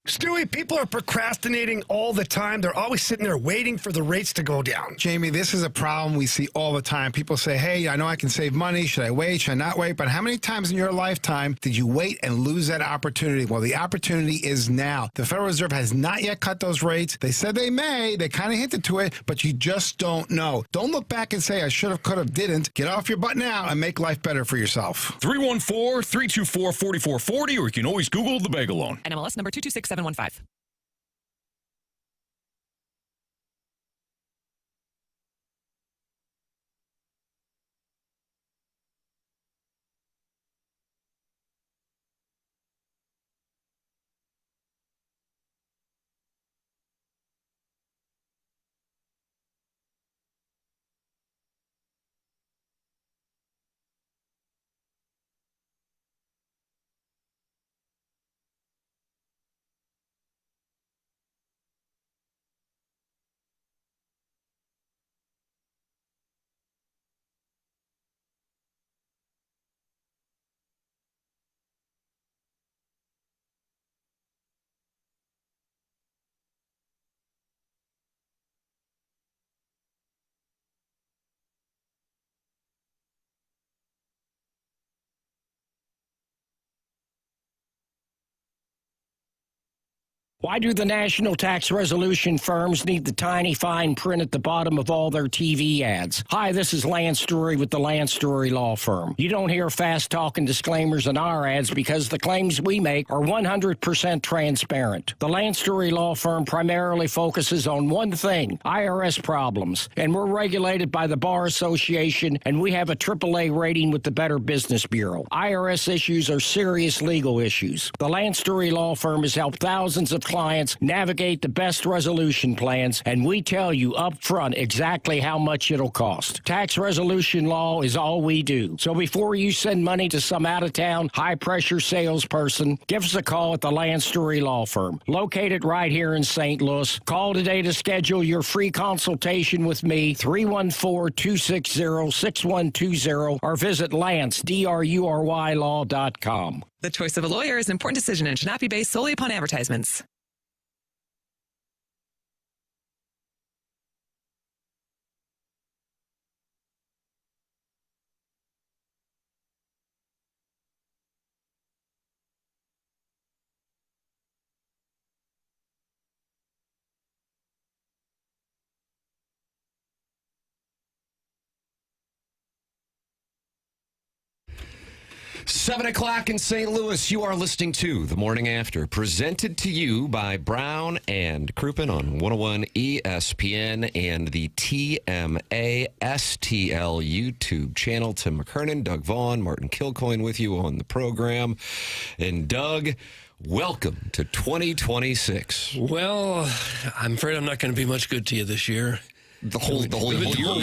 Stewie, people are procrastinating all the time. They're always sitting there waiting for the rates to go down. Jamie, this is a problem we see all the time. People say, hey, I know I can save money. Should I wait? Should I not wait? But how many times in your lifetime did you wait and lose that opportunity? Well, the opportunity is now. The Federal Reserve has not yet cut those rates. They said they may. They kind of hinted to it, but you just don't know. Don't look back and say, I should have, could have, didn't. Get off your butt now and make life better for yourself. 314-324-4440, or you can always Google the Bagel Loan. NMLS number 226715. Why do the national tax resolution firms need the tiny fine print at the bottom of all their TV ads? Hi, this is Lance Drury with the Lance Drury Law Firm. You don't hear fast-talking disclaimers in our ads because the claims we make are 100% transparent. The Lance Drury Law Firm primarily focuses on one thing, IRS problems, and we're regulated by the Bar Association, and we have a AAA rating with the Better Business Bureau. IRS issues are serious legal issues. The Lance Drury Law Firm has helped thousands of clients navigate the best resolution plans, and we tell you up front exactly how much it'll cost. Tax resolution law is all we do. So before you send money to some out-of-town, high-pressure salesperson, give us a call at the Lance Drury Law Firm, located right here in St. Louis. Call today to schedule your free consultation with me, 314-260-6120, or visit LanceDruryLaw.com. The choice of a lawyer is an important decision and should not be based solely upon advertisements. Seven o'clock in St. Louis, you are listening to The Morning After, presented to you by Brown and Crouppen on 101 ESPN and the TMA STL YouTube channel. Tim McKernan, Doug Vaughn, Martin Kilcoyne with you on the program. And Doug, welcome to 2026. Well, I'm afraid I'm not going to be much good to you this year. The whole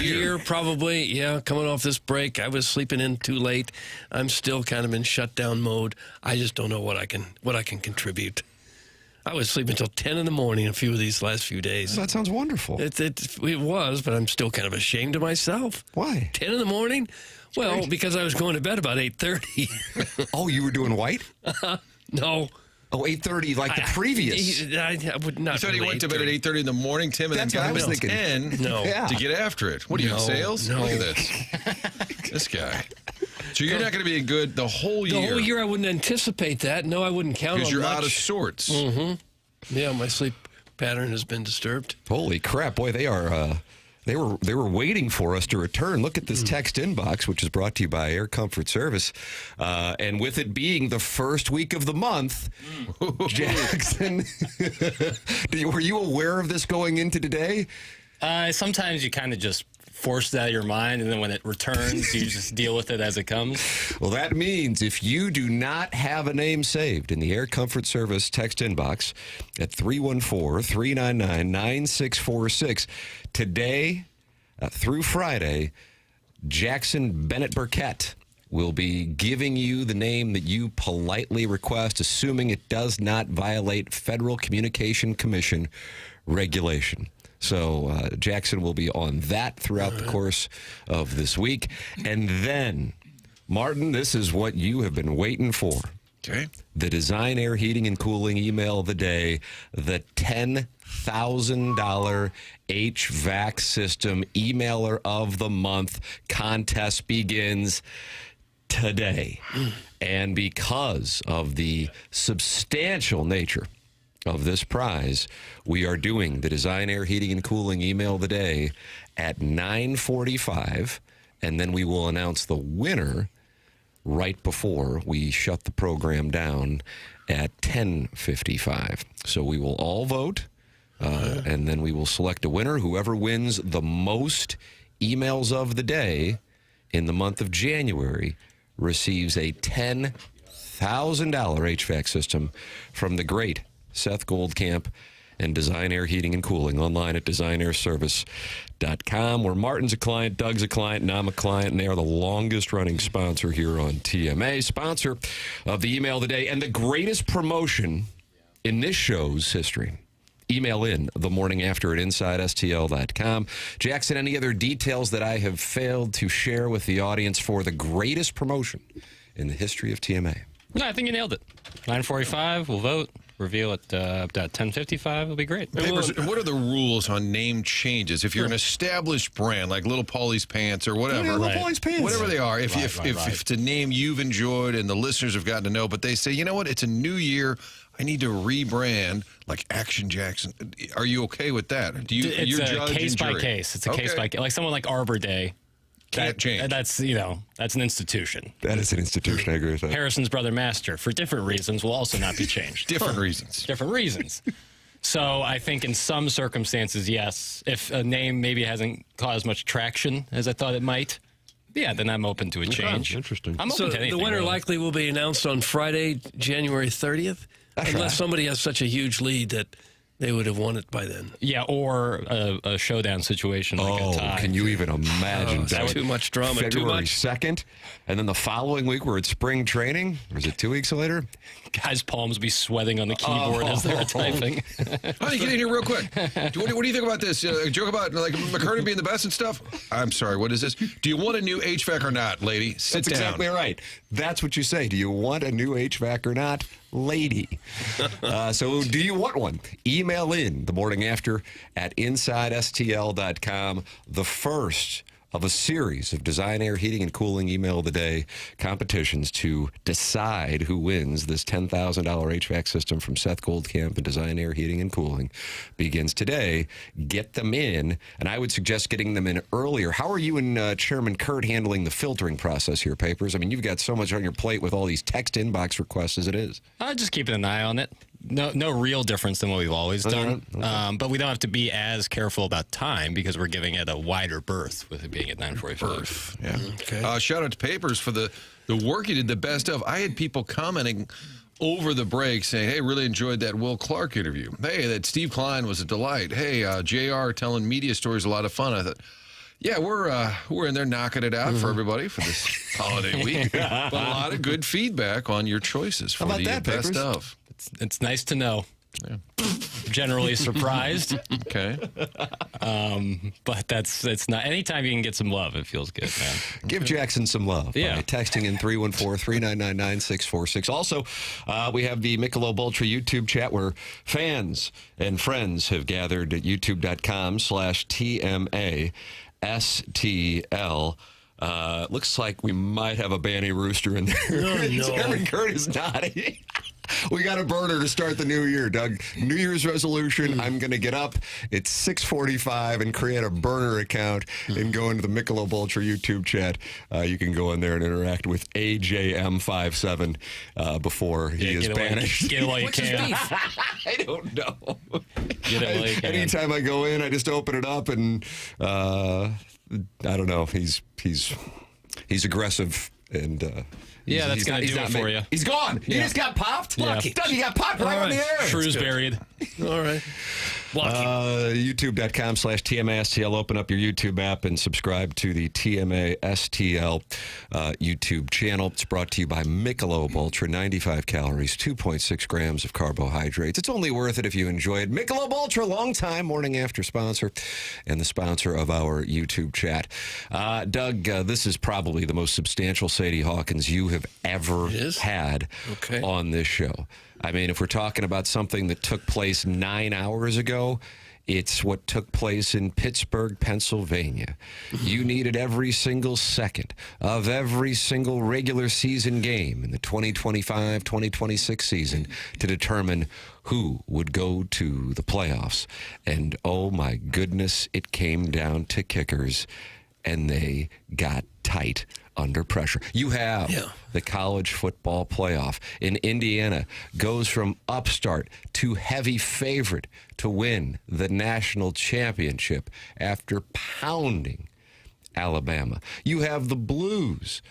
year, probably. Yeah, coming off this break, I was sleeping in too late. I'm still kind of in shutdown mode. I just don't know what I can contribute. I was sleeping until 10 in the morning a few of these last few days. That sounds wonderful. It was, but I'm still kind of ashamed of myself. Why? 10 in the morning? Well, because I was going to bed about 8:30. Oh, you were doing white? No. Oh, 8:30, like the previous. I would not. You said he went to bed at 8:30 in the morning, Tim, and That's then what got I up was at thinking. 10 No. to get after it. What are you, in sales? No. Look at this. This guy. So you're not going to be good the whole year? The whole year I wouldn't anticipate that. No, I wouldn't count on because you're much. out of sorts. Mm-hmm. Yeah, my sleep pattern has been disturbed. Holy crap, boy, they are... They were waiting for us to return. Look at this text inbox, which is brought to you by Air Comfort Service. And with it being the first week of the month, Jackson, were you aware of this going into today? Sometimes you kind of just force that out of your mind, and then when it returns, you just deal with it as it comes. Well, that means if you do not have a name saved in the Air Comfort Service text inbox at 314-399-9646, today through Friday, Jackson Bennett Burkett will be giving you the name that you politely request, assuming it does not violate Federal Communication Commission regulation. So Jackson will be on that throughout the course of this week. And then, Martin, this is what you have been waiting for. Okay. The Design Air Heating and Cooling email of the day, the $10,000 HVAC system emailer of the month contest begins today. And because of the substantial nature of this prize, we are doing the Design Air Heating and Cooling email of the day at 9:45, and then we will announce the winner right before we shut the program down at 10:55. So we will all vote, and then we will select a winner. Whoever wins the most emails of the day in the month of January receives a $10,000 HVAC system from the great Seth Goldcamp and Design Air Heating and Cooling, online at designairservice.com, where Martin's a client, Doug's a client, and I'm a client, and they are the longest-running sponsor here on TMA, sponsor of the email of the day, and the greatest promotion in this show's history. Email in the morning after at InsideSTL.com. Jackson, any other details that I have failed to share with the audience for the greatest promotion in the history of TMA? No, I think you nailed it. 9:45, we'll vote. Reveal at 10:55. It'll be great. Papers, what are the rules on name changes? If you're an established brand like Little Polly's Pants or whatever, Little Polly's Pants. Whatever they are, if it's a name you've enjoyed and the listeners have gotten to know, but they say, you know what, it's a new year, I need to rebrand like Action Jackson. Are you okay with that? Do you? It's a case by case. It's a case by case. Like someone like Arbor Day. Can't change. That's that's an institution. That is an institution. I agree with that. Harrison's Brother Master, for different reasons, will also not be changed. Different reasons. Different reasons. So I think in some circumstances, yes. If a name maybe hasn't caused much traction as I thought it might, yeah, then I'm open to a change. Interesting. I'm open to anything. The winner really. likely will be announced on Friday, January 30th, unless somebody has such a huge lead that they would have won it by then. Yeah, or a showdown situation like a tie. Can you even imagine that? Too much drama, February too much. 2nd, and then the following week we're at spring training. Or is it 2 weeks later? Guys' palms be sweating on the keyboard as they're typing. Honey, get in here real quick. What do you think about this? A joke about like McKernan being the best and stuff? I'm sorry, what is this? Do you want a new HVAC or not, lady? Sit That's down. exactly right. That's what you say. Do you want a new HVAC or not, lady? So do you want one? Email in the morning after at InsideSTL.com. The first of a series of Design Air Heating and Cooling email of the day competitions to decide who wins this $10,000 HVAC system from Seth Goldcamp and Design Air Heating and Cooling begins today. Get them in, and I would suggest getting them in earlier. How are you and Chairman Kurt handling the filtering process here, Papers? I mean, you've got so much on your plate with all these text inbox requests as it is. Just keeping an eye on it. No real difference than what we've always done. Okay. But we don't have to be as careful about time because we're giving it a wider berth with it being at 9:45. Yeah. Okay. Shout out to Papers for the work you did, the best of. I had people commenting over the break saying, hey, really enjoyed that Will Clark interview. Hey, that Steve Klein was a delight. Hey, JR telling media stories a lot of fun. I thought, yeah, we're in there knocking it out for everybody for this holiday week. But a lot of good feedback on your choices for about the that, best Papers? of. It's nice to know. Yeah. Generally surprised. Okay. But it's not. Anytime you can get some love, it feels good, man. Give Jackson some love by texting in 314-399-9646. Also, we have the Michelob Ultra YouTube chat where fans and friends have gathered at youtube.com/TMASTL. Looks like we might have a Banny Rooster in there. Chairman Kurt is nodding. We got a burner to start the new year, Doug. New Year's resolution, I'm going to get up at 6:45 and create a burner account and go into the Michelob Ultra YouTube chat. You can go in there and interact with AJM57 before he is banished. Get it while you can. I don't know. Get it while you can. Anytime I go in, I just open it up and I don't know. He's aggressive and yeah, that's going to do it for you. He's gone. He just got popped. Yeah. Doug, he got popped right on the air. Shrews buried. All right. YouTube.com/TMASTL. Open up your YouTube app and subscribe to the TMASTL YouTube channel. It's brought to you by Michelob Ultra. 95 calories, 2.6 grams of carbohydrates. It's only worth it if you enjoy it. Michelob Ultra, long-time morning after sponsor and the sponsor of our YouTube chat. Doug, this is probably the most substantial Sadie Hawkins you have ever had on this show. I mean, if we're talking about something that took place 9 hours ago, it's what took place in Pittsburgh, Pennsylvania. You needed every single second of every single regular season game in the 2025-2026 season to determine who would go to the playoffs. And oh my goodness, it came down to kickers, and they got tight under pressure. You have the college football playoff in Indiana goes from upstart to heavy favorite to win the national championship after pounding Alabama. You have the Blues.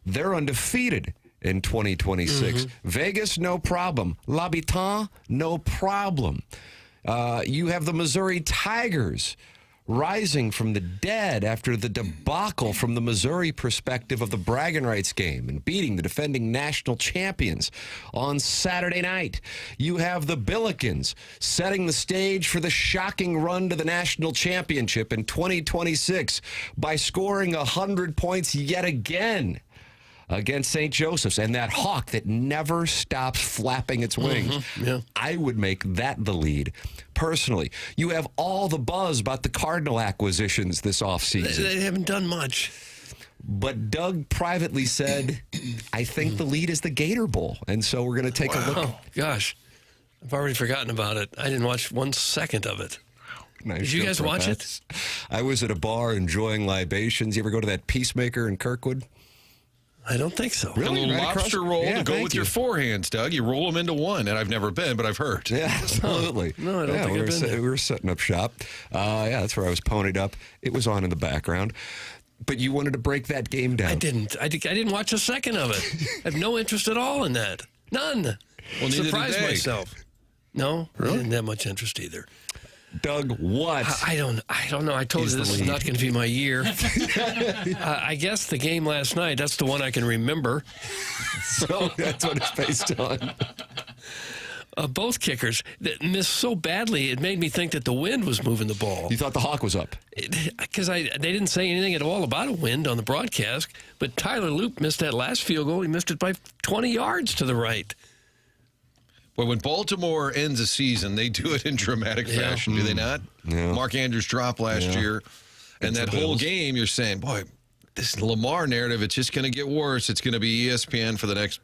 They're undefeated in 2026. Vegas, no problem. L'Habitant, no problem. You have the Missouri Tigers rising from the dead after the debacle from the Missouri perspective of the bragging rights game and beating the defending national champions on Saturday night. You have the Billikens setting the stage for the shocking run to the national championship in 2026 by scoring 100 points yet again against St. Joseph's, and that hawk that never stops flapping its wings. I would make that the lead. Personally, you have all the buzz about the Cardinal acquisitions this offseason. They haven't done much. But Doug privately said, I think the lead is the Gator Bowl, and so we're going to take a look. Oh, gosh. I've already forgotten about it. I didn't watch 1 second of it. Nice. Did you guys watch it? I was at a bar enjoying libations. You ever go to that Peacemaker in Kirkwood? I don't think so. Really? A little lobster roll to go with your forehands, Doug. You roll them into one, and I've never been, but I've heard. Yeah, absolutely. No, I don't think I've been there. We were setting up shop. That's where I was ponied up. It was on in the background. But you wanted to break that game down. I didn't. I didn't watch a second of it. I have no interest at all in that. None. Well, surprised myself. No, really? I didn't have much interest either. Doug, what? I don't know. I told you this is not going to be my year. I guess the game last night, that's the one I can remember. So that's what it's based on. Both kickers that missed so badly, it made me think that the wind was moving the ball. You thought the hawk was up? Because they didn't say anything at all about a wind on the broadcast, but Tyler Loop missed that last field goal. He missed it by 20 yards to the right. Well, when Baltimore ends a season, they do it in dramatic fashion, do they not? Yeah. Mark Andrews dropped last year, and that whole game, you're saying, boy, this Lamar narrative, it's just going to get worse. It's going to be ESPN for the next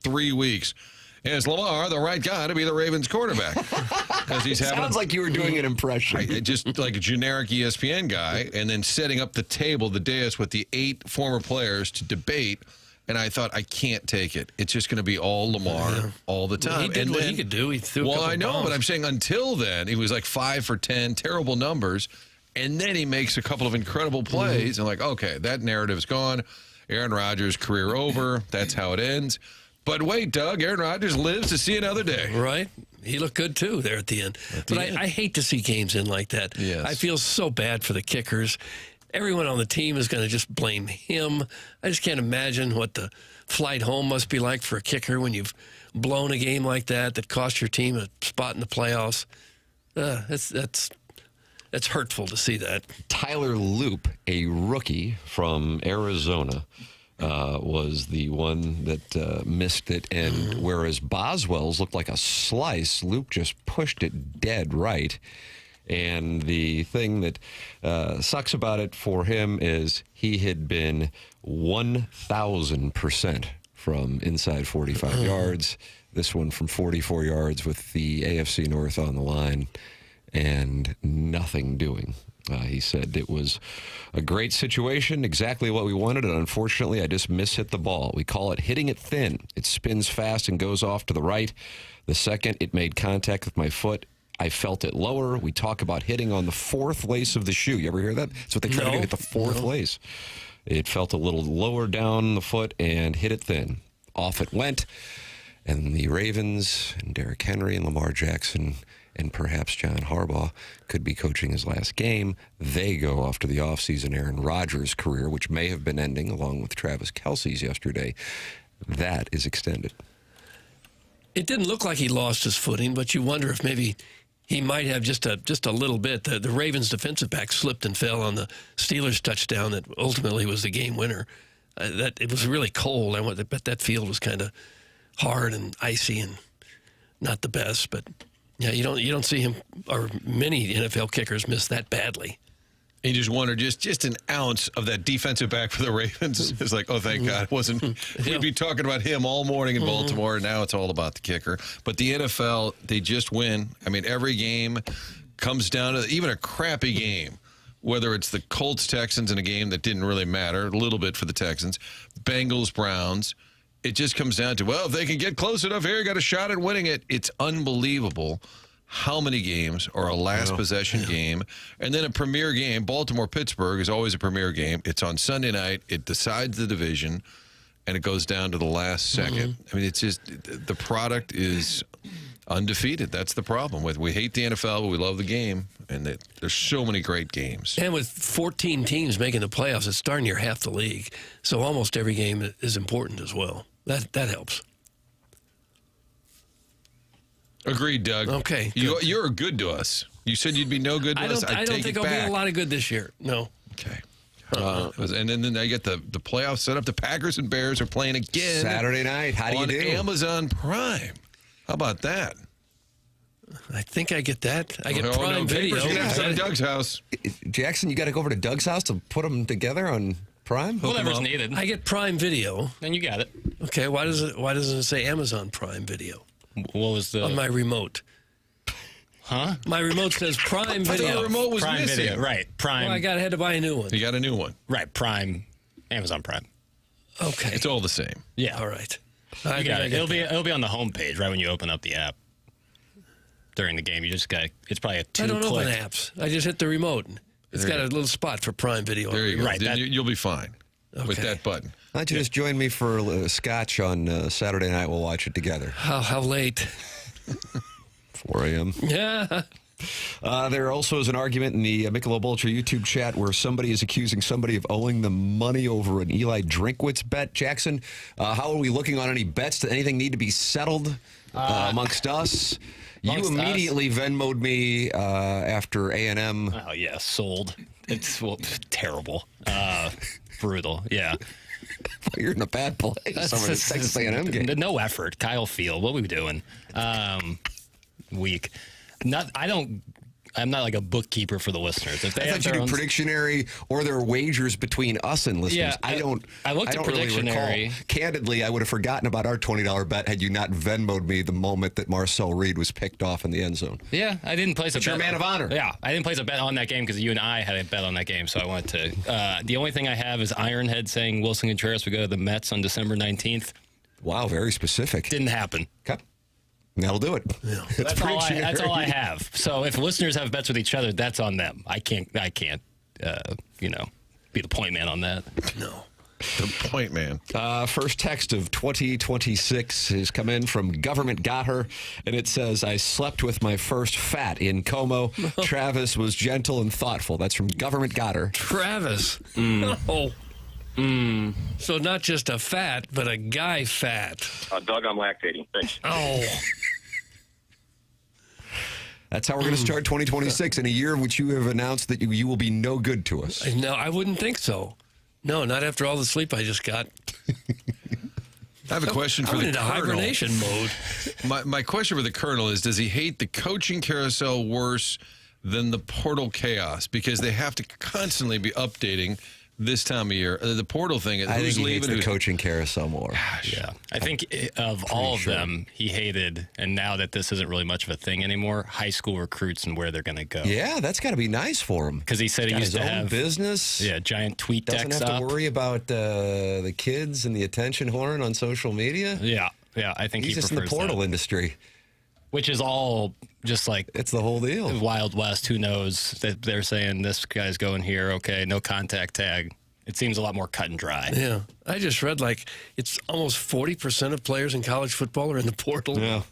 3 weeks. Is Lamar the right guy to be the Ravens quarterback? Because he's having sounds like you were doing an impression. Just like a generic ESPN guy, and then setting up the table, the dais, with the 8 former players to debate. And I thought, I can't take it. It's just going to be all Lamar all the time. Well, he did what he could do. He threw a couple I know, bombs. but I'm saying until then, he was like 5 for 10, terrible numbers. And then he makes a couple of incredible plays. And like, okay, that narrative's gone. Aaron Rodgers' career over. That's how it ends. But wait, Doug, Aaron Rodgers lives to see another day. Right. He looked good, too, there at the end. But I hate to see games in like that. Yes. I feel so bad for the kickers. Everyone on the team is going to just blame him. I just can't imagine what the flight home must be like for a kicker when you've blown a game like that cost your team a spot in the playoffs. That's hurtful to see that. Tyler Loop, a rookie from Arizona, was the one that missed it. And whereas Boswell's looked like a slice, Loop just pushed it dead right. And the thing that sucks about it for him is he had been 1,000% from inside 45 yards. This one from 44 yards with the AFC North on the line and nothing doing. He said it was a great situation, exactly what we wanted, and unfortunately I just mishit the ball. We call it hitting it thin. It spins fast and goes off to the right. The second it made contact with my foot, I felt it lower. We talk about hitting on the 4th lace of the shoe. You ever hear that? That's what they try to do, hit the 4th lace. It felt a little lower down the foot and hit it thin. Off it went. And the Ravens and Derrick Henry and Lamar Jackson and perhaps John Harbaugh could be coaching his last game. They go off to the offseason Aaron Rodgers' career, which may have been ending along with Travis Kelce's yesterday. That is extended. It didn't look like he lost his footing, but you wonder if maybe he might have just a little bit. The Ravens defensive back slipped and fell on the Steelers touchdown that ultimately was the game winner. That it was really cold. I bet that field was kind of hard and icy and not the best. But yeah, you don't see him or many NFL kickers miss that badly. You just wonder, just an ounce of that defensive back for the Ravens. It's like, oh, thank God. We'd be talking about him all morning in Baltimore, and now it's all about the kicker. But the NFL, they just win. I mean, every game comes down to even a crappy game, whether it's the Colts-Texans in a game that didn't really matter, a little bit for the Texans, Bengals-Browns. It just comes down to, well, if they can get close enough here, got a shot at winning it. It's unbelievable how many games are a last possession game. And then a premier game, Baltimore-Pittsburgh is always a premier game. It's on Sunday night. It decides the division, and it goes down to the last second. I mean, it's just the product is undefeated. That's the problem. We hate the NFL, but we love the game, and there's so many great games. And with 14 teams making the playoffs, it's darn near half the league. So almost every game is important as well. That helps. Agreed, Doug. Okay. You're good to us. You said you'd be no good to us. I don't think I'll be a lot of good this year. No. Okay. And then I get the playoffs set up. The Packers and Bears are playing again Saturday night. How do you do? On Amazon Prime. How about that? I think I get that. I get Prime Video. You're going to have to go to Doug's house. Jackson, you got to go over to Doug's house to put them together on Prime? Whatever's needed. I get Prime Video. Then you got it. Okay, why doesn't it say Amazon Prime Video? What was the... On my remote. Huh? My remote says Prime I Video. thought the remote was Prime missing. Video, right. Prime. Well, I had to buy a new one. You got a new one. Right, Prime. Amazon Prime. Okay. It's all the same. Yeah. All right. You got it. It'll be on the homepage right when you open up the app. During the game, you just got it's probably a 2-click. I don't open apps. I just hit the remote. It's got a little spot for Prime Video. There you go. Right, Then you'll be fine with Okay. that button. Why don't you just join me for scotch on Saturday night? We'll watch it together. How late? 4 a.m. Yeah. There also is an argument in the Michelob Ultra YouTube chat where somebody is accusing somebody of owing them money over an Eli Drinkwitz bet. Jackson, how are we looking on any bets? Does anything need to be settled amongst us? You immediately Venmo'd me after A&M. Oh, yeah, sold. It's terrible. Brutal, yeah. You're in a bad place. Texas A&M game. No effort. Kyle Field, what are we doing? Weak. I'm not like a bookkeeper for the listeners. If they I thought you do Predictionary or there are wagers between us and listeners. Yeah, I looked at Predictionary. Really recall. Candidly, I would have forgotten about our $20 bet had you not Venmo'd me the moment that Marcel Reed was picked off in the end zone. Yeah, I didn't place a bet. You're a man of honor. Yeah, I didn't place a bet on that game because you and I had a bet on that game, so I wanted to. The only thing I have is Ironhead saying Wilson Contreras would go to the Mets on December 19th. Wow, very specific. Didn't happen. Okay. That'll do it. Yeah. That's all I have. So if listeners have bets with each other, that's on them. I can't, be the point man on that. No. The point man. First text of 2026 has come in from Government Got Her, and it says, I slept with my first fat in Como. Travis was gentle and thoughtful. That's from Government Got Her. Travis. Oh. So not just a fat, but a guy fat. Doug, I'm lactating. Thanks. Oh. That's how we're going to start 2026 in a year in which you have announced that you will be no good to us. No, I wouldn't think so. No, not after all the sleep I just got. I have a question for I'm the into Colonel. hibernation mode. My question for the Colonel is, does he hate the coaching carousel worse than the portal chaos? Because they have to constantly be updating this time of year. The portal thing, I think who's he leaving? hates the coaching carousel more. Yeah. I think of all of them, he hated, and now that this isn't really much of a thing anymore, high school recruits and where they're going to go. Yeah, that's got to be nice for him. Because he said he used to have business. Yeah, giant tweet Doesn't decks have to up. worry about the kids and the attention horn on social media. Yeah, I think He's he just in the prefers portal that. industry. Which is all just like It's the whole deal. Wild West. Who knows that they're saying this guy's going here? Okay, no contact tag. It seems a lot more cut and dry. Yeah. I just read it's almost 40% of players in college football are in the portal. Yeah.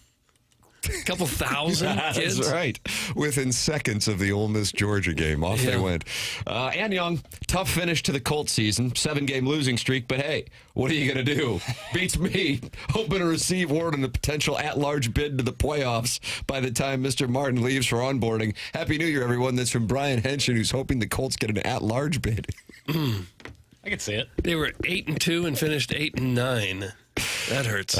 A couple thousand kids. That's right. Within seconds of the Ole Miss Georgia game, off they went. And Young, tough finish to the Colts season, 7-game losing streak. But hey, what are you going to do? Beats me. Hoping to receive word on the potential at-large bid to the playoffs by the time Mr. Martin leaves for onboarding. Happy New Year, everyone. That's from Brian Henshin, who's hoping the Colts get an at-large bid. I could see it. They were 8-2 and finished 8-9. That hurts.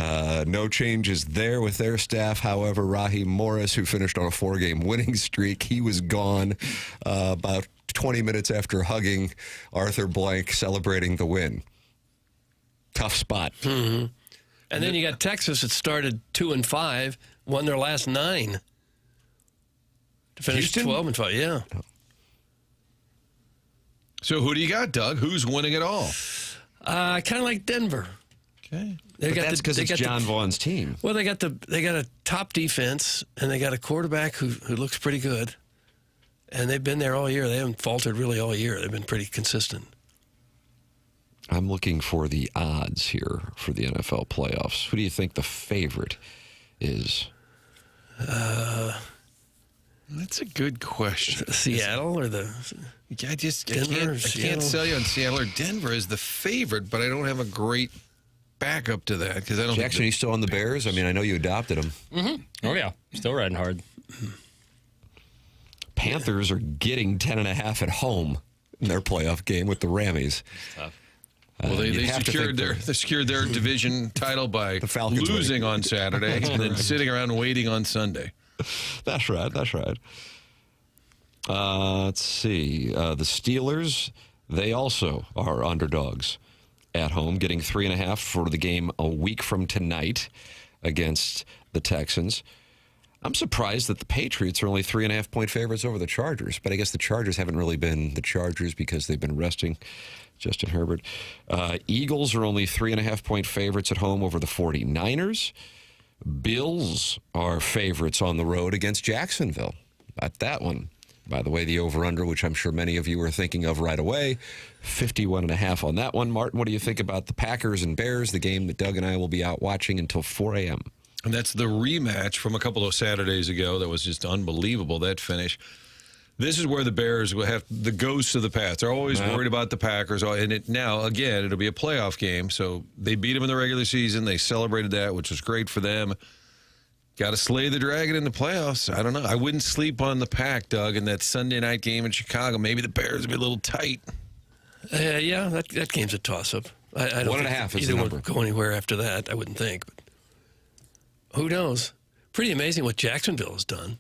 No changes there with their staff. However, Raheem Morris, who finished on a 4-game winning streak, he was gone about 20 minutes after hugging Arthur Blank, celebrating the win. Tough spot. Mm-hmm. And then you got Texas that started 2-5, won their last 9. To finish 12-5, yeah. So who do you got, Doug? Who's winning it all? Kind of like Denver. Okay. But that's because it's John Vaughn's team. Well, they got a top defense, and they got a quarterback who looks pretty good. And they've been there all year. They haven't faltered really all year. They've been pretty consistent. I'm looking for the odds here for the NFL playoffs. Who do you think the favorite is? That's a good question. Seattle or the... I Denver, can't sell you on Seattle or Denver as the favorite, but I don't have a great backup to that because I don't. Jackson, are you still on the Bears? I mean, I know you adopted them. Mm-hmm. Oh yeah, still riding hard. Panthers are getting 10.5 at home in their playoff game with the Rammies. Tough. Well, they secured their division title by losing on Saturday and then sitting around waiting on Sunday. That's right. Let's see. The Steelers, they also are underdogs at home, getting 3.5 for the game a week from tonight against the Texans. I'm surprised that the Patriots are only 3.5-point favorites over the Chargers, but I guess the Chargers haven't really been the Chargers because they've been resting Justin Herbert. Eagles are only 3.5-point favorites at home over the 49ers. Bills are favorites on the road against Jacksonville. At that one. By the way, the over-under, which I'm sure many of you are thinking of right away, 51.5 on that one. Martin, what do you think about the Packers and Bears, the game that Doug and I will be out watching until 4 a.m.? And that's the rematch from a couple of Saturdays ago. That was just unbelievable, that finish. This is where the Bears will have the ghosts of the past. They're always worried about the Packers. And now, again, it'll be a playoff game. So they beat them in the regular season. They celebrated that, which was great for them. Got to slay the dragon in the playoffs. I don't know. I wouldn't sleep on the Pack, Doug, in that Sunday night game in Chicago. Maybe the Bears will be a little tight. Yeah, that game's a toss-up. I don't 1.5 is either the number. one go anywhere after that, I wouldn't think. But who knows? Pretty amazing what Jacksonville has done.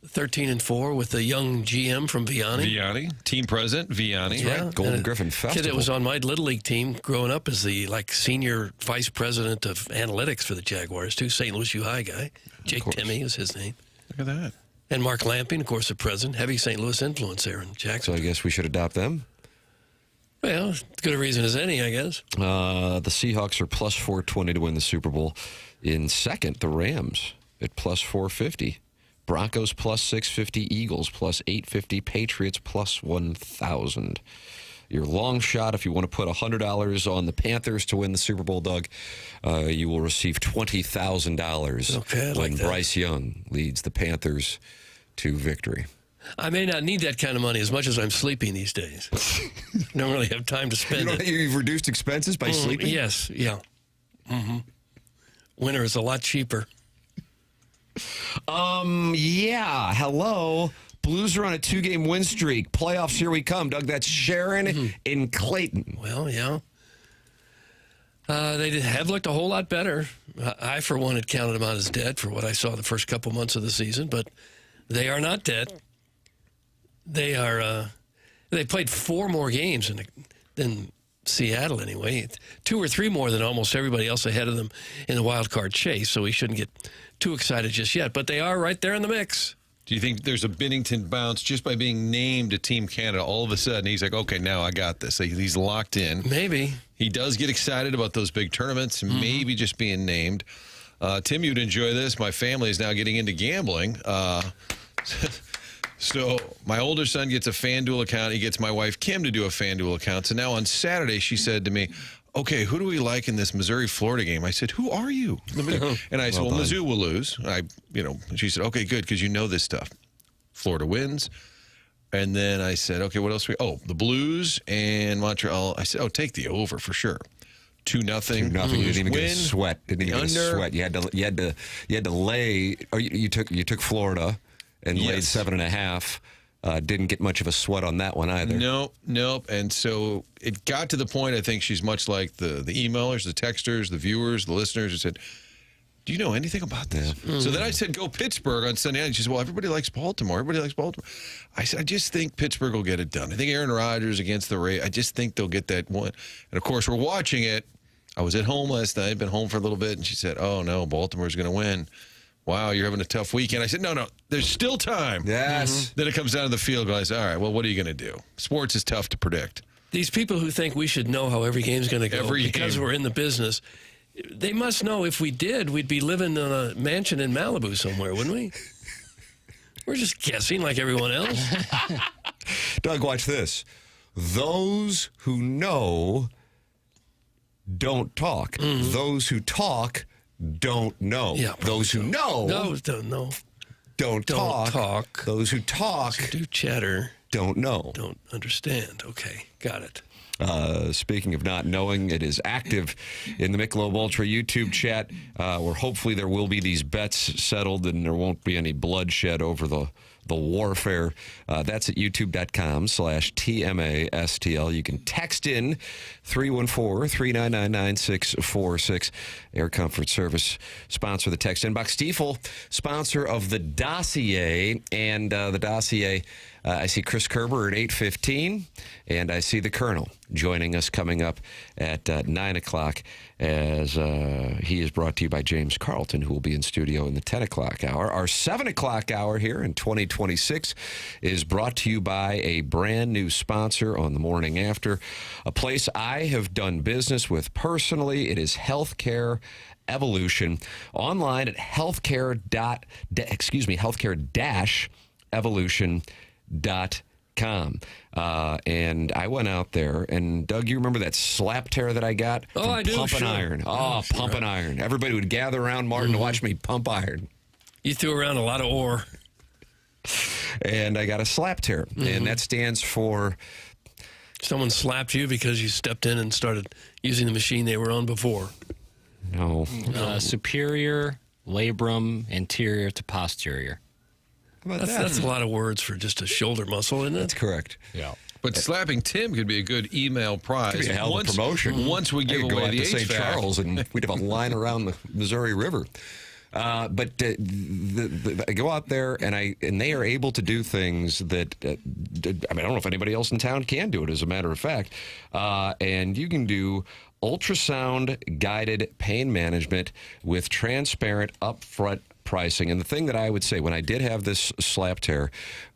13-4 with the young GM from Vianney. Team president, Vianney. Yeah, Golden Griffin Festival. Kid that was on my Little League team growing up as the senior vice president of analytics for the Jaguars, too. St. Louis U High guy. Jake Timmy is his name. Look at that. And Mark Lamping, of course, the president. Heavy St. Louis influence there in Jackson. So I guess we should adopt them. Well, as good a reason as any, I guess. The Seahawks are plus 420 to win the Super Bowl. In second, the Rams at plus 450. Broncos plus 650, Eagles plus 850, Patriots plus 1,000. Your long shot, if you want to put $100 on the Panthers to win the Super Bowl, Doug, you will receive $20,000 when Bryce Young leads the Panthers to victory. I may not need that kind of money as much as I'm sleeping these days. Don't really have time to spend it. You've reduced expenses by sleeping? Yes, yeah. Mm-hmm. Winter is a lot cheaper. Yeah. Hello. Blues are on a 2-game win streak. Playoffs, here we come. Doug, that's Sharon in Clayton. Well, yeah. They have looked a whole lot better. I, for one, had counted them out as dead for what I saw the first couple months of the season, but they are not dead. They are. They played 4 more games than Seattle anyway. 2 or 3 more than almost everybody else ahead of them in the wild card chase, so we shouldn't get too excited just yet. But they are right there in the mix. Do you think there's a Binnington bounce just by being named to Team Canada? All of a sudden, he's like, okay, now I got this. He's locked in. Maybe. He does get excited about those big tournaments, maybe just being named. Tim, you'd enjoy this. My family is now getting into gambling. So my older son gets a FanDuel account. He gets my wife, Kim, to do a FanDuel account. So now on Saturday, she said to me, okay, who do we like in this Missouri-Florida game? I said, who are you? And I said, well, Mizzou will lose. She said, okay, good, because you know this stuff. Florida wins. And then I said, okay, what else? The Blues and Montreal. I said, take the over for sure. 2-0. 2-0. You didn't even get a sweat. You had to lay. Or you took Florida and laid 7.5. Didn't get much of a sweat on that one either. Nope. And so it got to the point, I think she's much like the emailers, the texters, the viewers, the listeners who said, do you know anything about this? So then I said, go Pittsburgh on Sunday night. She said, well, everybody likes Baltimore. Everybody likes Baltimore. I said, I just think Pittsburgh will get it done. I think Aaron Rodgers against the Rays, I just think they'll get that one. And, of course, we're watching it. I was at home last night, been home for a little bit, and she said, oh, no, Baltimore's going to win. Wow, you're having a tough weekend. I said, no, there's still time. Yes. Then it comes down to the field goal. I said, all right, well, what are you going to do? Sports is tough to predict. These people who think we should know how every game's going to go because we're in the business, they must know if we did, we'd be living in a mansion in Malibu somewhere, wouldn't we? We're just guessing like everyone else. Doug, watch this. Those who know don't talk. Those who talk don't know. Yeah, those who know don't know. Don't talk. Those who talk do chatter. Don't know. Don't understand. Okay, got it. Speaking of not knowing, it is active in the Michelob Ultra YouTube chat, where hopefully there will be these bets settled and there won't be any bloodshed over the warfare. That's at youtube.com/TMASTL. You can text in 314-399-9646. Air Comfort Service sponsor the text inbox. Stiefel, sponsor of the dossier. And the dossier, I see Chris Kerber at 8:15, and I see the Colonel joining us coming up at 9 o'clock as he is brought to you by James Carlton, who will be in studio in the 10 o'clock hour. Our 7 o'clock hour here in 2026 is brought to you by a brand new sponsor on the morning after, a place I have done business with personally. It is Healthcare Evolution, online at healthcare-evolution.com. And I went out there, and Doug, you remember that slap tear that I got? Oh, I do. Pump and sure. iron. Pump and iron. Everybody would gather around Martin to watch me pump iron. You threw around a lot of ore. And I got a slap tear, and that stands for... Someone slapped you because you stepped in and started using the machine they were on before. No. Superior labrum anterior to posterior. That's a lot of words for just a shoulder muscle, isn't it? That's correct. Yeah. But slapping Tim could be a good email prize. Could be a hell of a promotion. Once we give go away out the to St. HVAC. Charles, and we'd have a line around the Missouri River. But I go out there, and they are able to do things that I don't know if anybody else in town can do it, as a matter of fact. And you can do ultrasound guided pain management with transparent upfront pricing. And the thing that I would say, when I did have this slap tear,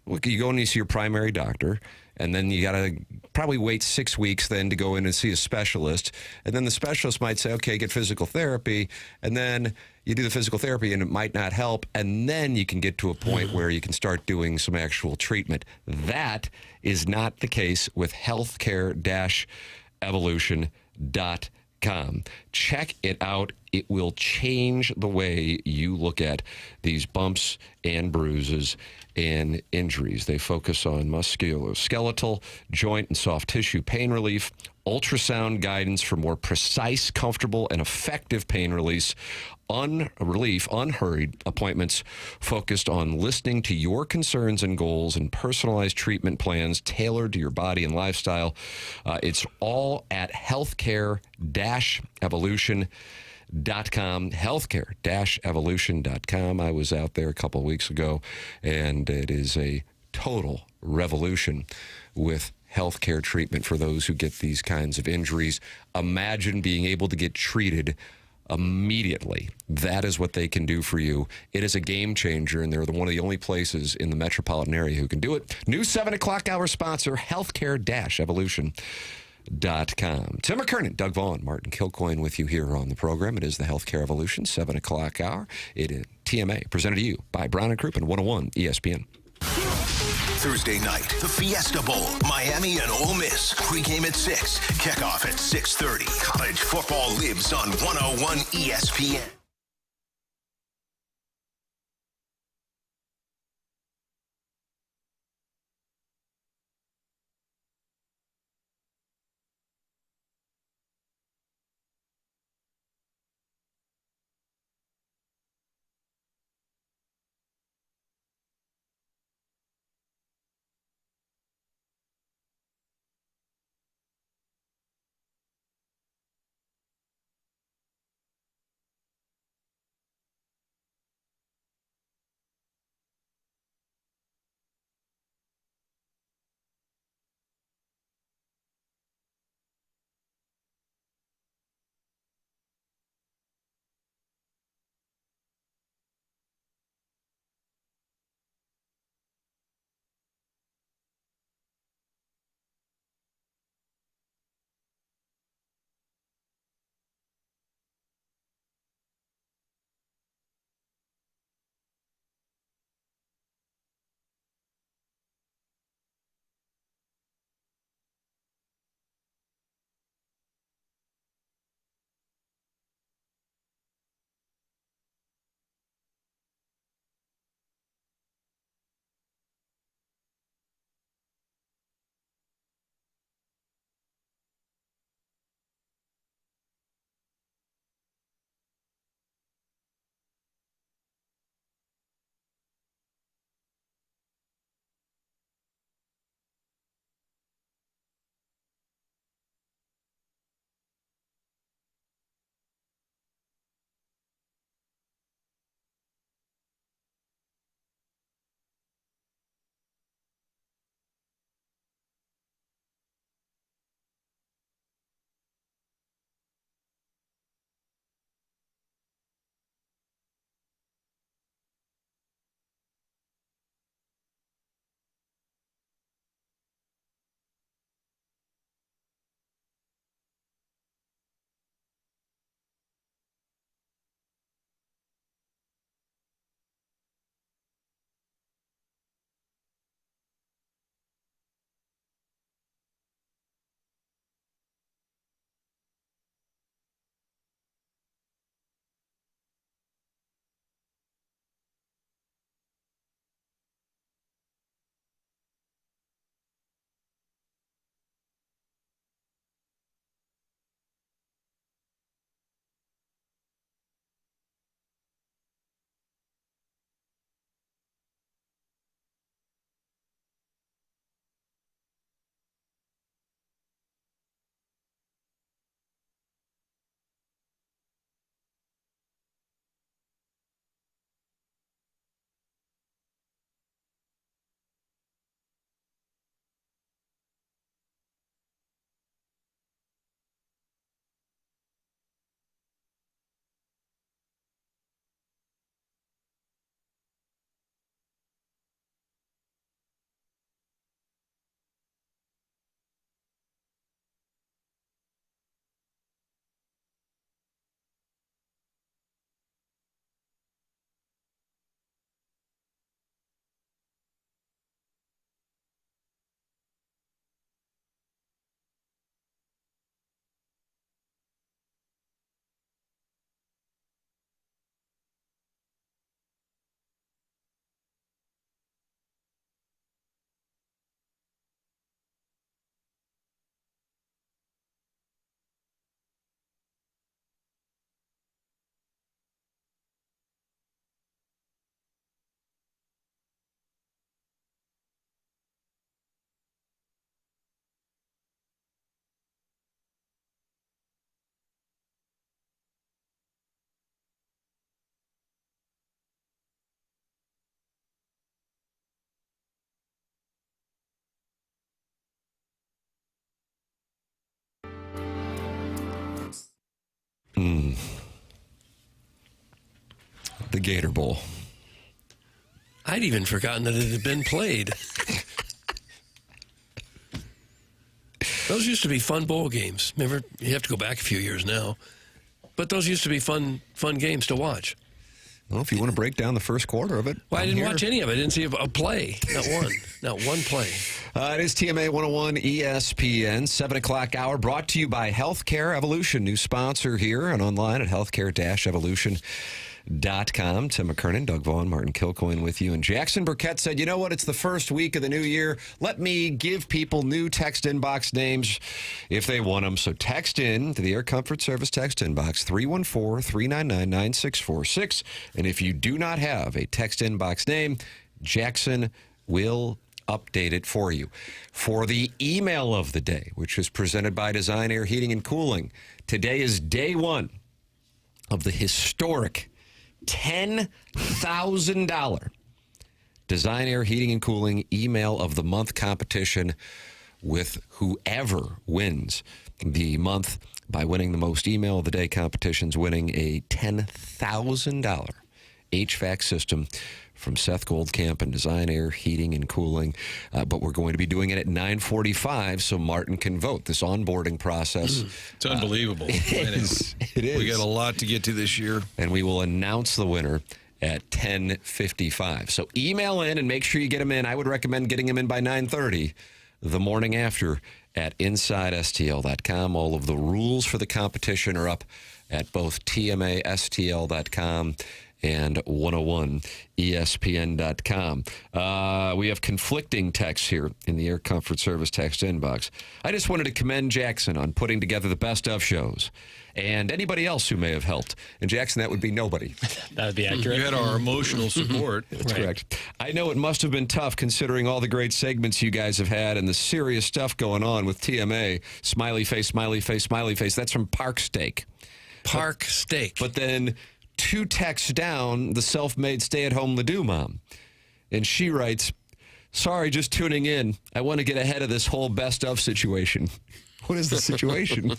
look, you go and you see your primary doctor, and then you got to probably wait 6 weeks then to go in and see a specialist. And then the specialist might say, okay, get physical therapy. And then you do the physical therapy and it might not help. And then you can get to a point where you can start doing some actual treatment. That is not the case with healthcare-evolution.com. Check it out. It will change the way you look at these bumps and bruises and injuries. They focus on musculoskeletal, joint, and soft tissue pain relief, ultrasound guidance for more precise, comfortable, and effective pain release, unhurried appointments focused on listening to your concerns and goals, and personalized treatment plans tailored to your body and lifestyle. It's all at healthcare-evolution.com. healthcare-evolution.com. I was out there a couple of weeks ago, and it is a total revolution with healthcare treatment for those who get these kinds of injuries. Imagine being able to get treated immediately. That is what they can do for you. It is a game changer, and they're one of the only places in the metropolitan area who can do it. New 7 o'clock hour sponsor, healthcare-evolution.com. Tim McKernan, Doug Vaughn, Martin Kilcoyne with you here on the program. It is the Healthcare Evolution, 7 o'clock hour. It is TMA, presented to you by Brown and Crouppen, 101 ESPN. Thursday night, the Fiesta Bowl, Miami and Ole Miss. Pregame at 6, kickoff at 6:30. College football lives on 101 ESPN. Gator Bowl. I'd even forgotten that it had been played. Those used to be fun bowl games. Remember, you have to go back a few years now. But those used to be fun games to watch. Well, if you want to break down the first quarter of it. Well, I didn't watch any of it. I didn't see a play. Not one. Not one play. It is TMA 101 ESPN, 7 o'clock hour, brought to you by Healthcare Evolution, new sponsor here and online at healthcare-evolution.com. Tim McKernan, Doug Vaughn, Martin Kilcoyne with you. And Jackson Burkett said, you know what? It's the first week of the new year. Let me give people new text inbox names if they want them. So text in to the Air Comfort Service text inbox, 314-399-9646. And if you do not have a text inbox name, Jackson will update it for you. For the email of the day, which is presented by Design Air Heating and Cooling, today is day one of the historic $10,000 Design Air Heating and Cooling Email of the Month competition, with whoever wins the month by winning the most Email of the Day competitions, winning a $10,000 HVAC system from Seth Goldcamp and Design Air Heating and Cooling. But we're going to be doing it at 9:45 so Martin can vote. This onboarding process. It's unbelievable. It is. We got a lot to get to this year. And we will announce the winner at 10:55. So email in and make sure you get them in. I would recommend getting them in by 9:30 the morning after at InsideSTL.com. All of the rules for the competition are up at both TMASTL.com and 101ESPN.com. We have conflicting texts here in the Air Comfort Service text inbox. I just wanted to commend Jackson on putting together the best of shows, and anybody else who may have helped. And Jackson, that would be nobody. That would be accurate. You had our emotional support. That's correct. I know it must have been tough considering all the great segments you guys have had and the serious stuff going on with TMA. Smiley face, smiley face, smiley face. That's from Park Steak. Park Steak. But then 2 texts down, the self-made stay-at-home Ledoux mom. And she writes, sorry, just tuning in. I want to get ahead of this whole best of situation. What is the situation?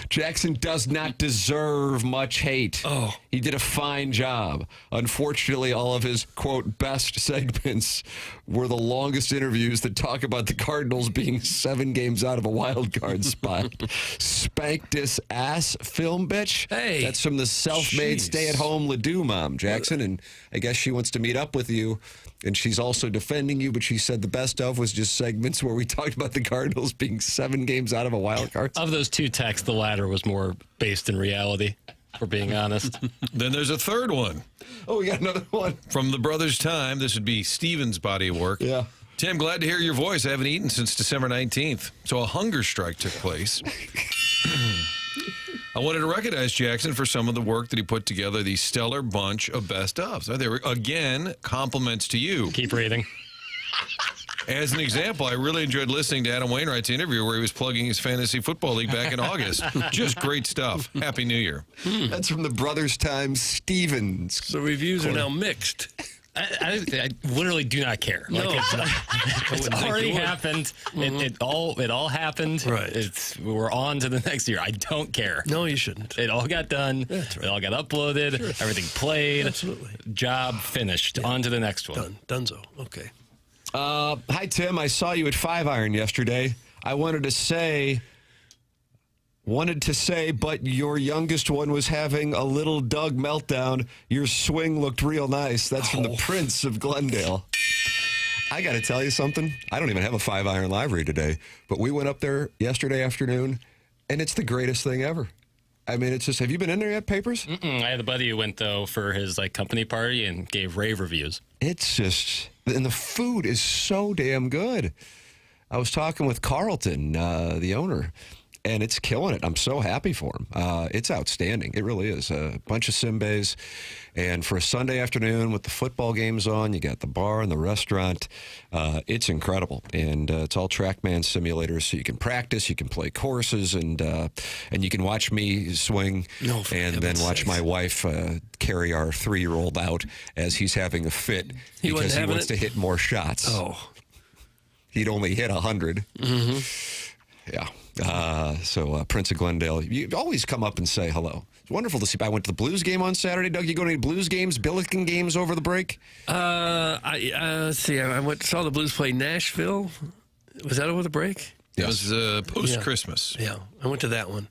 Jackson does not deserve much hate. Oh. He did a fine job. Unfortunately, all of his, quote, best segments were the longest interviews that talk about the Cardinals being 7 games out of a wild card spot. Spank this ass film, bitch. Hey. That's from the self-made Jeez. stay-at-home Ledoux mom, Jackson. And I guess she wants to meet up with you. And she's also defending you, but she said the best of was just segments where we talked about the Cardinals being 7 games out of a wild card. Of those 2 texts, the latter was more based in reality, if we're being honest. Then there's a third one. Oh, we got another one. From the Brothers' Time. This would be Steven's body of work. Yeah. Tim, glad to hear your voice. I haven't eaten since December 19th. So a hunger strike took place. I wanted to recognize Jackson for some of the work that he put together, the stellar bunch of best-ofs. There were, again, compliments to you. Keep reading. As an example, I really enjoyed listening to Adam Wainwright's interview where he was plugging his fantasy football league back in August. Just great stuff. Happy New Year. That's from the Brothers' Time Stevens. So reviews are now mixed. I literally do not care. No. It's already happened. It all happened. Right. We're on to the next year. I don't care. No, you shouldn't. It all got done. That's right. It all got uploaded. Sure. Everything played. Absolutely. Job finished. Yeah. On to the next one. Dunzo. Okay. Hi, Tim. I saw you at 5 Iron yesterday. I wanted to say, but your youngest one was having a little Doug meltdown. Your swing looked real nice. That's from the Prince of Glendale. I got to tell you something. I don't even have a 5 Iron library today, but we went up there yesterday afternoon, and it's the greatest thing ever. I mean, it's just, have you been in there yet, Papers? I had a buddy who went, though, for his company party and gave rave reviews. It's just, and the food is so damn good. I was talking with Carlton, the owner, and it's killing it. I'm so happy for him. It's outstanding. It really is. A bunch of Simbes. And for a Sunday afternoon with the football games on, you got the bar and the restaurant. It's incredible. And it's all TrackMan simulators, so you can practice, you can play courses, and you can watch me swing and then watch my wife carry our 3-year-old out as he's having a fit because he wants to hit more shots. Oh. He'd only hit 100. Mm-hmm. Yeah. So Prince of Glendale, you always come up and say hello. It's wonderful to see. I went to the Blues game on Saturday. Doug, you go to any Blues games, Billiken games over the break? Let's see. I saw the Blues play Nashville. Was that over the break? It was post-Christmas. Yeah, I went to that one.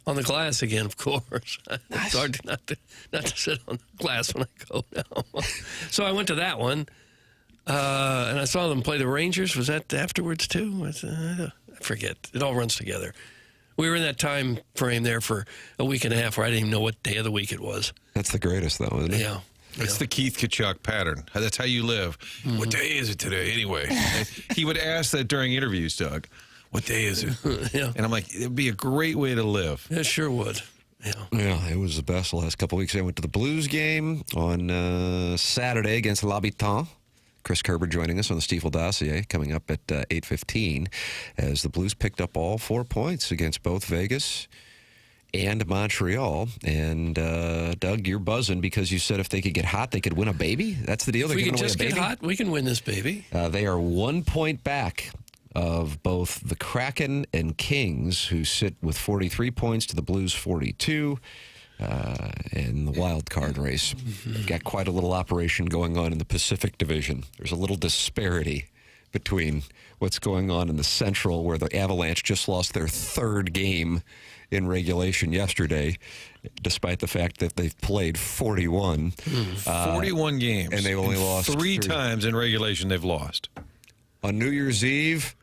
On the glass again, of course. It's hard not to sit on the glass when I go now. So I went to that one, and I saw them play the Rangers. Was that afterwards, too? I forget. It all runs together. We were in that time frame there for a week and a half where I didn't even know what day of the week it was. That's the greatest, though, isn't it? Yeah. It's the Keith Kachuk pattern. That's how you live. Mm-hmm. What day is it today, anyway? And he would ask that during interviews, Doug. What day is it? Yeah. And I'm like, it'd be a great way to live. It sure would. Yeah, it was the best the last couple of weeks. I went to the Blues game on Saturday against L'Habitant. Chris Kerber joining us on the Stiefel Dossier coming up at 8:15 as the Blues picked up all 4 points against both Vegas and Montreal. And, Doug, you're buzzing because you said if they could get hot, they could win a baby? That's the deal? If we can just get hot, we can win this baby. They are 1 point back of both the Kraken and Kings, who sit with 43 points to the Blues' 42 in the wild card race. Got quite a little operation going on in the Pacific Division. There's a little disparity between what's going on in the Central, where the Avalanche just lost their third game in regulation yesterday, despite the fact that they've played 41. 41 games. And they've only lost three times in regulation they've lost. On New Year's Eve,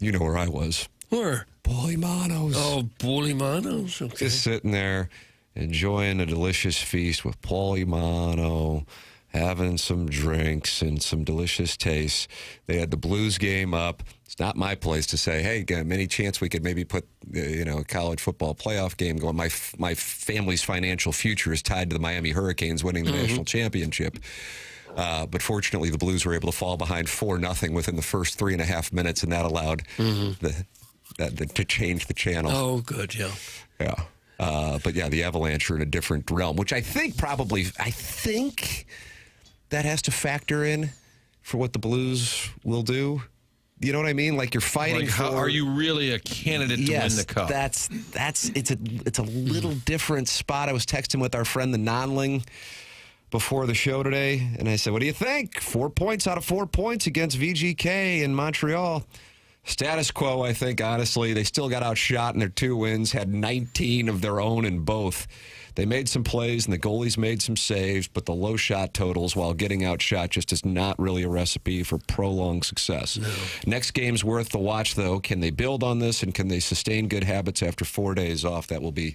you know where I was. Where? Polimanos. Oh, Polimanos. Okay. Just sitting there, enjoying a delicious feast with Polimano, having some drinks and some delicious tastes. They had the Blues game up. It's not my place to say, hey, any chance we could maybe put a college football playoff game going. My family's financial future is tied to the Miami Hurricanes winning the national championship. But fortunately, the Blues were able to fall behind 4-0 within the first 3.5 minutes, and that allowed to change the channel. Oh, good, yeah. Yeah. But yeah, the Avalanche are in a different realm, which I think that has to factor in for what the Blues will do. You know what I mean? Like you're fighting for. Are you really a candidate to win the cup? It's a little different spot. I was texting with our friend the Nonling before the show today, and I said, what do you think? 4 points out of 4 points against VGK in Montreal. Status quo, I think, honestly. They still got outshot in their 2 wins, had 19 of their own in both. They made some plays, and the goalies made some saves, but the low shot totals while getting outshot just is not really a recipe for prolonged success. No. Next game's worth the watch, though. Can they build on this, and can they sustain good habits after 4 days off? That will be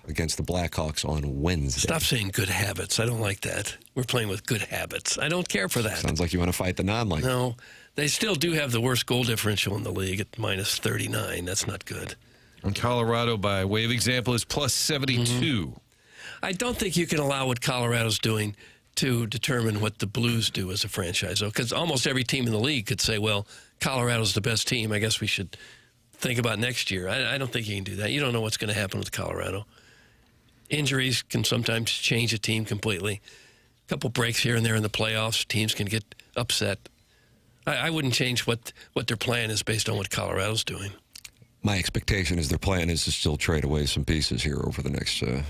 against the Blackhawks on Wednesday. Stop saying good habits. I don't like that. We're playing with good habits. I don't care for that. Sounds like you want to fight the non-like. No, they still do have the worst goal differential in the league at minus 39. That's not good. And Colorado, by way of example, is plus 72. I don't think you can allow what Colorado's doing to determine what the Blues do as a franchise, though, because almost every team in the league could say, well, Colorado's the best team. I guess we should think about next year. I don't think you can do that. You don't know what's going to happen with Colorado. Injuries can sometimes change a team completely. A couple breaks here and there in the playoffs, teams can get upset. I wouldn't change what their plan is based on what Colorado's doing. My expectation is their plan is to still trade away some pieces here over the next 2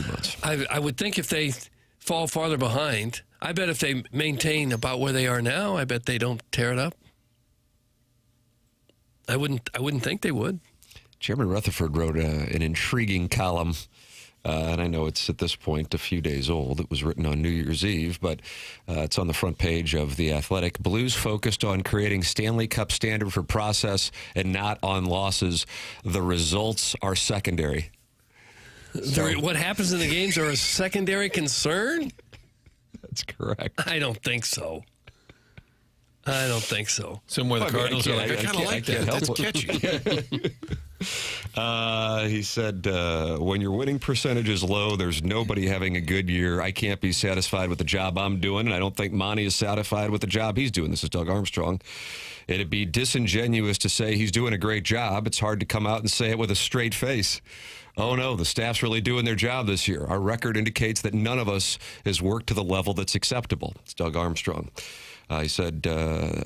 months. I would think if they fall farther behind, I bet if they maintain about where they are now, I bet they don't tear it up. I wouldn't think they would. Chairman Rutherford wrote an intriguing column, and I know it's at this point a few days old. It was written on New Year's Eve, but it's on the front page of The Athletic. Blues focused on creating Stanley Cup standard for process and not on losses. The results are secondary. So, what happens in the games are a secondary concern? That's correct. I don't think so. I don't think so. Somewhere the Cardinals are like, I kind of like that. That's catchy. He said, when your winning percentage is low, there's nobody having a good year. I can't be satisfied with the job I'm doing, and I don't think Monty is satisfied with the job he's doing. This is Doug Armstrong. It'd be disingenuous to say he's doing a great job. It's hard to come out and say it with a straight face. Oh, no, the staff's really doing their job this year. Our record indicates that none of us has worked to the level that's acceptable. It's Doug Armstrong. He said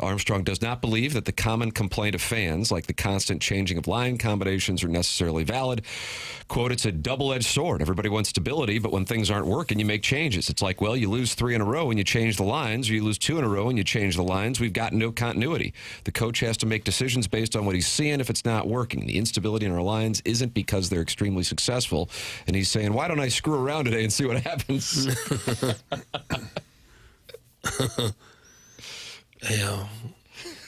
Armstrong does not believe that the common complaint of fans, like the constant changing of line combinations, are necessarily valid. Quote, it's a double-edged sword. Everybody wants stability, but when things aren't working, you make changes. It's like, well, you lose 3 in a row and you change the lines, or you lose 2 in a row and you change the lines. We've got no continuity. The coach has to make decisions based on what he's seeing if it's not working. The instability in our lines isn't because they're extremely successful. And he's saying, why don't I screw around today and see what happens? Yeah.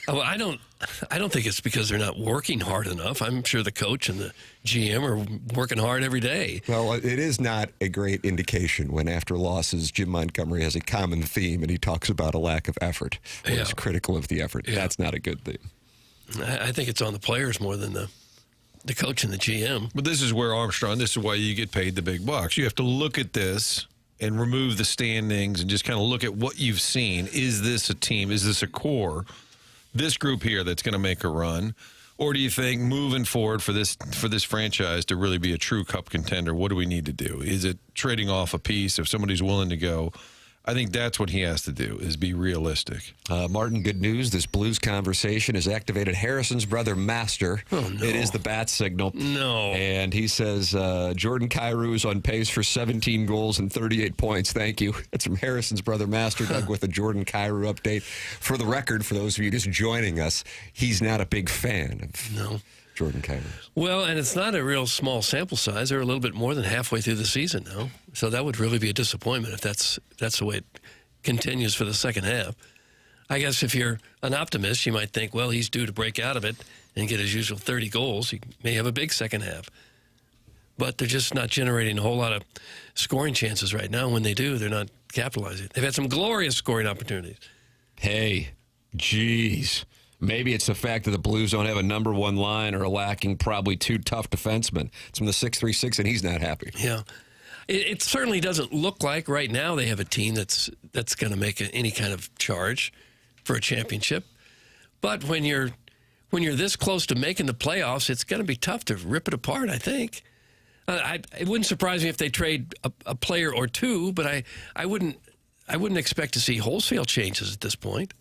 Well, I don't think it's because they're not working hard enough. I'm sure the coach and the GM are working hard every day. Well, it is not a great indication when after losses, Jim Montgomery has a common theme and he talks about a lack of effort. He's critical of the effort. Yeah. That's not a good thing. I think it's on the players more than the coach and the GM. But this is where Armstrong, this is why you get paid the big bucks. You have to look at this and remove the standings and just kind of look at what you've seen. Is this a team? Is this a core? This group here that's going to make a run? Or do you think moving forward for this franchise to really be a true cup contender, what do we need to do? Is it trading off a piece if somebody's willing to go? I think that's what he has to do, is be realistic. Martin, good news. This Blues conversation has activated Harrison's brother, Master. Oh, no. It is the bat signal. No. And he says, Jordan Kyrou is on pace for 17 goals and 38 points. Thank you. That's from Harrison's brother, Master, Doug, with a Jordan Kyrou update. For the record, for those of you just joining us, he's not a big fan of Jordan Kyrou. Well, and it's not a real small sample size. They're a little bit more than halfway through the season now. So that would really be a disappointment if that's the way it continues for the second half. I guess if you're an optimist, you might think, well, he's due to break out of it and get his usual 30 goals. He may have a big second half. But they're just not generating a whole lot of scoring chances right now. When they do, they're not capitalizing. They've had some glorious scoring opportunities. Hey, geez. Maybe it's the fact that the Blues don't have a number one line or are lacking probably 2 tough defensemen. It's from the 6-3-6, and he's not happy. Yeah. It certainly doesn't look like right now they have a team that's going to make any kind of charge for a championship. But when you're this close to making the playoffs, it's going to be tough to rip it apart, I think. It wouldn't surprise me if they trade a player or two, but I wouldn't expect to see wholesale changes at this point.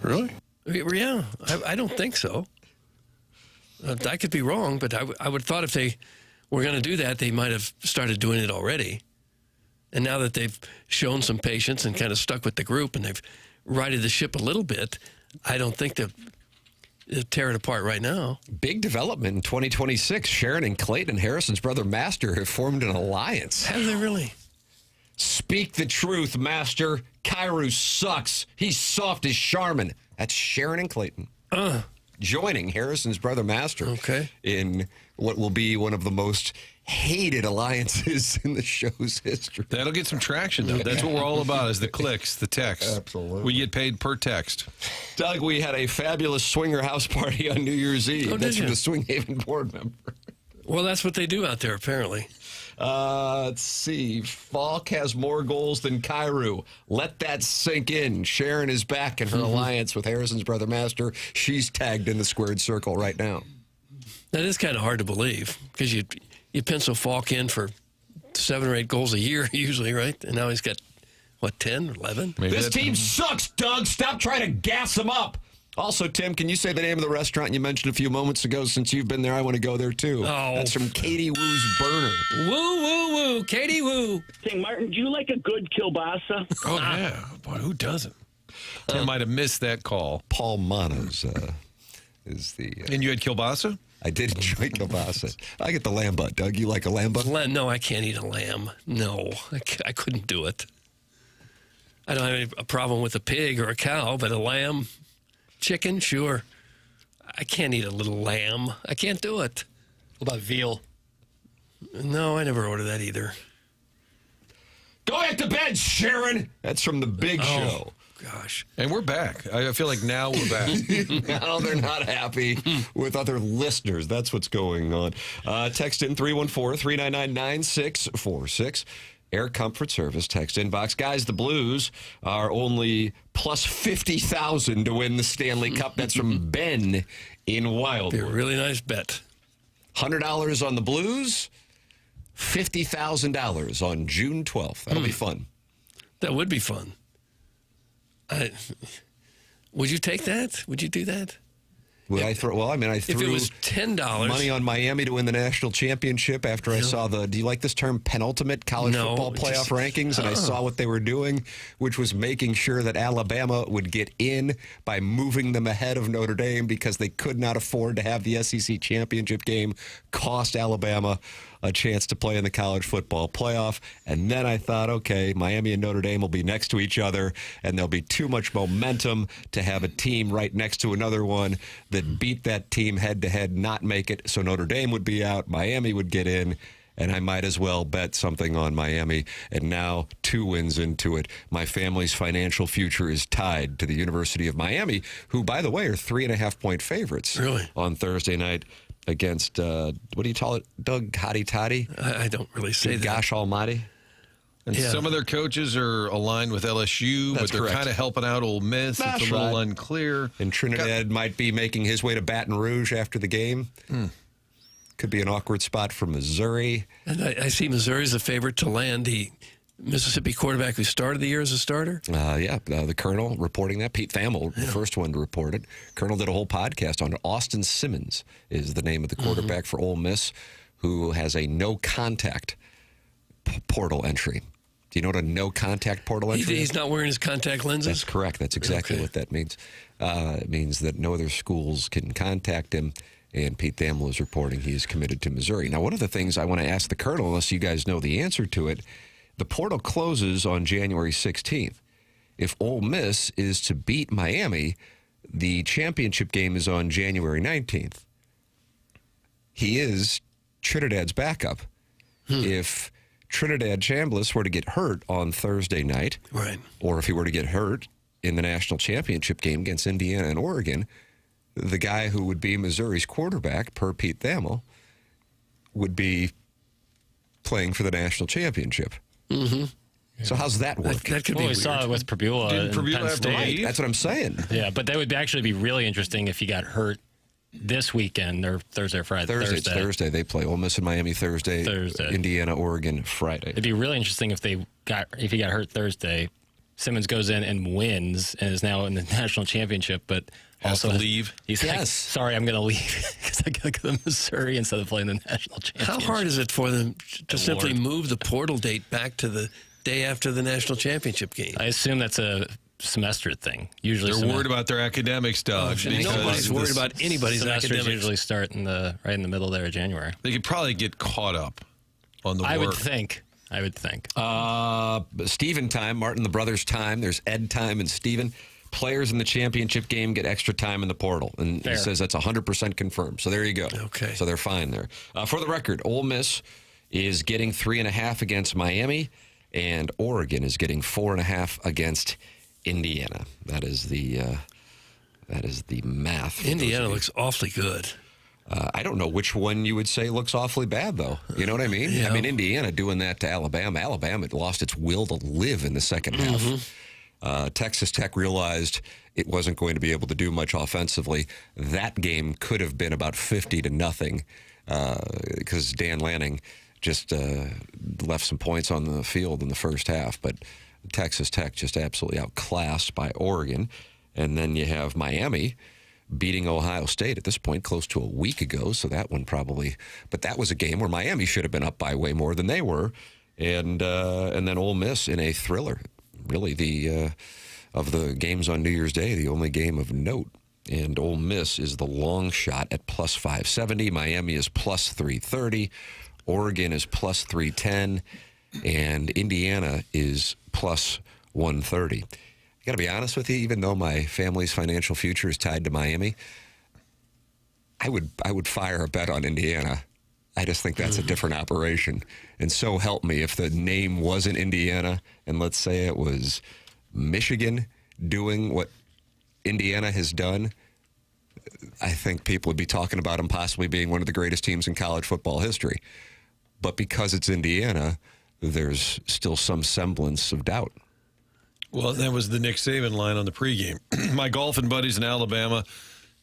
Really? Yeah, I don't think so. I could be wrong, but I would have thought if they were going to do that, they might have started doing it already. And now that they've shown some patience and kind of stuck with the group and they've righted the ship a little bit, I don't think they'll tear it apart right now. Big development in 2026. Sharon and Clayton, Harrison's brother Master, have formed an alliance. Have they really? Speak the truth, Master. Kyrou sucks. He's soft as Charmin. That's Sharon and Clayton. Joining Harrison's brother Master in what will be one of the most hated alliances in the show's history. That'll get some traction, though. That's what we're all about, is the clicks, the text. Absolutely. We get paid per text. Doug, we had a fabulous swinger house party on New Year's Eve. That's from the Swing Haven board member. Well, that's what they do out there, apparently. Let's see. Falk has more goals than Kyrou. Let that sink in. Sharon is back in her alliance with Harrison's brother Master. She's tagged in the squared circle right now. That is kind of hard to believe because you pencil Falk in for 7 or 8 goals a year usually, right? And now he's got, 10 or 11? Maybe this team sucks, Doug. Stop trying to gas them up. Also, Tim, can you say the name of the restaurant you mentioned a few moments ago? Since you've been there, I want to go there, too. Oh. That's from Katie Woo's Burner. Woo, woo, woo. Katie Woo. Hey, Martin, do you like a good kielbasa? Oh, yeah. Boy, who doesn't? Tim might have missed that call. Paul Mano's is the... and you had kielbasa? I did enjoy kielbasa. I get the lamb butt. Doug, you like a lamb butt? No, I can't eat a lamb. No, I couldn't do it. I don't have a problem with a pig or a cow, but a lamb... Chicken, sure. I can't eat a little lamb. I can't do it. What about veal? No, I never ordered that either. Go back to bed, Sharon. That's from the Big Show. Gosh. And we're back. I feel like now we're back. Now they're not happy with other listeners. That's what's going on. Text in 314-399-9646. Air Comfort Service text inbox. Guys, the Blues are only plus 50,000 to win the Stanley Cup. That's from Ben in Wildwood. Be a really nice bet. $100 on the Blues, $50,000 on June 12th. That'll be fun. That would be fun. Would you take that? Would you do that? Would I throw? Well, I mean, I threw if it was $10 money on Miami to win the national championship after I saw the. Do you like this term? Penultimate college football playoff rankings, and I saw what they were doing, which was making sure that Alabama would get in by moving them ahead of Notre Dame because they could not afford to have the SEC championship game cost Alabama a chance to play in the college football playoff. And then I thought, okay, Miami and Notre Dame will be next to each other, and there'll be too much momentum to have a team right next to another one that beat that team head-to-head, not make it. So Notre Dame would be out, Miami would get in, and I might as well bet something on Miami. And now, 2 wins into it, my family's financial future is tied to the University of Miami, who, by the way, are 3.5-point favorites on Thursday night against, what do you call it, Doug? Hotty Toddy? I don't really say that. Gosh almighty. And some of their coaches are aligned with LSU, but they're kind of helping out Ole Miss. It's a little unclear. And Trinidad might be making his way to Baton Rouge after the game. Could be an awkward spot for Missouri. And I see Missouri's a favorite to land the Mississippi quarterback who started the year as a starter. The Colonel reporting that. Pete Thamel, the first one to report it. Colonel did a whole podcast on it. Austin Simmons is the name of the quarterback for Ole Miss, who has a no-contact portal entry. Do you know what a no-contact portal entry is? He's not wearing his contact lenses? That's correct. That's exactly what that means. It means that no other schools can contact him, and Pete Thamel is reporting he is committed to Missouri. Now, one of the things I want to ask the Colonel, unless you guys know the answer to it, the portal closes on January 16th. If Ole Miss is to beat Miami, the championship game is on January 19th. He is Trinidad's backup. If Trinidad Chambliss were to get hurt on Thursday night, or if he were to get hurt in the national championship game against Indiana and Oregon, the guy who would be Missouri's quarterback, per Pete Thamel, would be playing for the national championship. So how's that work? That could be we weird. saw it with Prbula and Penn State. Right, that's what I'm saying. Yeah, but that would actually be really interesting if he got hurt this weekend, or Thursday or Friday. It's Thursday. They play Ole Miss and Miami Thursday. Indiana, Oregon, Friday. It'd be really interesting if he got hurt Thursday. Simmons goes in and wins and is now in the national championship, but also to leave. He's like, sorry, I'm going to leave because I got to go to Missouri instead of playing the national championship. How hard is it for them to simply move the portal date back to the day after the national championship game? I assume that's a semester thing. Usually they're worried about their academics, Doug. Nobody's worried about anybody's academics. Usually start right in the middle there of January. They could probably get caught up on the work. I would think. Steven time, Martin the brothers time. There's Ed time and Steven. Players in the championship game get extra time in the portal. And he says that's 100% confirmed. So there you go. Okay. So they're fine there. For the record, Ole Miss is getting 3.5 against Miami, and Oregon is getting 4.5 against Indiana. That is the math. Indiana looks awfully good. I don't know which one you would say looks awfully bad, though. You know what I mean? Yeah. I mean, Indiana doing that to Alabama. Alabama lost its will to live in the second half. Texas Tech realized it wasn't going to be able to do much offensively. That game could have been about 50-0 because Dan Lanning just left some points on the field in the first half. But Texas Tech just absolutely outclassed by Oregon. And then you have Miami beating Ohio State at this point close to a week ago. So that one probably, but that was a game where Miami should have been up by way more than they were. And then Ole Miss in a thriller, really of the games on New Year's Day, the only game of note. And Ole Miss is the long shot at plus 570. Miami is plus 330. Oregon is plus 310. And Indiana is plus 130. I got to be honest with you, even though my family's financial future is tied to Miami, I would fire a bet on Indiana. I just think that's a different operation. And so help me, if the name wasn't Indiana, and let's say it was Michigan doing what Indiana has done, I think people would be talking about them possibly being one of the greatest teams in college football history. But because it's Indiana, there's still some semblance of doubt. Well, that was the Nick Saban line on the pregame. My golfing buddies in Alabama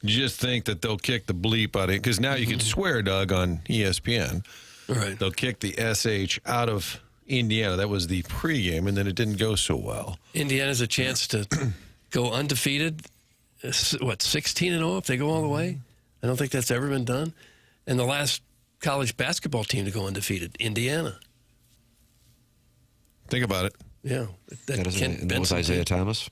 just think that they'll kick the bleep out of it, because now you can swear, Doug, on ESPN. Right. They'll kick the SH out of Indiana. That was the pregame, and then it didn't go so well. Indiana's a chance to go undefeated, 16-0 if they go all the way? I don't think that's ever been done. And the last college basketball team to go undefeated, Indiana. Think about it. Yeah. That was Isaiah Thomas?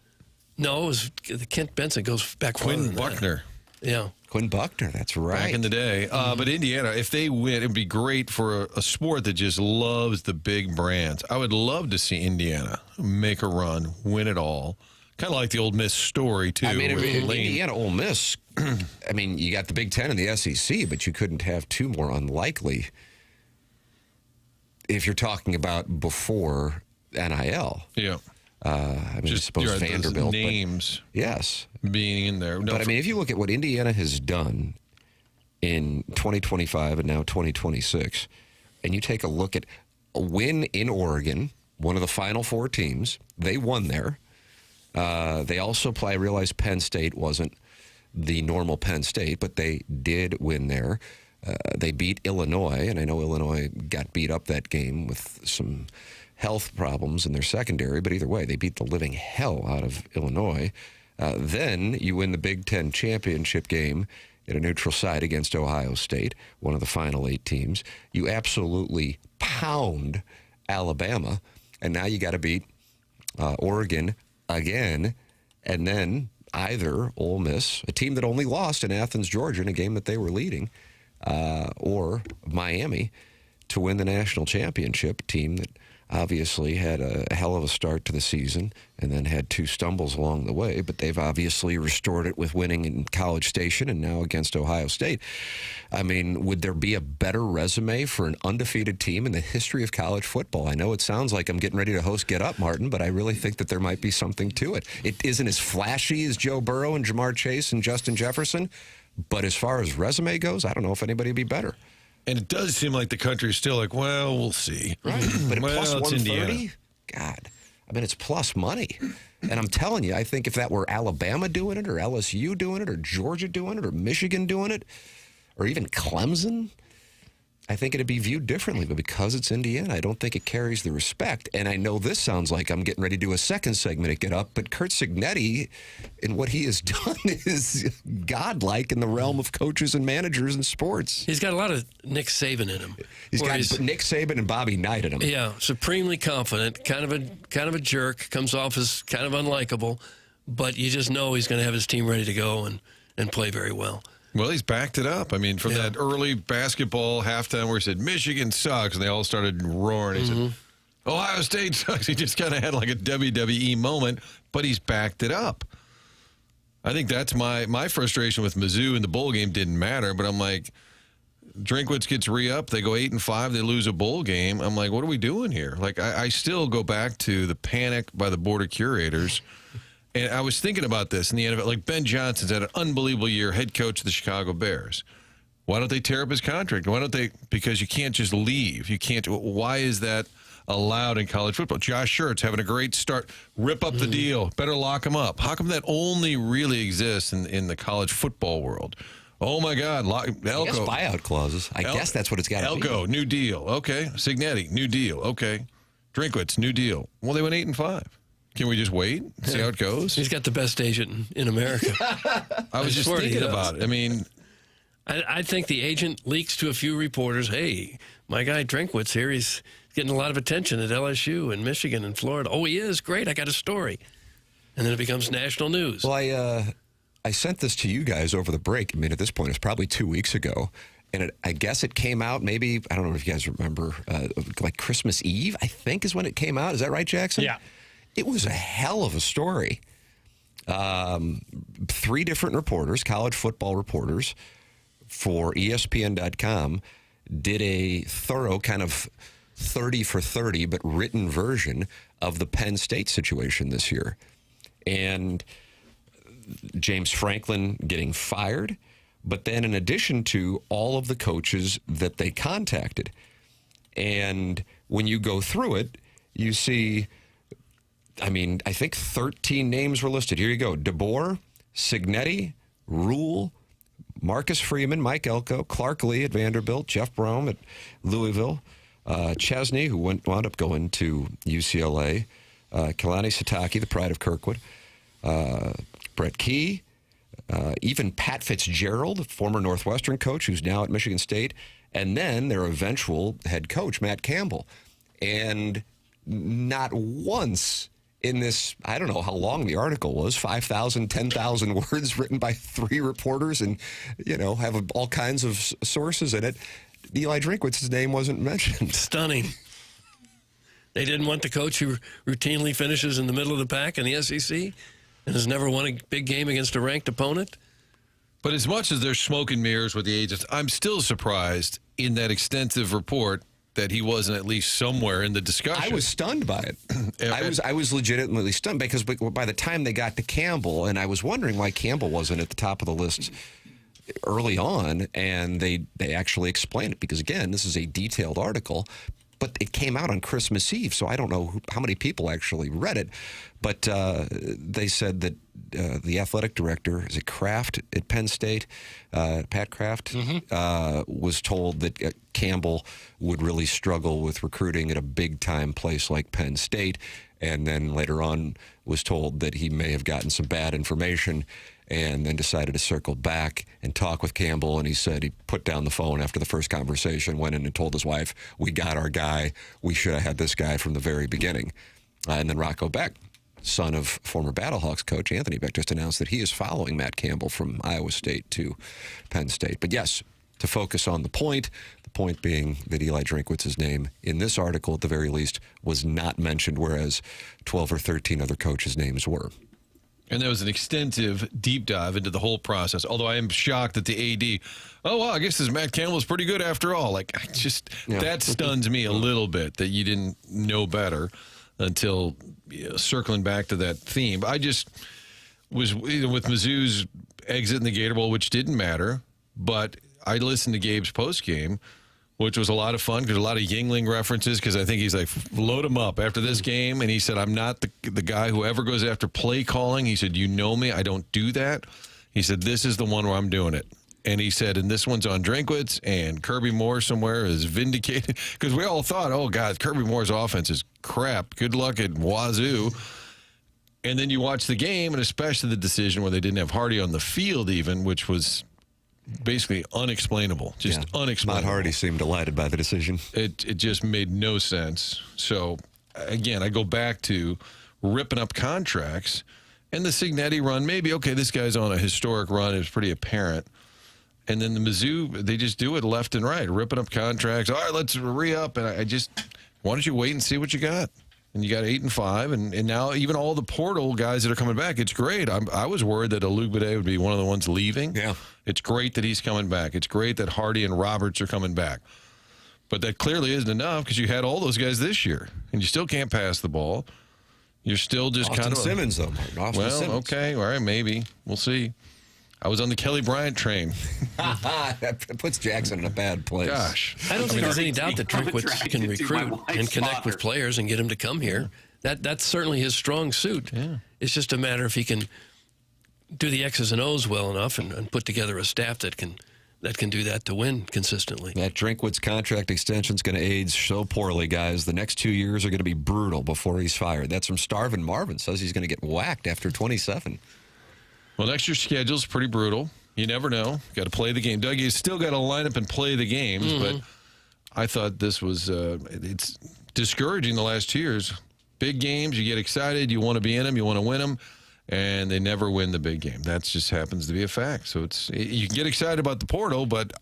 No, it was Kent Benson. Goes back Quinn Buckner. Yeah. Quinn Buckner, that's right. Back in the day. But Indiana, if they win, it would be great for a sport that just loves the big brands. I would love to see Indiana make a run, win it all. Kind of like the Ole Miss story, too. I mean, Indiana, Ole Miss, I mean, you got the Big Ten and the SEC, but you couldn't have two more unlikely if you're talking about before NIL. Yeah. I mean, I suppose Vanderbilt. Names yes. being in there. No, but, I mean, if you look at what Indiana has done in 2025 and now 2026, and you take a look at a win in Oregon, one of the Final Four teams, they won there. They also play. I realize Penn State wasn't the normal Penn State, but they did win there. They beat Illinois, and I know Illinois got beat up that game with some health problems in their secondary, but either way, they beat the living hell out of Illinois. Then you win the Big Ten championship game at a neutral site against Ohio State, one of the final 8 teams. You absolutely pound Alabama, and now you got to beat Oregon again, and then either Ole Miss, a team that only lost in Athens, Georgia, in a game that they were leading, or Miami to win the national championship, team that obviously had a hell of a start to the season and then had 2 stumbles along the way, but they've obviously restored it with winning in College Station and now against Ohio State. I mean, would there be a better resume for an undefeated team in the history of college football? I know it sounds like I'm getting ready to host Get Up, Martin, but I really think that there might be something to it. It isn't as flashy as Joe Burrow and Jamar Chase and Justin Jefferson, but as far as resume goes, I don't know if anybody would be better. And it does seem like the country's still like, well, we'll see. Right. But at plus it's 130, Indiana. God, I mean, it's plus money. And I'm telling you, I think if that were Alabama doing it or LSU doing it or Georgia doing it or Michigan doing it or even Clemson, I think it'd be viewed differently. But because it's Indiana, I don't think it carries the respect. And I know this sounds like I'm getting ready to do a second segment at Get Up, but Curt Cignetti and what he has done is godlike in the realm of coaches and managers in sports. He's got a lot of Nick Saban in him. He's got Nick Saban and Bobby Knight in him. Yeah, supremely confident, kind of a jerk, comes off as kind of unlikable, but you just know he's going to have his team ready to go and play very well. Well, he's backed it up. I mean, from that early basketball halftime where he said, Michigan sucks, and they all started roaring. He said, Ohio State sucks. He just kind of had like a WWE moment, but he's backed it up. I think that's my frustration with Mizzou in the bowl game didn't matter, but I'm like, Drinkwitz gets re-up. They go 8-5. They lose a bowl game. I'm like, what are we doing here? Like, I still go back to the panic by the board of curators. And I was thinking about this in the NFL. Like, Ben Johnson's had an unbelievable year, head coach of the Chicago Bears. Why don't they tear up his contract? Why don't they? Because you can't just leave. You can't. Why is that allowed in college football? Josh Schertz having a great start. Rip up the deal. Better lock him up. How come that only really exists in the college football world? Oh, my God. Elko. I guess buyout clauses. I guess that's what it's got to be. Elko, new deal. Okay. Signetti, new deal. Okay. Drinkwitz, new deal. Well, they went 8-5. Can we just wait, see how it goes? He's got the best agent in America. I was just thinking about it. I mean, I think the agent leaks to a few reporters, hey, my guy Drinkwitz here, he's getting a lot of attention at LSU and Michigan and Florida. Oh, he is? Great, I got a story. And then it becomes national news. Well, I sent this to you guys over the break. I mean, at this point, it's probably 2 weeks ago. And I guess it came out maybe, I don't know if you guys remember, like Christmas Eve, I think is when it came out. Is that right, Jackson? Yeah. It was a hell of a story. 3 different reporters, college football reporters for ESPN.com, did a thorough kind of 30 for 30, but written version of the Penn State situation this year. And James Franklin getting fired, but then in addition to all of the coaches that they contacted. And when you go through it, you see, I mean, I think 13 names were listed. Here you go. DeBoer, Signetti, Rule, Marcus Freeman, Mike Elko, Clark Lee at Vanderbilt, Jeff Brom at Louisville, Chesney, who wound up going to UCLA, Kalani Sitake, the pride of Kirkwood, Brett Key, even Pat Fitzgerald, former Northwestern coach who's now at Michigan State, and then their eventual head coach, Matt Campbell. And not once in this, I don't know how long the article was, 5,000, 10,000 words written by 3 reporters and, have all kinds of sources in it. Eli Drinkwitz's name wasn't mentioned. Stunning. They didn't want the coach who routinely finishes in the middle of the pack in the SEC and has never won a big game against a ranked opponent. But as much as there's smoke and mirrors with the agents, I'm still surprised in that extensive report that he wasn't at least somewhere in the discussion. I was stunned by it. I was legitimately stunned because by the time they got to Campbell, and I was wondering why Campbell wasn't at the top of the list early on, and they actually explained it because, again, this is a detailed article, but it came out on Christmas Eve, so I don't know how many people actually read it, but they said that the athletic director, is it Kraft at Penn State, Pat Kraft, was told that Campbell would really struggle with recruiting at a big-time place like Penn State, and then later on was told that he may have gotten some bad information and then decided to circle back and talk with Campbell. And he said he put down the phone after the first conversation, went in and told his wife, we got our guy. We should have had this guy from the very beginning. And then Rocco Beck, son of former Battlehawks coach Anthony Beck, just announced that he is following Matt Campbell from Iowa State to Penn State. But yes, to focus on the point being that Eli Drinkwitz's name in this article, at the very least, was not mentioned, whereas 12 or 13 other coaches' names were. And there was an extensive deep dive into the whole process, although I am shocked that the AD, I guess this Matt Campbell is pretty good after all. That stuns me a little bit that you didn't know better until circling back to that theme. I just was with Mizzou's exit in the Gator Bowl, which didn't matter, but I listened to Gabe's postgame, which was a lot of fun because a lot of Yingling references because I think he's like, load him up after this game. And he said, I'm not the guy who ever goes after play calling. He said, you know me. I don't do that. He said, this is the one where I'm doing it. And he said, and this one's on Drinkwitz, and Kirby Moore somewhere is vindicated. Because we all thought, oh, God, Kirby Moore's offense is crap. Good luck at Wazoo. And then you watch the game, and especially the decision where they didn't have Hardy on the field even, which was basically unexplainable, unexplainable. Matt Hardy seemed delighted by the decision. It just made no sense. So, again, I go back to ripping up contracts and the Signetti run. Maybe, okay, this guy's on a historic run. It was pretty apparent. And then the Mizzou, they just do it left and right, ripping up contracts. All right, let's re-up. And why don't you wait and see what you got? And you got 8 and 5, and now even all the portal guys that are coming back, it's great. I was worried that Olugbade would be one of the ones leaving. Yeah. It's great that he's coming back. It's great that Hardy and Roberts are coming back. But that clearly isn't enough because you had all those guys this year, and you still can't pass the ball. You're still just Austin kind of Simmons, though. Simmons. Okay, all right, maybe. We'll see. I was on the Kelly Bryant train. That puts Jackson in a bad place. Gosh. I don't think there's any doubt that Drinkwitz can recruit and connect with players and get them to come here. That's certainly his strong suit. Yeah. It's just a matter if he can do the X's and O's well enough and put together a staff that can do that to win consistently. That Drinkwitz contract extension is going to age so poorly, guys. The next 2 years are going to be brutal before he's fired. That's from Starvin Marvin. Says he's going to get whacked after 27. Well, next year's schedule's pretty brutal. You never know. Got to play the game. Doug, you still got to line up and play the games, but I thought this was it's discouraging the last 2 years. Big games, you get excited, you want to be in them, you want to win them, and they never win the big game. That just happens to be a fact. So you can get excited about the portal, but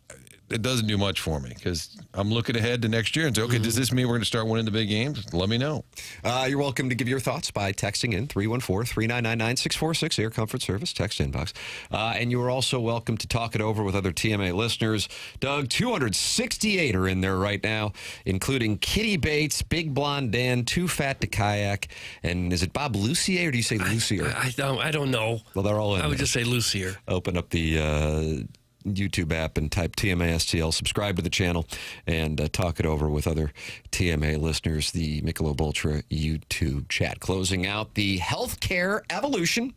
it doesn't do much for me because I'm looking ahead to next year and say, okay, does this mean we're going to start winning the big games? Let me know. You're welcome to give your thoughts by texting in 314-399-9646, Air Comfort Service, text inbox. And you are also welcome to talk it over with other TMA listeners. Doug, 268 are in there right now, including Kitty Bates, Big Blonde Dan, Too Fat to Kayak, and is it Bob Lucier or do you say Lucier? I don't know. Well, they're all in I would there. just say Lucier. Open up the YouTube app and type TMA STL, subscribe to the channel, and talk it over with other TMA listeners, the Michelob Ultra YouTube chat. Closing out the healthcare evolution.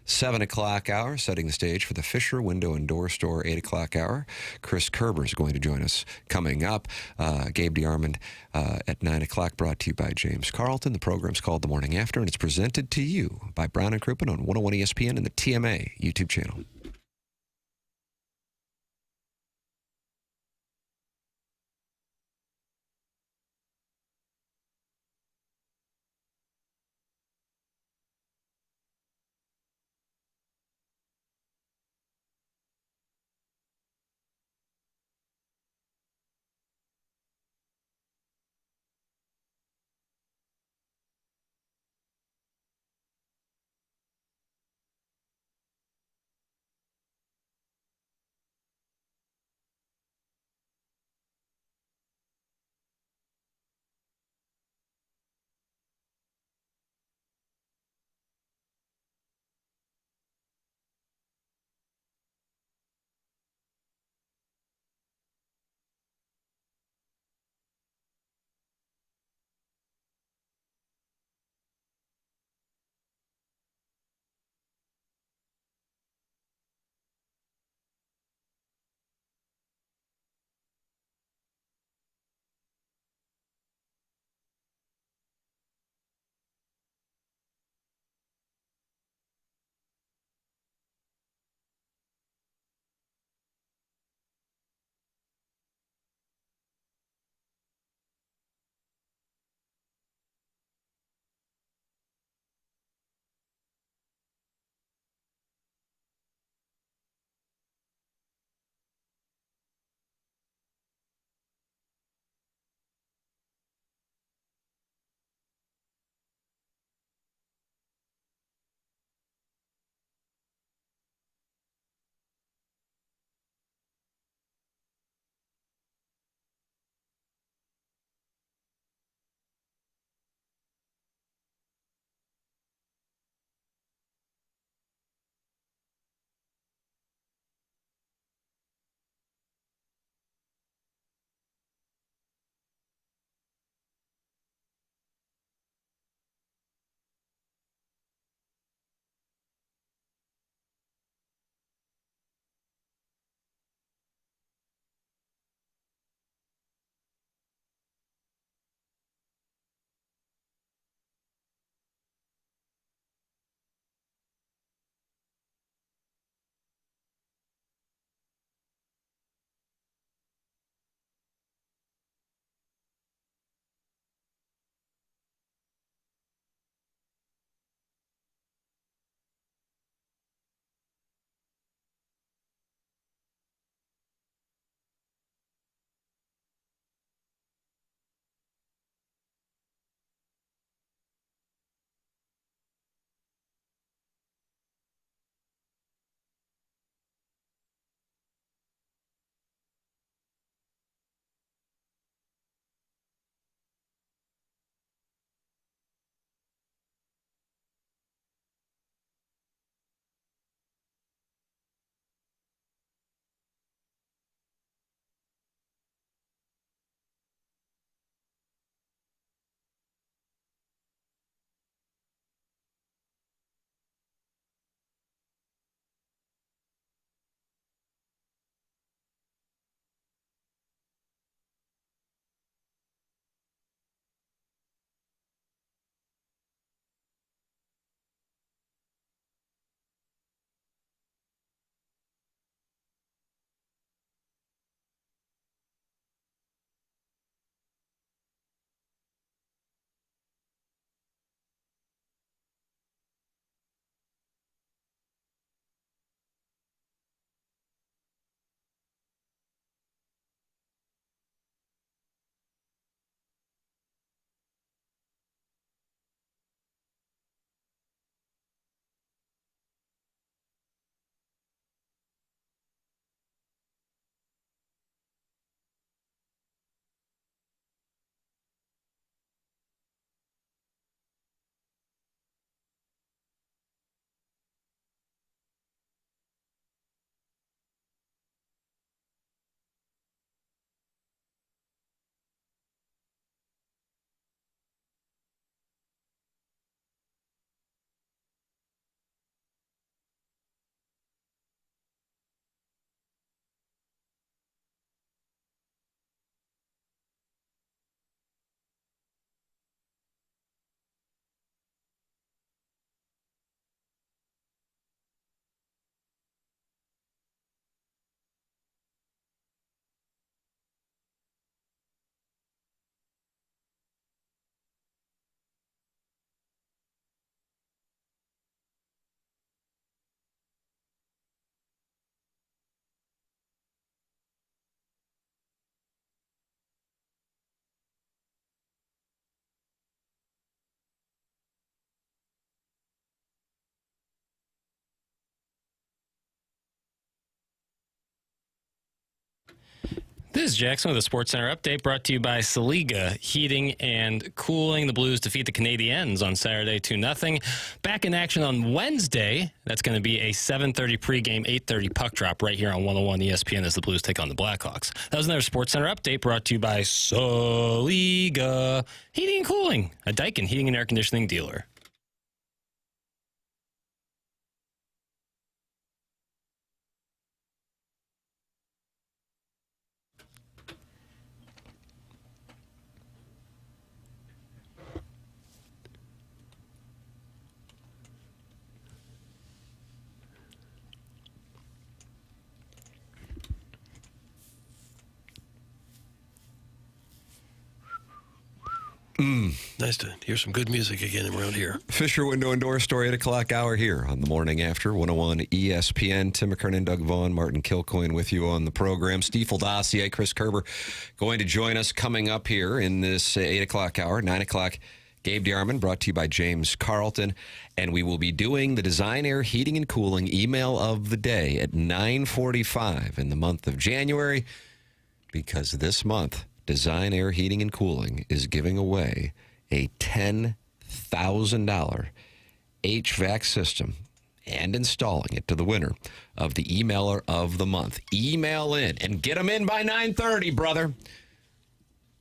7 o'clock hour, setting the stage for the Fisher Window and Door Store 8 o'clock hour. Chris Kerber is going to join us coming up. Gabe DeArmond at 9 o'clock, brought to you by James Carlton. The program's called The Morning After, and it's presented to you by Brown and Crouppen on 101 ESPN and the TMA YouTube channel. This is Jackson with a Sports Center update brought to you by Saliga Heating and Cooling. The Blues defeat the Canadiens on Saturday 2-0. Back in action on Wednesday. That's going to be a 7:30 pregame, 8:30 puck drop right here on 101 ESPN as the Blues take on the Blackhawks. That was another Sports Center update brought to you by Saliga Heating and Cooling, a Daikin heating and air conditioning dealer. Nice to hear some good music again around here. Fisher Window and Door Store, 8 o'clock hour here on the morning after 101 ESPN. Tim McKernan, Doug Vaughn, Martin Kilcoyne with you on the program. Steve Dossier, Chris Kerber going to join us coming up here in this 8 o'clock hour. 9 o'clock, Gabe DeArmond, brought to you by James Carlton. And we will be doing the Design Air Heating and Cooling email of the day at 9:45 in the month of January, because this month, Design Air Heating and Cooling is giving away a $10,000 HVAC system and installing it to the winner of the emailer of the month. Email in and get them in by 9:30, brother.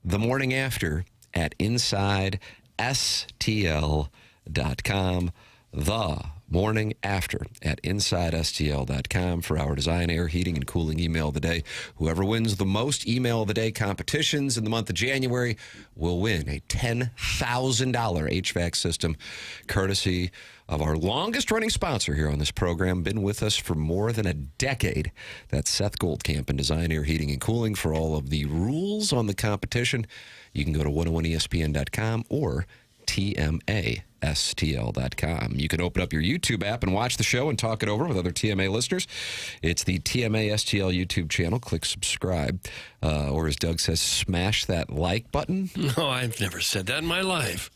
The morning after at InsideSTL.com. The morning after at InsideSTL.com for our Design Air Heating and Cooling email of the day. Whoever wins the most email of the day competitions in the month of January will win a $10,000 HVAC system, courtesy of our longest running sponsor here on this program, been with us for more than a decade. That's Seth Goldcamp and Design Air Heating and Cooling. For all of the rules on the competition, you can go to 101ESPN.com or TMASTL.com. You can open up your YouTube app and watch the show and talk it over with other TMA listeners. It's the TMASTL YouTube channel. Click subscribe. Or as Doug says, smash that like button. No, I've never said that in my life.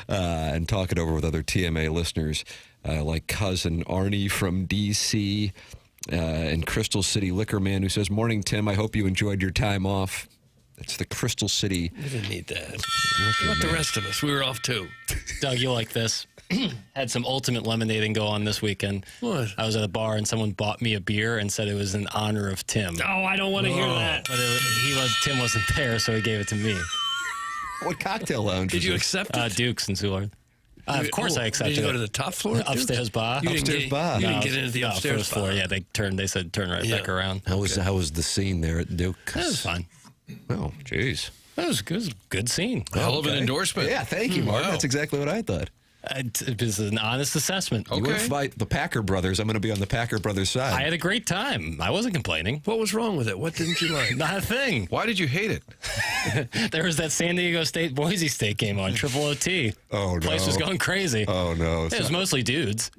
And talk it over with other TMA listeners like cousin Arnie from D.C. And Crystal City Liquor Man, who says, "Morning, Tim. I hope you enjoyed your time off." It's the Crystal City. We didn't need that. What about the rest of us? We were off too. Doug, you like this? Had some ultimate lemonading go on this weekend. What? I was at a bar and someone bought me a beer and said it was in honor of Tim. Oh, I don't want to hear that. But Tim wasn't there, so he gave it to me. What cocktail lounge? Did you accept it? Duke's in Soulard. Of course I accepted it. Did you go to the top floor? Upstairs bar. You didn't get into the upstairs first floor. Yeah, they said turn right back around. How was the scene there at Duke's? That was fun. Oh, jeez. That was good. It was a good scene. Hell of an endorsement. Yeah, thank you, Mark. Wow. That's exactly what I thought. It was an honest assessment. You wouldn't fight the Packer brothers. I'm going to be on the Packer brothers side. I had a great time. I wasn't complaining. What was wrong with it? What didn't you like? Not a thing. Why did you hate it? There was that San Diego State Boise State game on Triple OT. Oh, no. Place was going crazy. Oh, no. It was mostly dudes.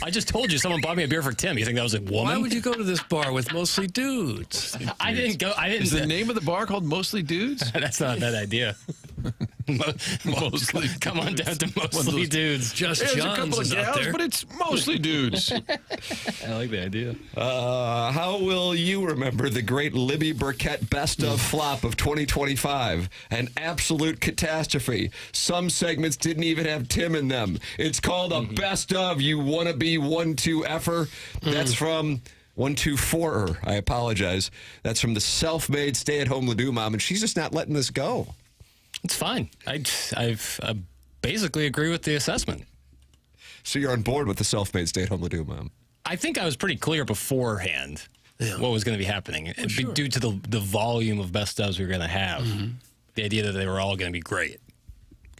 I just told you someone bought me a beer for Tim. You think that was a woman? Why would you go to this bar with mostly dudes? I didn't go. I didn't. Is the name of the bar called Mostly Dudes? That's not a bad idea. Mostly. Come on down to Mostly Dudes. Just There's John's a couple of is out gals, there. but it's mostly dudes. I like the idea. How will you remember the great Libby Burkett best of flop of 2025? An absolute catastrophe. Some segments didn't even have Tim in them. It's called a best of, you wannabe 1-2-effer. That's from 1-2-4-er. I apologize. That's from the self-made stay-at-home Ladue mom, and she's just not letting this go. It's fine. I basically agree with the assessment. So you're on board with the self-made stay-at-home Ladue mom? I think I was pretty clear beforehand what was going to be happening. Due to the volume of best ofs we were going to have. The idea that they were all going to be great.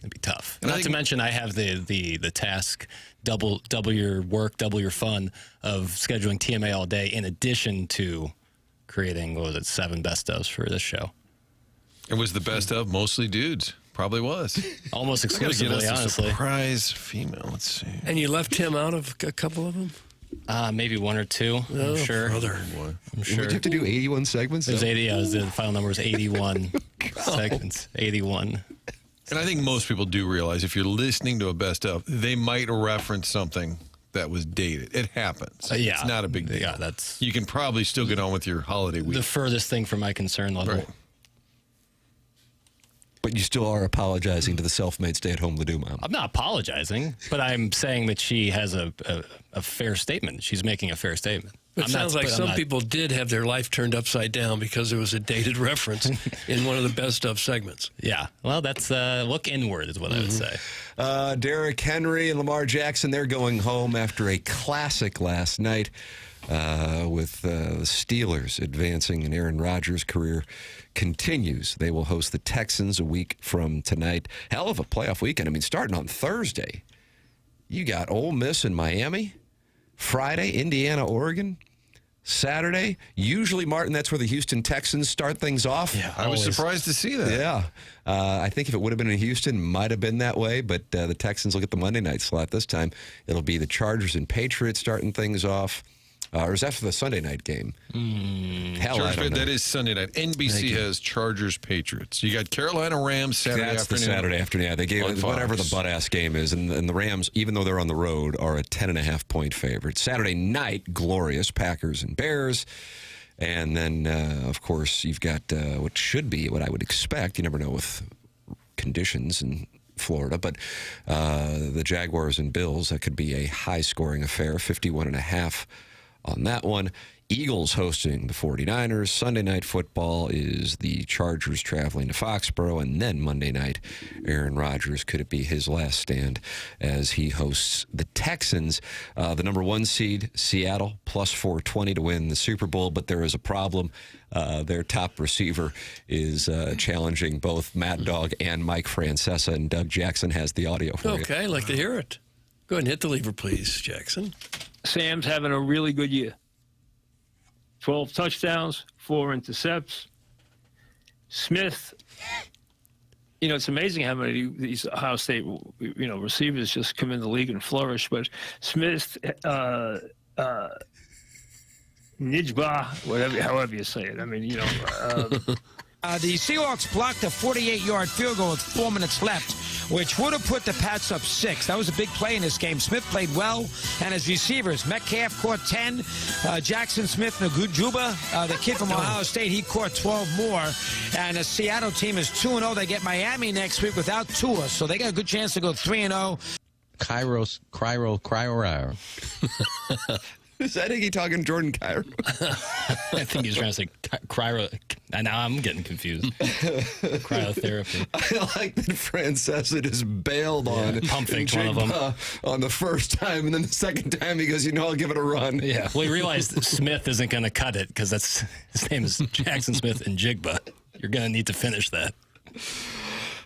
Going to be tough. Not to mention I have the task, double your work, double your fun of scheduling TMA all day in addition to creating, 7 best ofs for this show. It was the best of Mostly Dudes. Probably was. Almost We gotta exclusively, get us a honestly. surprise female. Let's see. And you left him out of a couple of them? Maybe 1 or 2. I'm sure. Brother. I'm sure. Would you have to do 81 segments? It was 80. The final number was 81 segments. 81. And I think most people do realize if you're listening to a best of, they might reference something that was dated. It happens. Yeah. It's not a big deal. Yeah, that's... You can probably still get on with your holiday week. the furthest thing from my concern level. Right. But you still are apologizing to the self-made stay-at-home Ledoux mom. I'm not apologizing, but I'm saying that she has a fair statement. She's making a fair statement. It sounds like some people did have their life turned upside down because there was a dated reference in one of the best of segments. Yeah. Well, that's look inward is what I would say. Derrick Henry and Lamar Jackson, they're going home after a classic last night with the Steelers advancing, and Aaron Rodgers' career continues. They will host the Texans a week from tonight. Hell of a playoff weekend. I mean, starting on Thursday, you got Ole Miss in Miami. Friday, Indiana, Oregon. Saturday, usually, Martin, that's where the Houston Texans start things off. Yeah, I was surprised to see that. Yeah. I think if it would have been in Houston, might have been that way, but the Texans will get the Monday night slot this time. It'll be the Chargers and Patriots starting things off. Or is that for the Sunday night game? Hell, I don't know. That is Sunday night. NBC has Chargers Patriots. You got Carolina Rams Saturday afternoon. That's the Saturday afternoon. Yeah, they gave it whatever the butt-ass game is. And the Rams, even though they're on the road, are a 10.5-point favorite. Saturday night, glorious Packers and Bears. And then, of course, you've got what should be what I would expect. You never know with conditions in Florida, but the Jaguars and Bills, that could be a high-scoring affair, 51.5 on that one. Eagles hosting the 49ers. Sunday night football is the Chargers traveling to Foxborough. And then Monday night, Aaron Rodgers, could it be his last stand as he hosts the Texans? The number 1 seed, Seattle, plus 420 to win the Super Bowl. But there is a problem. Their top receiver is challenging both Mad Dog and Mike Francesa. And Doug Jackson has the audio for you. Okay, I'd like to hear it. Go ahead and hit the lever, please, Jackson. Sam's having a really good year. 12 touchdowns, 4 intercepts. Smith, it's amazing how many of these Ohio State, receivers just come in the league and flourish. But Smith, Nijba, however you say it. I mean, the Seahawks blocked a 48-yard field goal with 4 minutes left, which would have put the Pats up 6. That was a big play in this game. Smith played well, and his receivers, Metcalf caught 10, Jackson Smith, Nagujuba, the kid from Ohio State, he caught 12 more. And the Seattle team is 2-0. They get Miami next week without Tua, so they got a good chance to go 3-0. Cryo. Is that Iggy talking Jordan Cairo? I think he's trying to say cryo. Now I'm getting confused. Cryotherapy. I like that Francesa just bailed on pump faked one of them on the first time, and then the second time he goes, I'll give it a run. Yeah. Well, he realized Smith isn't going to cut it because his name is Jackson Smith and Jigba. You're going to need to finish that.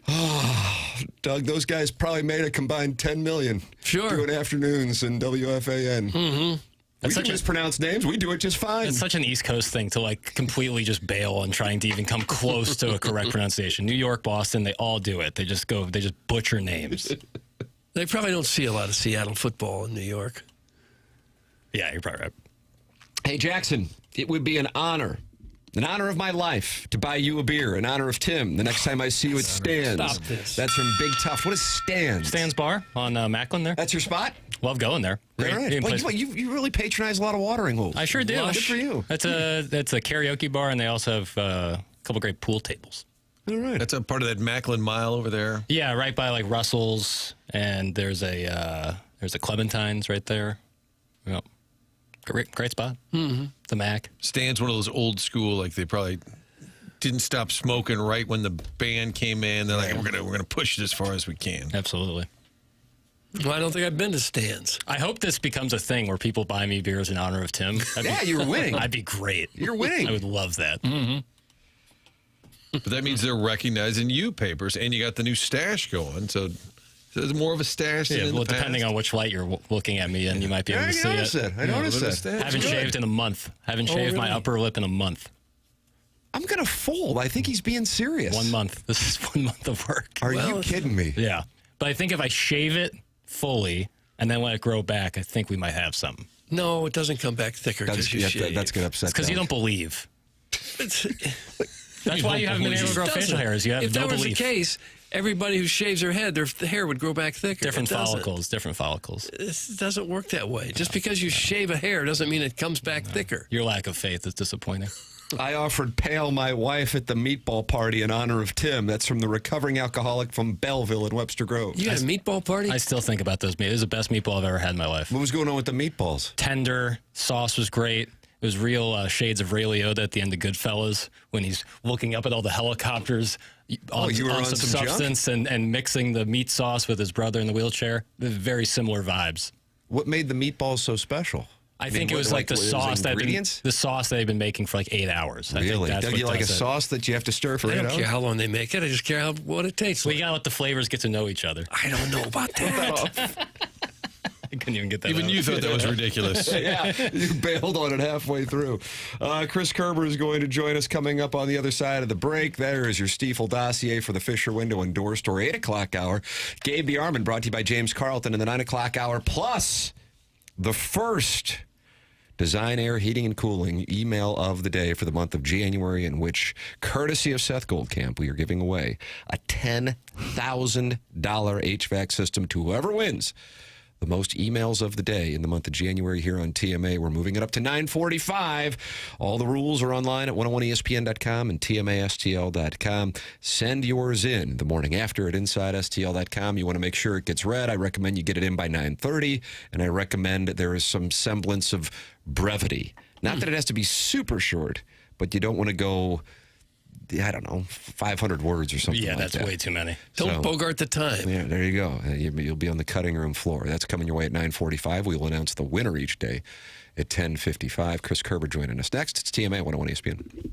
Oh, Doug, those guys probably made a combined $10 million. Sure. Doing afternoons in WFAN. Mm-hmm. We can mispronounce names. We do it just fine. It's such an East Coast thing to completely just bail on trying to even come close to a correct pronunciation. New York, Boston, they all do it. They just butcher names. They probably don't see a lot of Seattle football in New York. Yeah, you're probably right. Hey, Jackson, it would be an honor of my life to buy you a beer, in honor of Tim, the next time I see you at Stan's. Stop this. That's from Big Tough. What is Stan's? Stan's Bar on Macklin there. That's your spot? Love going there. Great. All right. Well, you really patronize a lot of watering holes. I sure do. Good for you. It's a karaoke bar, and they also have a couple great pool tables. All right. That's a part of that Macklin Mile over there. Yeah, right by Russell's, and there's a Clementine's right there. Yep. Great spot. Mm-hmm. The Mac. Stan's one of those old school, they probably didn't stop smoking right when the band came in. They're like, we're gonna push it as far as we can. Absolutely. Well, I don't think I've been to Stan's. I hope this becomes a thing where people buy me beers in honor of Tim. You're winning. I'd be great. You're winning. I would love that. Mm-hmm. But that means they're recognizing you, Papers, and you got the new stash going. So there's more of a stash than in the past. Depending on which light you're looking at me in, you might be able to see it. I noticed it. Haven't shaved in a month. Haven't shaved my upper lip in a month. I'm going to fold. I think he's being serious. 1 month. This is 1 month of work. Are you kidding me? Yeah. But I think if I shave it fully and then let it grow back, I think we might have something. No, it doesn't come back thicker because you shave. That's going to upset It's because you don't believe. That's why you haven't been able to grow facial hairs. You have if no that was belief. the case, everybody who shaves their head, the hair would grow back thicker. Different It doesn't. follicles. Different follicles. It doesn't work that way. Just because you shave a hair doesn't mean it comes back thicker. Your lack of faith is disappointing. I offered Pale my wife at the meatball party in honor of Tim. That's from the recovering alcoholic from Belleville in Webster Grove. You had a meatball party? I still think about those meatballs. It was the best meatball I've ever had in my life. What was going on with the meatballs? Tender. Sauce was great. It was real shades of Ray Liotta at the end of Goodfellas when he's looking up at all the helicopters on, you were on some some substance and mixing the meat sauce with his brother in the wheelchair. Very similar vibes. What made the meatballs so special? I think it was like the sauce that they've been making for like 8 hours. I think Really? that's Don't what you like a does it. sauce that you have to stir for 8 I hours? don't care how long they make it. I just care what it tastes like. We gotta let the flavors get to know each other. I don't know about that. I couldn't even get that Even out. you thought that was ridiculous. Yeah, you bailed on it halfway through. Chris Kerber is going to join us coming up on the other side of the break. There is your Stiefel dossier for the Fisher Window and Door Store 8 o'clock hour. Gabe DeArmond brought to you by James Carlton in the 9 o'clock hour. Plus, the first Design Air Heating and Cooling email of the day for the month of January, in which, courtesy of Seth Goldcamp, we are giving away a $10,000 HVAC system to whoever wins the most emails of the day in the month of January here on TMA. We're moving it up to 9:45. All the rules are online at 101ESPN.com and TMASTL.com. Send yours in the morning after at InsideSTL.com. You want to make sure it gets read. I recommend you get it in by 9:30, and I recommend there is some semblance of brevity. Not that it has to be super short, but you don't want to go, I don't know, 500 words or something Yeah, like that's that. way too many. Don't bogart the time. Yeah, there you go. You'll be on the cutting room floor. That's coming your way at 9:45. We will announce the winner each day at 10:55. Chris Kerber joining us next. It's TMA 101 ESPN.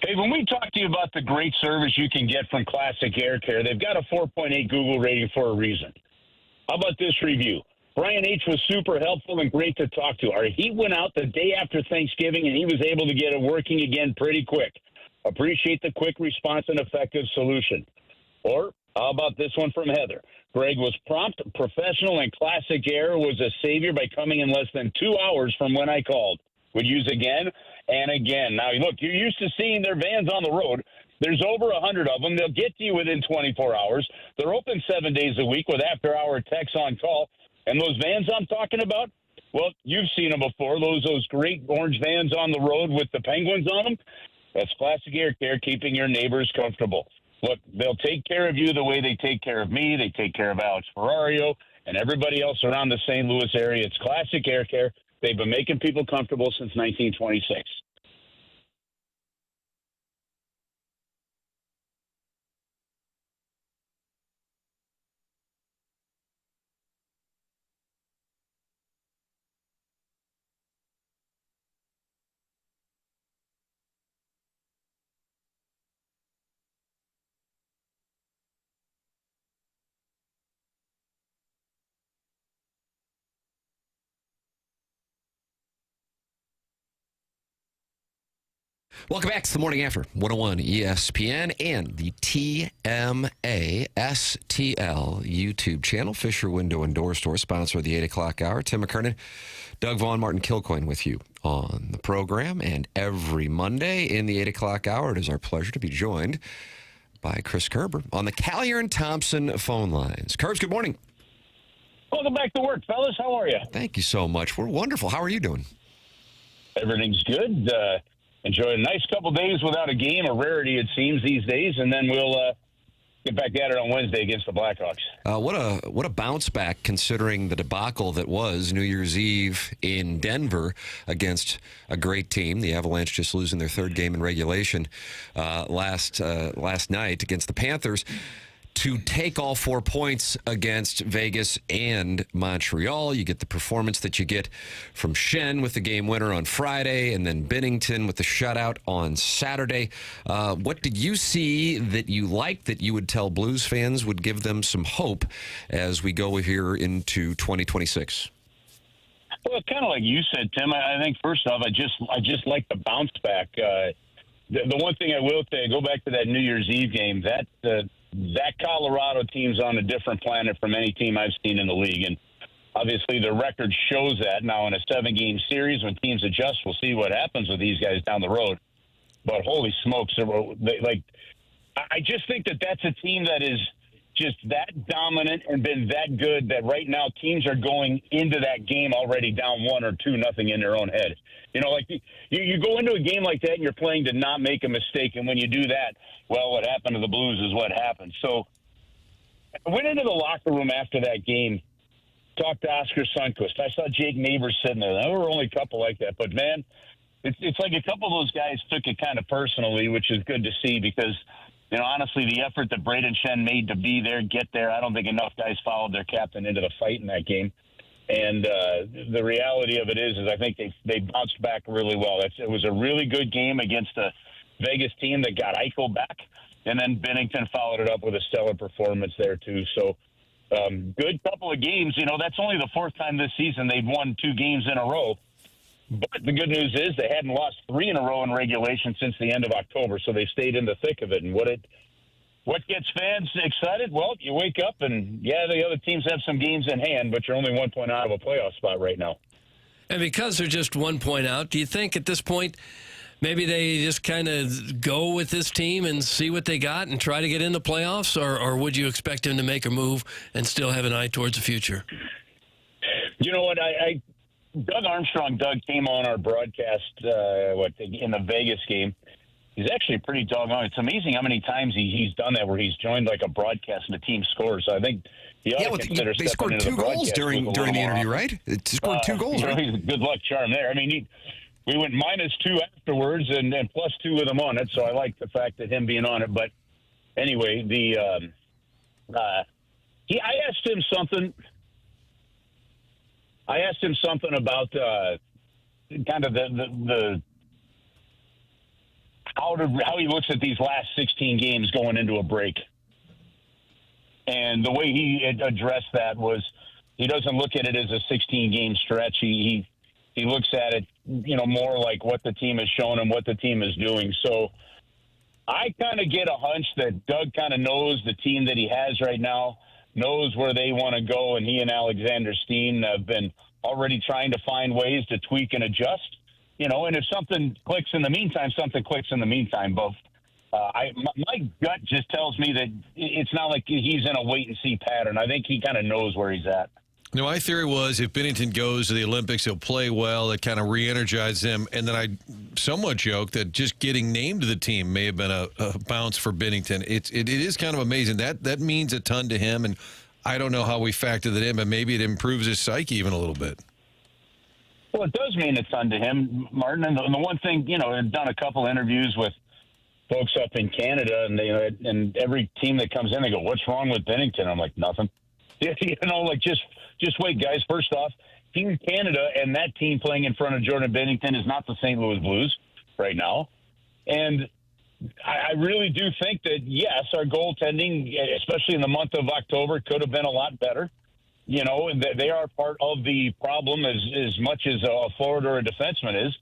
Hey, when we talk to you about the great service you can get from Classic Air Care, they've got a 4.8 Google rating for a reason. How about this review? Brian H. was super helpful and great to talk to. Our heat went out the day after Thanksgiving, and he was able to get it working again pretty quick. Appreciate the quick response and effective solution. Or how about this one from Heather? Greg was prompt, professional, and Classic Air was a savior by coming in less than 2 hours from when I called. Would use again and again. Now, look, you're used to seeing their vans on the road. There's over 100 of them. They'll get to you within 24 hours. They're open 7 days a week with after-hour techs on call. And those vans I'm talking about, well, you've seen them before. Those great orange vans on the road with the penguins on them. That's Classic Air Care, keeping your neighbors comfortable. Look, they'll take care of you the way they take care of me. They take care of Alex Ferrario and everybody else around the St. Louis area. It's Classic Air Care. They've been making people comfortable since 1926. Welcome back to the Morning After, 101 ESPN and the TMASTL YouTube channel. Fisher Window and Door Store, sponsor of the 8 o'clock hour. Tim McKernan, Doug Vaughn, Martin Kilcoyne with you on the program. And every Monday in the 8 o'clock hour, it is our pleasure to be joined by Chris Kerber on the Callier and Thompson phone lines. Kerbs, good morning. Welcome back to work, fellas. How are you? Thank you so much. We're wonderful. How are you doing? Everything's good. Enjoy a nice couple days without a game, a rarity it seems these days, and then we'll get back at it on Wednesday against the Blackhawks. What a bounce back considering the debacle that was New Year's Eve in Denver against a great team. The Avalanche just losing their third game in regulation last night against the Panthers. To take all 4 points against Vegas and Montreal, you get the performance that you get from Shen with the game winner on Friday, and then Binnington with the shutout on Saturday. What did you see that you liked that you would tell Blues fans would give them some hope as we go here into 2026? Well, kind of like you said, Tim. I think first off, I just like the bounce back. The one thing I will say, go back to that New Year's Eve game. That Colorado team's on a different planet from any team I've seen in the league. And obviously the record shows that. Now in a 7-game series, when teams adjust, we'll see what happens with these guys down the road. But holy smokes, I just think that's a team that is just that dominant and been that good that right now teams are going into that game already down 1 or 2-0 in their own head. You know, like you go into a game like that and you're playing to not make a mistake. And when you do that, well, what happened to the Blues is what happened. So I went into the locker room after that game, talked to Oscar Sundqvist. I saw Jake Neighbors sitting there. There were only a couple like that. But, man, it's like a couple of those guys took it kind of personally, which is good to see because, you know, honestly, the effort that Braden Shen made to be there, get there, I don't think enough guys followed their captain into the fight in that game. And the reality of it is I think they bounced back really well. It was a really good game against a Vegas team that got Eichel back, and then Binnington followed it up with a stellar performance there too. So good couple of games. You know, that's only the 4th time this season they've won 2 games in a row. But the good news is they hadn't lost 3 in a row in regulation since the end of October, so they stayed in the thick of it. And what gets fans excited? Well, you wake up and, yeah, the other teams have some games in hand, but you're only 1 point out of a playoff spot right now. And because they're just 1 point out, do you think at this point maybe they just kind of go with this team and see what they got and try to get in the playoffs, or would you expect them to make a move and still have an eye towards the future? You know what? Doug came on our broadcast in the Vegas game. He's actually pretty doggone. It's amazing how many times he's done that where he's joined like a broadcast and the team scores. So I think he ought to consider they scored 2 goals during the interview, right? It scored 2 goals, right? He's a good luck charm there. I mean, we went -2 afterwards and +2 with him on it. So I like the fact that him being on it. But anyway, I asked him something. I asked him something about kind of the how he looks at these last 16 games going into a break. And the way he addressed that was he doesn't look at it as a 16-game stretch. He looks at it, more like what the team has shown and what the team is doing. So I kind of get a hunch that Doug kind of knows the team that he has right now, knows where they want to go, and he and Alexander Steen have been already trying to find ways to tweak and adjust. And if something clicks in the meantime, something clicks in the meantime. But my gut just tells me that it's not like he's in a wait-and-see pattern. I think he kind of knows where he's at. No, my theory was if Binnington goes to the Olympics, he'll play well. It kind of re-energizes him. And then I somewhat joked that just getting named to the team may have been a bounce for Binnington. It is kind of amazing. That means a ton to him, and I don't know how we factor that in, but maybe it improves his psyche even a little bit. Well, it does mean a ton to him, Martin. And the one thing, I've done a couple interviews with folks up in Canada, and every team that comes in, they go, "What's wrong with Binnington?" I'm like, "Nothing." Just wait, guys. First off, Team Canada and that team playing in front of Jordan Binnington is not the St. Louis Blues right now. And I really do think that, yes, our goaltending, especially in the month of October, could have been a lot better. And they are part of the problem as much as a forward or a defenseman is.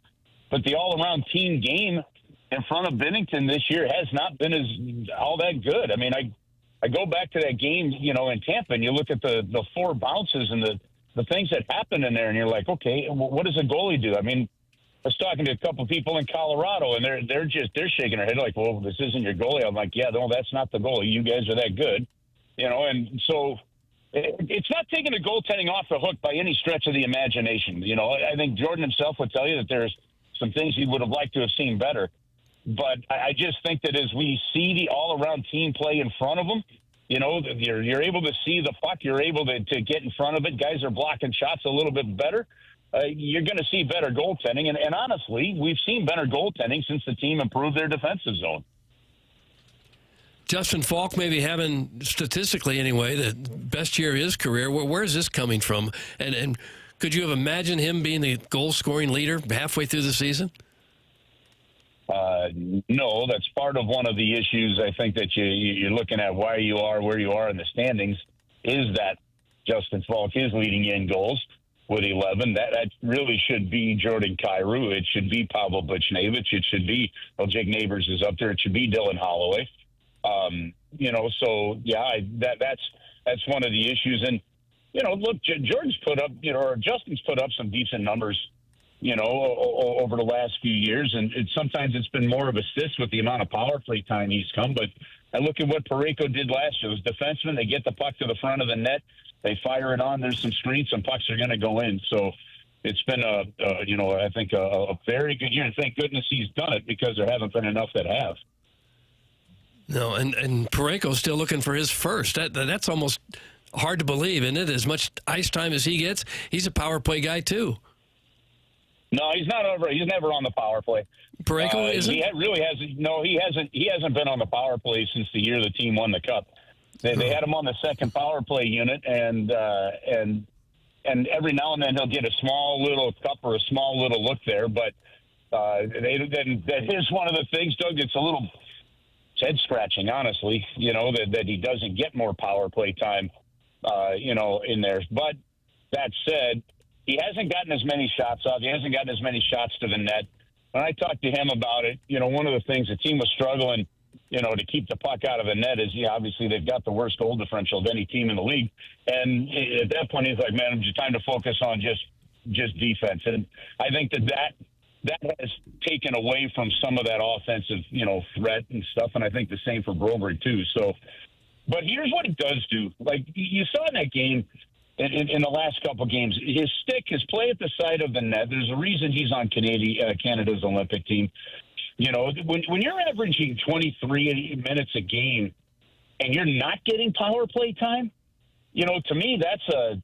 But the all-around team game in front of Binnington this year has not been all that good. I mean, I go back to that game, in Tampa, and you look at the four bounces and the things that happen in there, and you're like, okay, what does a goalie do? I mean, I was talking to a couple of people in Colorado, and they're shaking their head like, well, this isn't your goalie. I'm like, yeah, no, that's not the goalie. You guys are that good, and so it's not taking the goaltending off the hook by any stretch of the imagination. I think Jordan himself would tell you that there's some things he would have liked to have seen better. But I just think that as we see the all-around team play in front of them, you're able to see the puck. You're able to get in front of it. Guys are blocking shots a little bit better. You're going to see better goaltending. And honestly, we've seen better goaltending since the team improved their defensive zone. Justin Falk maybe having, statistically anyway, the best year of his career. Where is this coming from? And could you have imagined him being the goal-scoring leader halfway through the season? No, that's part of one of the issues. I think that you're looking at why you are where you are in the standings is that Justin Falk is leading in goals with 11. That really should be Jordan Kyrou. It should be Pavel Buchnevich. It should be, Jake Neighbors is up there. It should be Dylan Holloway. So yeah, that's one of the issues. And look, Jordan's put up, or Justin's put up some decent numbers over the last few years. And sometimes it's been more of assists with the amount of power play time he's come. But I look at what Parayko did last year. It was defensemen. They get the puck to the front of the net. They fire it on. There's some screens. Some pucks are going to go in. So it's been I think a very good year. And thank goodness he's done it because there haven't been enough that have. No, and Parayko's still looking for his first. That's almost hard to believe, isn't it? As much ice time as he gets, he's a power play guy too. No, he's not over. He's never on the power play. Parayko isn't? He really hasn't. No, he hasn't. He hasn't been on the power play since the year the team won the cup. They had him on the second power play unit, and every now and then he'll get a small little cup or a small little look there. But that is one of the things, Doug. It's a little head scratching, honestly. That he doesn't get more power play time. In there. But that said, he hasn't gotten as many shots off. He hasn't gotten as many shots to the net. When I talked to him about it, one of the things the team was struggling, to keep the puck out of the net is, obviously they've got the worst goal differential of any team in the league. And at that point, he's like, man, it's time to focus on just defense. And I think that has taken away from some of that offensive, threat and stuff. And I think the same for Broberg too. So, but here's what it does do. Like you saw in that game, in the last couple of games, his play at the side of the net. There's a reason he's on Canada's Olympic team. When you're averaging 23 minutes a game and you're not getting power play time, to me that's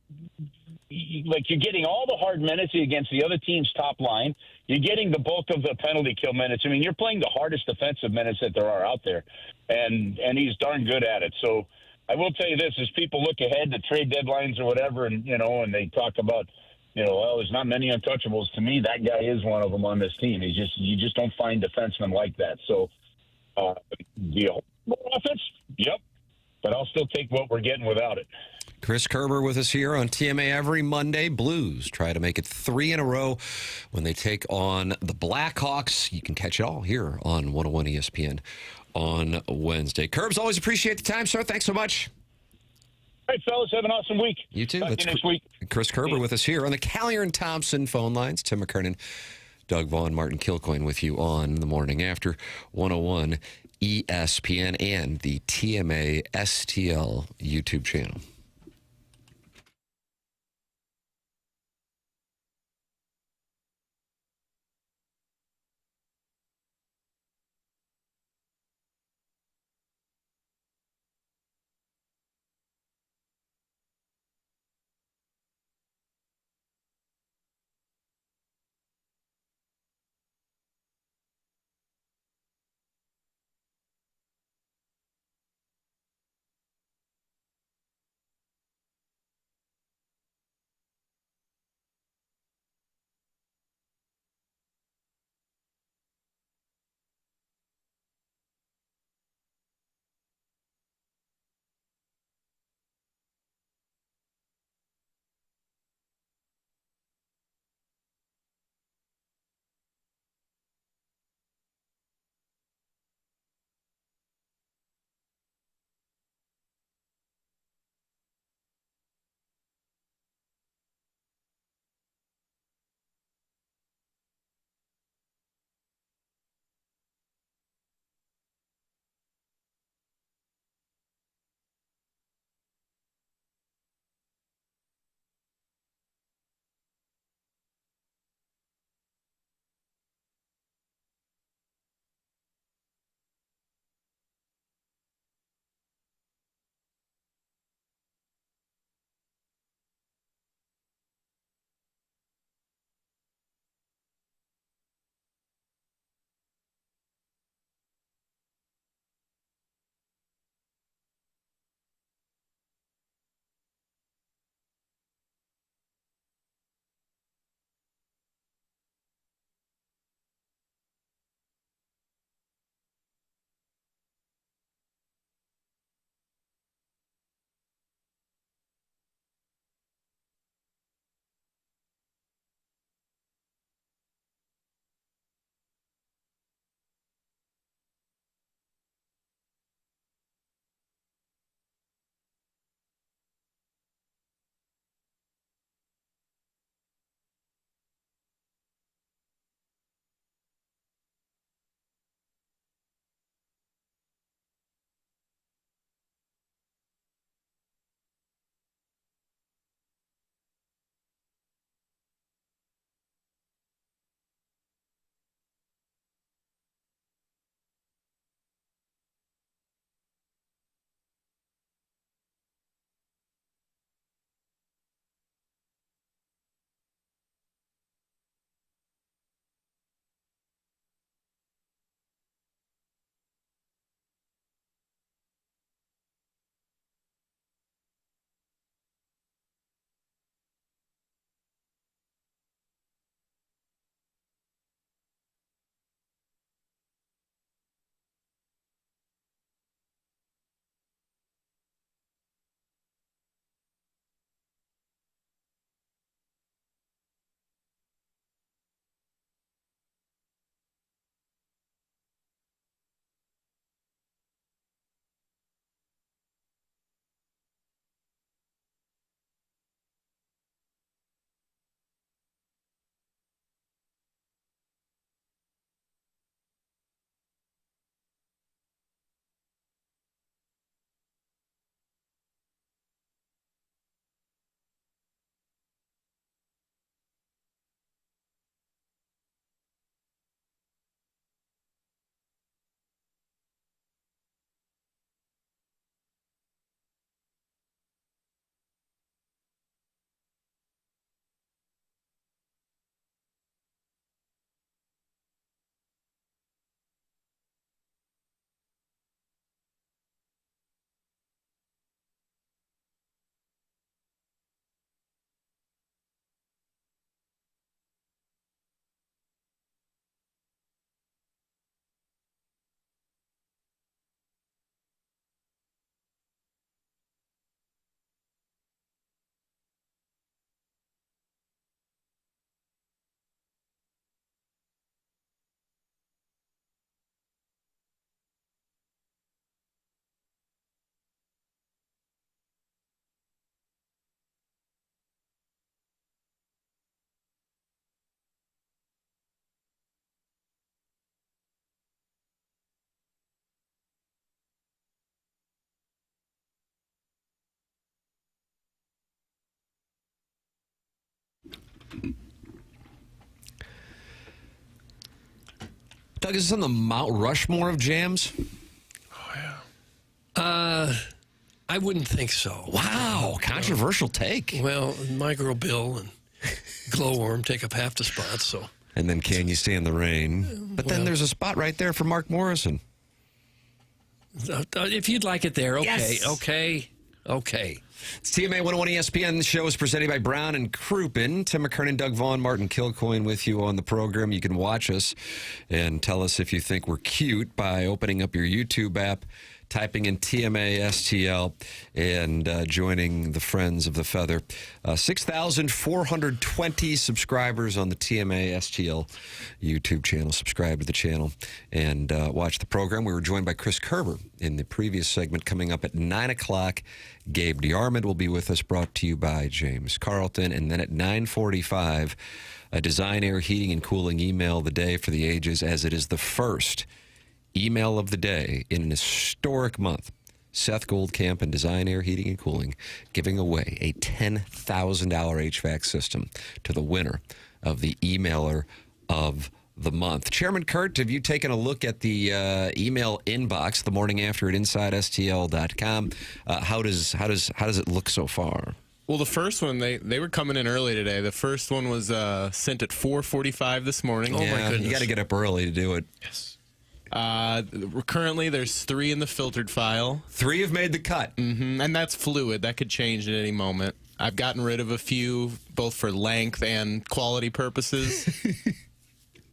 you're getting all the hard minutes against the other team's top line. You're getting the bulk of the penalty kill minutes. I mean, you're playing the hardest defensive minutes that there are out there, and he's darn good at it. So I will tell you this: as people look ahead to trade deadlines or whatever, and they talk about well, there's not many untouchables. To me, that guy is one of them on this team. You just don't find defensemen like that. So, the offense, yep. But I'll still take what we're getting without it. Chris Kerber with us here on TMA every Monday. Blues try to make it 3 in a row when they take on the Blackhawks. You can catch it all here on 101 ESPN on Wednesday. Kerbs, always appreciate the time, sir. Thanks so much. All right, fellas, have an awesome week. You too. Talk to That's you next week. Chris Kerber with us here on the Callier and Thompson phone lines. Tim McKernan, Doug Vaughn, Martin Kilcoyne with you on the morning after 101 ESPN and the TMA STL YouTube channel. Doug, is this on the Mount Rushmore of jams? I wouldn't think so. Wow, controversial take. Well, My Girl Bill and Glowworm take up half the spots, so. And then Can You Stand the Rain? But then there's a spot right there for Mark Morrison. If you'd like it there, okay, Yes. okay. It's TMA 101 ESPN. The show is presented by Brown and Crouppen. Tim McKernan, Doug Vaughn, Martin Kilcoyne with you on the program. You can watch us and tell us if you think we're cute by opening up your YouTube app, typing in TMA STL, and joining the Friends of the Feather. 6,420 subscribers on the TMA STL YouTube channel. Subscribe to the channel and watch the program. We were joined by Chris Kerber in the previous segment. Coming up at 9 o'clock, Gabe DeArmond will be with us, brought to you by James Carlton. And then at 9:45, a Design Air Heating and Cooling email of the day for the ages, as it is the first email of the day in an historic month. Seth Goldcamp and Design Air Heating and Cooling giving away a $10,000 HVAC system to the winner of the emailer of the month. Chairman Kurt, have you taken a look at the email inbox the morning after at InsideSTL.com? How does it look so far? Well, the first one, they were coming in early today. The first one was sent at 4:45 this morning. Oh, my goodness. You got to get up early to do it. Yes. Currently, there's 3 in the filtered file. 3 have made the cut. Mm-hmm. And that's fluid. That could change at any moment. I've gotten rid of a few, both for length and quality purposes.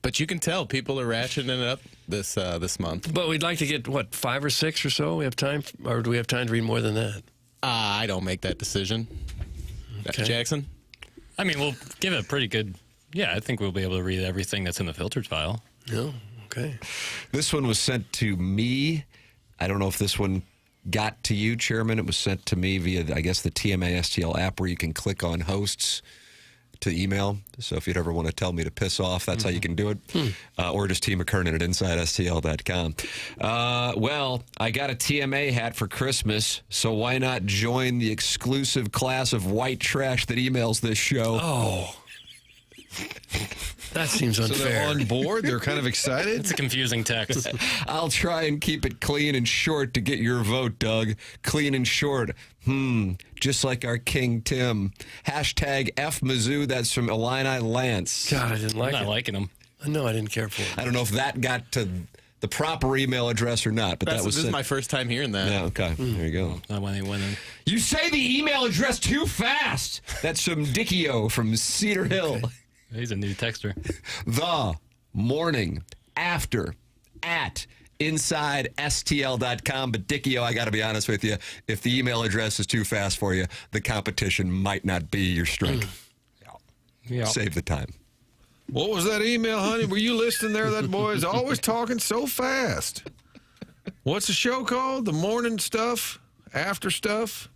But you can tell people are ratcheting it up this month. But we'd like to get, 5 or 6 or so? We have time, or do we have time to read more than that? I don't make that decision. Okay. Jackson? I mean, we'll give it a pretty good... Yeah, I think we'll be able to read everything that's in the filtered file. No. Okay. This one was sent to me. I don't know if this one got to you, Chairman. It was sent to me via, I guess, the TMA STL app, where you can click on hosts to email. So if you'd ever want to tell me to piss off, that's how you can do it. Or just T. McKernan at InsideSTL.com. Well, I got a TMA hat for Christmas, so why not join the exclusive class of white trash that emails this show? Oh. That seems unfair. So they're on board? They're kind of excited? It's a confusing text. I'll try and keep it clean and short to get your vote, Doug. Clean and short. Just like our King Tim. Hashtag F Mizzou. That's from Illini Lance. God, I didn't like it. I'm not liking them. No, I didn't care for it. I don't know if that got to the proper email address or not, but that was This is my first time hearing that. Yeah, okay. There you go. Not when they went in. You say the email address too fast. That's from Dickio from Cedar Hill. He's a new texter. The morning after at InsideSTL.com. But Dickio, I got to be honest with you, if the email address is too fast for you, the competition might not be your strength. Yeah. Save the time. What was that email, honey? Were you listening there? That boy is always talking so fast. What's the show called? The morning stuff? After stuff?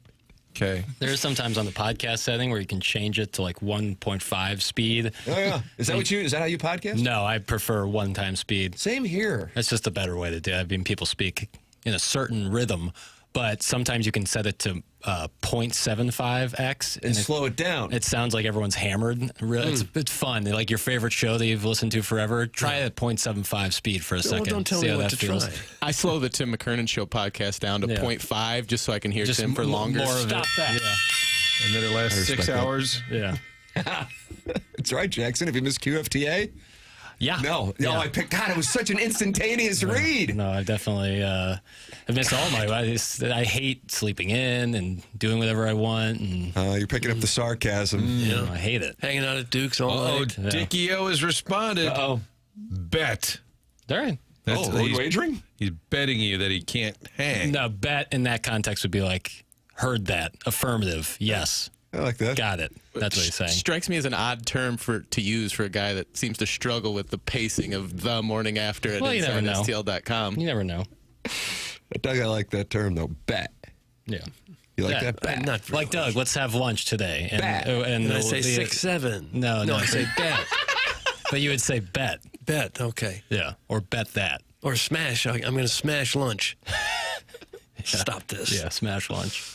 Okay. There is sometimes on the podcast setting where you can change it to like 1.5 speed. Oh, yeah. Is that how you podcast? No, I prefer 1 speed. Same here. It's just a better way to do it. I mean, people speak in a certain rhythm, but sometimes you can set it to 0.75x and slow it down. It sounds like everyone's hammered. It's fun. Like your favorite show that you've listened to forever. Try it at 0.75 speed for a second. Don't tell See me how what that to feels. try. I slow the Tim McKernan Show podcast down to 0.5 just so I can hear Just Tim for longer. More of Stop it. that. Yeah. And then it lasts 6 hours. Yeah. That's right, Jackson. Have you missed QFTA? Yeah. No. Yeah. I picked. God, it was such an instantaneous read. No, I definitely have missed all my. I hate sleeping in and doing whatever I want. And you're picking up the sarcasm. Yeah, I hate it. Hanging out at Duke's all night. Dickio has responded. Uh-oh. Bet. All right. He's wagering? He's betting you that he can't hang. No, bet in that context would be like, heard that. Affirmative. Yes. I like that. Got it. That's what he's saying. Strikes me as an odd term to use for a guy that seems to struggle with the pacing of the morning after at InsideSTL.com. You never know. Doug, I like that term, though. Bet. Yeah. You like Bet. that? Bet. Not Like Doug, let's have lunch today. And, Bet. And I say 6-7. No, I say bet. But you would say bet. Bet, okay. Yeah. Or bet that. Or smash. I'm going to smash lunch. Stop this. Yeah, smash lunch.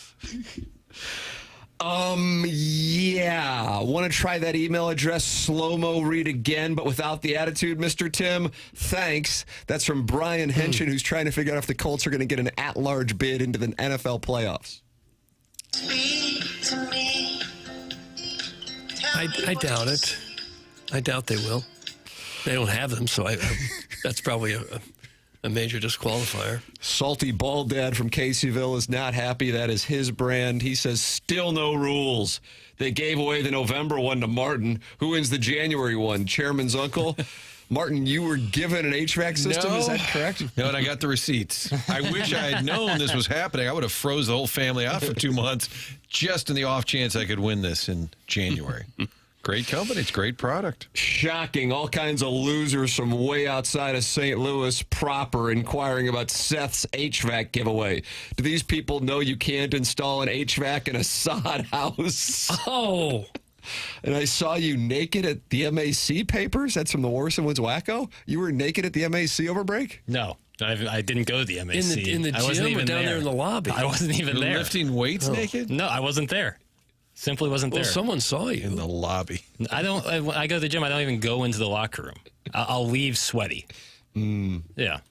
Yeah. Want to try that email address, slow-mo read again, but without the attitude, Mr. Tim? Thanks. That's from Brian Henshin, who's trying to figure out if the Colts are going to get an at-large bid into the NFL playoffs. I doubt it. I doubt they will. They don't have them, so that's probably a major disqualifier. Salty Bald Dad from Caseyville is not happy. That is his brand. He says, still no rules. They gave away the November one to Martin. Who wins the January one? Chairman's uncle? Martin, you were given an HVAC system, is that correct? No, and I got the receipts. I wish I had known this was happening. I would have froze the whole family out for 2 months just in the off chance I could win this in January. Great company. It's great product. Shocking. All kinds of losers from way outside of St. Louis proper inquiring about Seth's HVAC giveaway. Do these people know you can't install an HVAC in a sod house? Oh. And I saw you naked at the MAC papers. That's from the Warson Woods Wacko. You were naked at the MAC over break? No. I didn't go to the MAC. In the I wasn't gym even or down there in the lobby? I wasn't even there. Lifting weights naked? No, I wasn't there. Simply wasn't there. Well, someone saw you. In the lobby. I go to the gym. I don't even go into the locker room. I'll leave sweaty. Yeah.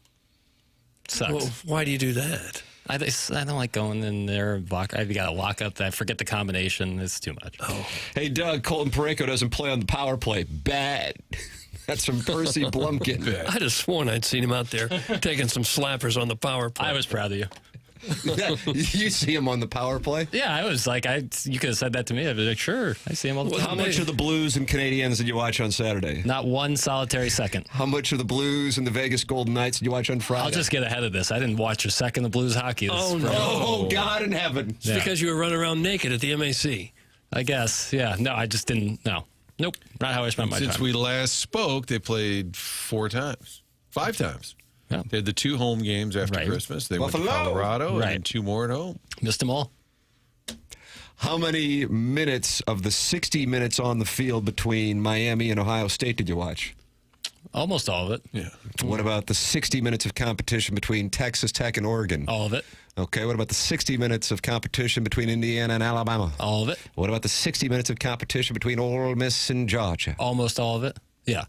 Sucks. Well, why do you do that? I don't like going in there. I've got to lock up that. Forget the combination. It's too much. Oh. Hey, Doug, Colton Parayko doesn't play on the power play. Bad. That's from Percy Blumpkin. I'd have sworn I'd seen him out there taking some slappers on the power play. I was proud of you. You see him on the power play? Yeah, I was like, you could have said that to me. I'd be like, sure, I see him all the time. How much of the Blues and Canadiens did you watch on Saturday? Not one solitary second. How much of the Blues and the Vegas Golden Knights did you watch on Friday? I'll just get ahead of this. I didn't watch a second of Blues hockey. Oh, no. Oh, God in heaven. It's because you were running around naked at the MAC. I guess, yeah. No, I just didn't. No. Nope. Not how I spent my time. Since we last spoke, they played 5 times. Yeah. They had the 2 home games after Christmas. They Buffalo. went to Colorado and 2 more at home. Missed them all. How many minutes of the 60 minutes on the field between Miami and Ohio State did you watch? Almost all of it. Yeah. What about the 60 minutes of competition between Texas Tech and Oregon? All of it. Okay, what about the 60 minutes of competition between Indiana and Alabama? All of it. What about the 60 minutes of competition between Ole Miss and Georgia? Almost all of it. Yeah.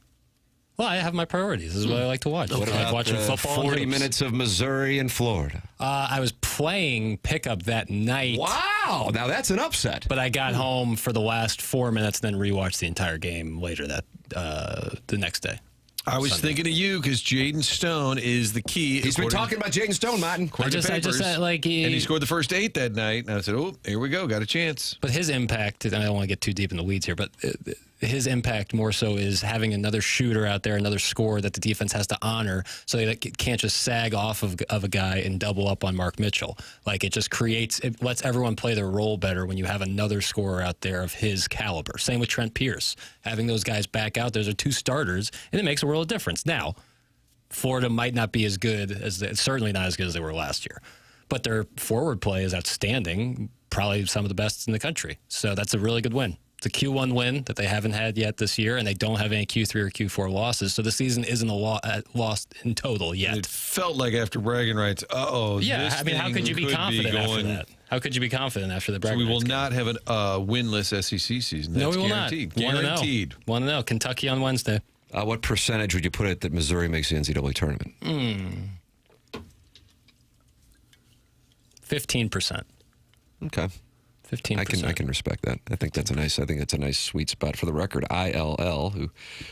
Well, I have my priorities. This is what I like to watch. What I about like watching football 40 minutes of Missouri and Florida? I was playing pickup that night. Wow, now that's an upset. But I got home for the last 4 minutes and then rewatched the entire game later the next day. I was Sunday. thinking of you because Jaden Stone is the key. He's been talking about Jaden Stone, Martin. I just said, like, and he scored the first 8 that night. And I said, oh, here we go. Got a chance. But his impact, and I don't want to get too deep in the weeds here, but his impact more so is having another shooter out there, another scorer that the defense has to honor, so they can't just sag off of a guy and double up on Mark Mitchell. Like, it just it lets everyone play their role better when you have another scorer out there of his caliber. Same with Trent Pierce. Having those guys back out, those are 2 starters, and it makes a world of difference. Now, Florida might not be as good certainly not as good as they were last year, but their forward play is outstanding, probably some of the best in the country. So that's a really good win. It's a Q1 win that they haven't had yet this year, and they don't have any Q3 or Q4 losses. So the season isn't lost in total yet. It felt like after bragging rights, yeah, I mean, how could you be confident after that? How could you be confident after the bragging rights? So we will not have a winless SEC season. That's no, we will guaranteed. not. Guaranteed. Want to know. Kentucky on Wednesday. What percentage would you put it that Missouri makes the NCAA tournament? 15%. Okay. 15%. I can respect that. I think that's a nice sweet spot. For the record, ILL, who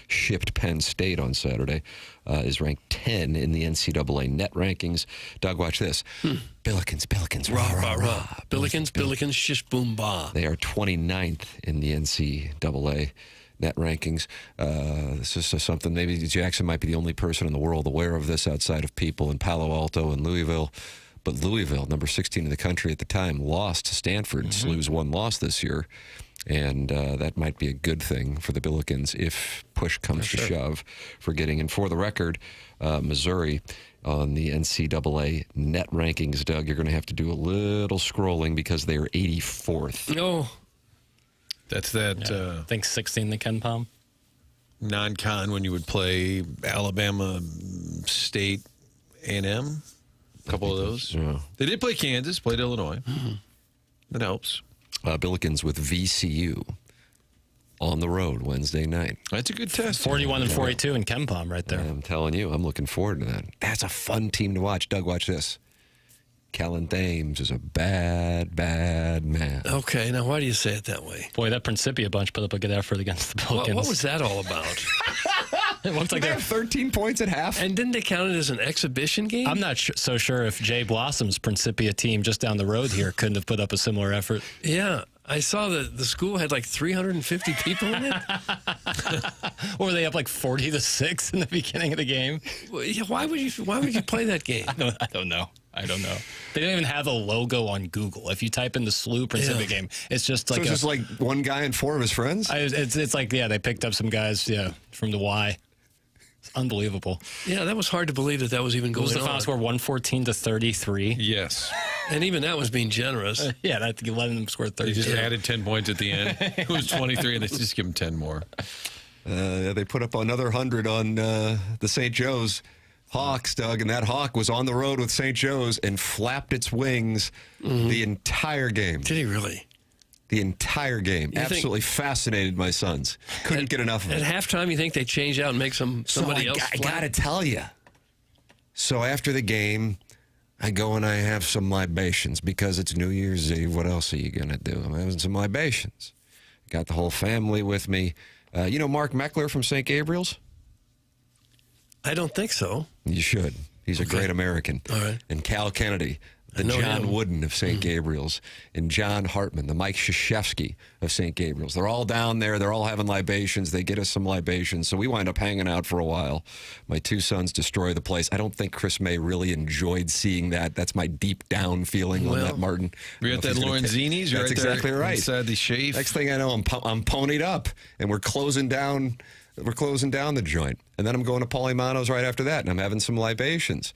shipped Penn State on Saturday, is ranked 10 in the NCAA net rankings. Doug, watch this. Billikens, rah, rah, rah. Billikens, shish, boom, bah. They are 29th in the NCAA net rankings. This is something, maybe Jackson might be the only person in the world aware of this outside of people in Palo Alto and Louisville. But Louisville, number 16 in the country at the time, lost to Stanford. SLU's one loss this year. And that might be a good thing for the Billikens if push comes to shove for getting in. For the record, Missouri on the NCAA net rankings, Doug, you're going to have to do a little scrolling because they are 84th. No. That's that. I think 16 the Ken Palm. Non-con when you would play Alabama State A&M. A couple of those. Yeah. They did play Kansas, played Illinois. That helps. Billikens with VCU on the road Wednesday night. That's a good test. 41 and 42 in Kempom right there. I'm telling you, I'm looking forward to that. That's a fun team to watch. Doug, watch this. Kellen Thames is a bad, bad man. Okay, now why do you say it that way? Boy, that Principia bunch put up a good effort against the Billikens. What was that all about? It looks like they have 13 points at half. And didn't they count it as an exhibition game? I'm not so sure if Jay Blossom's Principia team just down the road here couldn't have put up a similar effort. Yeah. I saw that the school had like 350 people in it. Or were they up like 40-6 in the beginning of the game? Why would you play that game? I don't know. They don't even have a logo on Google. If you type in the SLU Principia game, it's just like so it's just like one guy and four of his friends? It's like, yeah, they picked up some guys, from the Y. It's unbelievable. Yeah, that was hard to believe that was even going on. Was the final score 114-33? Yes. And even that was being generous. Yeah, that 11 scored 30. They just added 10 points at the end. It was 23, and they just give him 10 more. They put up another 100 on the St. Joe's Hawks, Doug, and that Hawk was on the road with St. Joe's and flapped its wings the entire game. Did he really? The entire game. You Absolutely fascinated my sons. Couldn't get enough of it. At halftime, you think they change out and make somebody else I got to tell you. So after the game, I go and I have some libations because it's New Year's Eve. What else are you going to do? I'm having some libations. Got the whole family with me. You know Mark Meckler from St. Gabriel's? I don't think so. You should. He's a great American. All right. And Cal Kennedy, the John Wooden of St. Gabriel's, and John Hartman, the Mike Krzyzewski of St. Gabriel's. They're all down there. They're all having libations. They get us some libations. So we wind up hanging out for a while. My two sons destroy the place. I don't think Chris May really enjoyed seeing that. That's my deep down feling on that, Martin. We're at that Lorenzini's. That's exactly right. Inside the shave. Next thing I know, I'm ponied up, and we're closing down the joint. And then I'm going to Paulimano's right after that, and I'm having some libations.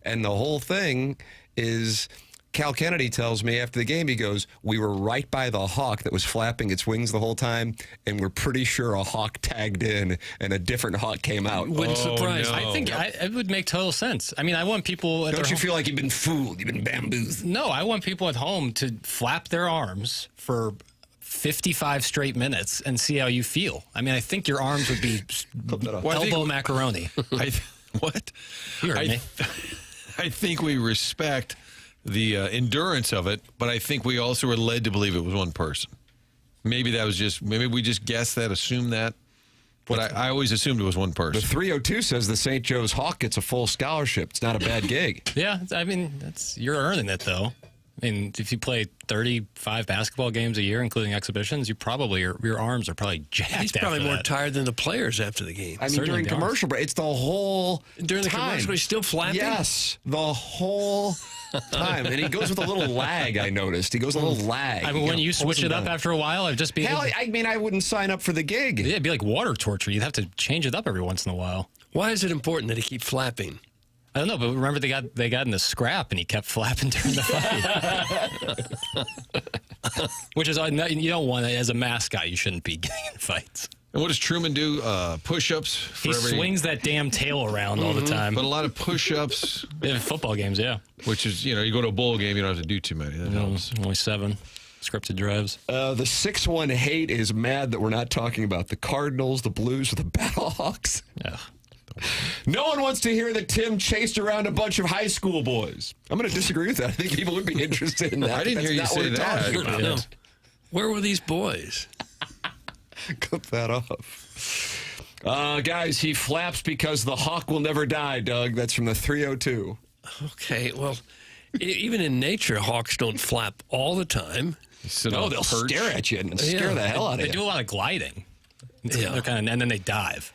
And the whole thing is, Cal Kennedy tells me after the game, he goes, we were right by the hawk that was flapping its wings the whole time, and we're pretty sure a hawk tagged in and a different hawk came out. Wouldn't surprise me. I think it would make total sense. I mean, I want people at Don't you feel like you've been fooled? You've been bamboozled? No, I want people at home to flap their arms for 55 straight minutes and see how you feel. I mean, I think your arms would be elbow macaroni. What? You heard me. I think we respect the endurance of it, but I think we also were led to believe it was one person. Maybe we just guessed that, assumed that. But I always assumed it was one person. The 302 says the St. Joe's Hawk gets a full scholarship. It's not a bad gig. Yeah, I mean, you're earning it, though. I mean, if you play 35 basketball games a year, including exhibitions, you probably your arms are probably jacked. He's probably after more that. tired than the players after the game. I mean, during commercial break, it's the whole during the time. commercial, he's still flapping. Yes, the whole time, and he goes with a little lag. I noticed he goes a little lag. I mean, when you switch it up after a while, I'd just be. Hell, I mean, I wouldn't sign up for the gig. Yeah, it'd be like water torture. You'd have to change it up every once in a while. Why is it important that he keep flapping? I don't know, but remember they got in the scrap and he kept flapping during the fight. Which is, you don't want it as a mascot. You shouldn't be getting in fights. And what does Truman do? Push-ups? He swings that damn tail around all the time. But a lot of push-ups. In football games, yeah. Which is, you go to a bowl game, you don't have to do too many. That helps. Only 7 scripted drives. The 6-1 hate is mad that we're not talking about the Cardinals, the Blues, or the Battlehawks. Yeah. No one wants to hear that Tim chased around a bunch of high school boys. I'm going to disagree with that. I think people would be interested in that. I didn't hear you say that. No. Where were these boys? Clip that off. Guys, he flaps because the hawk will never die, Doug. That's from the 302. Okay, well, even in nature, hawks don't flap all the time. No, they'll stare at you and scare the hell out of you. They do a lot of gliding. They're and then they dive.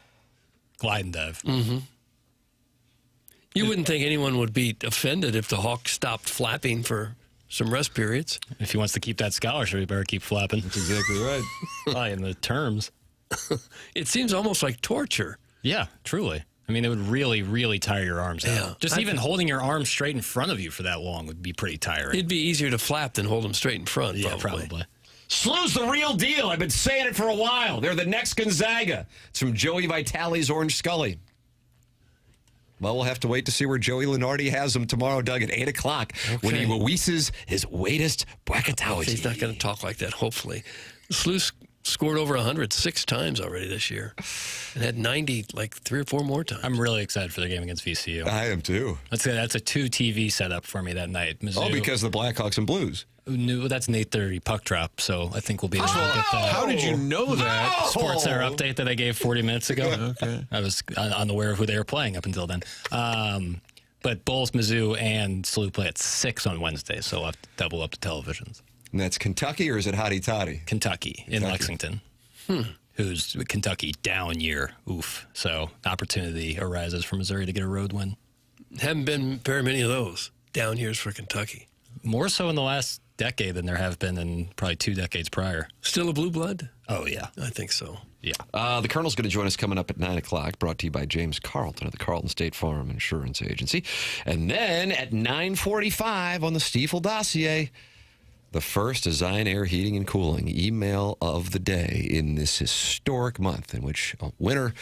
Glide and dive. Mm-hmm. You wouldn't think anyone would be offended if the hawk stopped flapping for some rest periods. If he wants to keep that scholarship, he better keep flapping. That's exactly right. Probably in the terms. It seems almost like torture. Yeah, truly. I mean, it would really, really tire your arms out. Yeah. Just even holding your arms straight in front of you for that long would be pretty tiring. It'd be easier to flap than hold them straight in front, Yeah, probably. SLU's the real deal. I've been saying it for a while. They're the next Gonzaga. It's from Joey Vitale's Orange Scully. Well, we'll have to wait to see where Joey Lenardi has him tomorrow, Doug, at 8 o'clock when he releases his latest bracketology. He's not going to talk like that, hopefully. SLU scored over 100 6 times already this year and had 90 like 3 or 4 more times. I'm really excited for the game against VCU. I am too. That's a 2 TV setup for me that night. Mizzou, All because of the Blackhawks and Blues. No, that's an 8:30 puck drop, so I think we'll be able to get that. How did you know that? Sports Center update that I gave 40 minutes ago. Okay. I was unaware of who they were playing up until then. But both Mizzou and SLU play at 6 on Wednesday, so I'll have to double up the televisions. And that's Kentucky, or is it Hotty Toddy? Kentucky in Lexington. Who's Kentucky down year. Oof. So opportunity arises for Missouri to get a road win. Haven't been very many of those down years for Kentucky. More so in the last decade than there have been in probably 2 decades prior. Still a blue blood? Oh, yeah. I think so. Yeah. The Colonel's going to join us coming up at 9 o'clock, brought to you by James Carlton of the Carlton State Farm Insurance Agency. And then at 9:45 on the Stiefel dossier, the first Design Air Heating and Cooling email of the day in this historic month in which a winner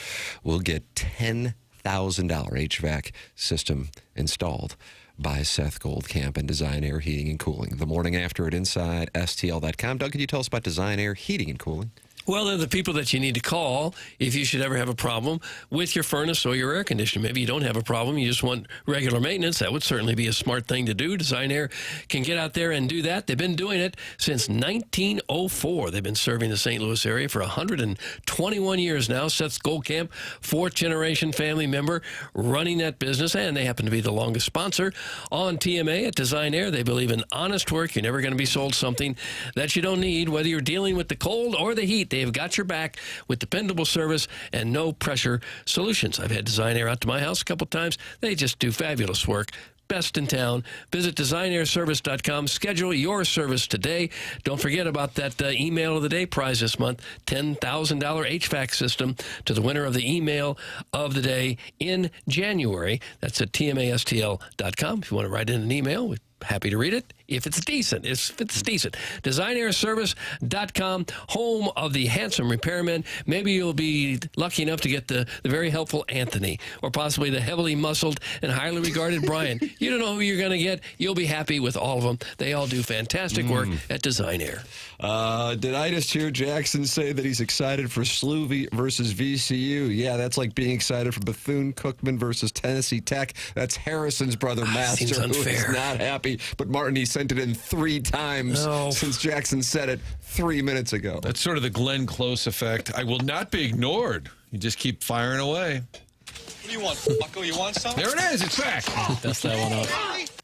will get $10,000 HVAC system installed by Seth Goldcamp and Design Air Heating and Cooling. The morning after at InsideSTL.com. Doug, can you tell us about Design Air Heating and Cooling? Well, they're the people that you need to call if you should ever have a problem with your furnace or your air conditioner. Maybe you don't have a problem. You just want regular maintenance. That would certainly be a smart thing to do. Design Air can get out there and do that. They've been doing it since 1904. They've been serving the St. Louis area for 121 years now. Seth Goldcamp, 4th-generation family member, running that business, and they happen to be the longest sponsor on TMA at Design Air. They believe in honest work. You're never going to be sold something that you don't need, whether you're dealing with the cold or the heat. They've got your back with dependable service and no pressure solutions. I've had Design Air out to my house a couple times. They just do fabulous work. Best in town. Visit designairservice.com. Schedule your service today. Don't forget about that email of the day prize this month, $10,000 HVAC system to the winner of the email of the day in January. That's at tmastl.com. If you want to write in an email, we're happy to read it. If it's decent, designairservice.com, home of the handsome repairman. Maybe you'll be lucky enough to get the very helpful Anthony, or possibly the heavily muscled and highly regarded Brian. You don't know who you're going to get. You'll be happy with all of them. They all do fantastic work at Design Air. Did I just hear Jackson say that he's excited for SLU versus VCU? Yeah, that's like being excited for Bethune-Cookman versus Tennessee Tech. That's Harrison's brother, Master, seems unfair. who is not happy. But Martin, he sent it in 3 times since Jackson said it 3 minutes ago. That's sort of the Glenn Close effect. I will not be ignored. You just keep firing away. What do you want, Bucko? You want some? There it is. It's back. That's that one up.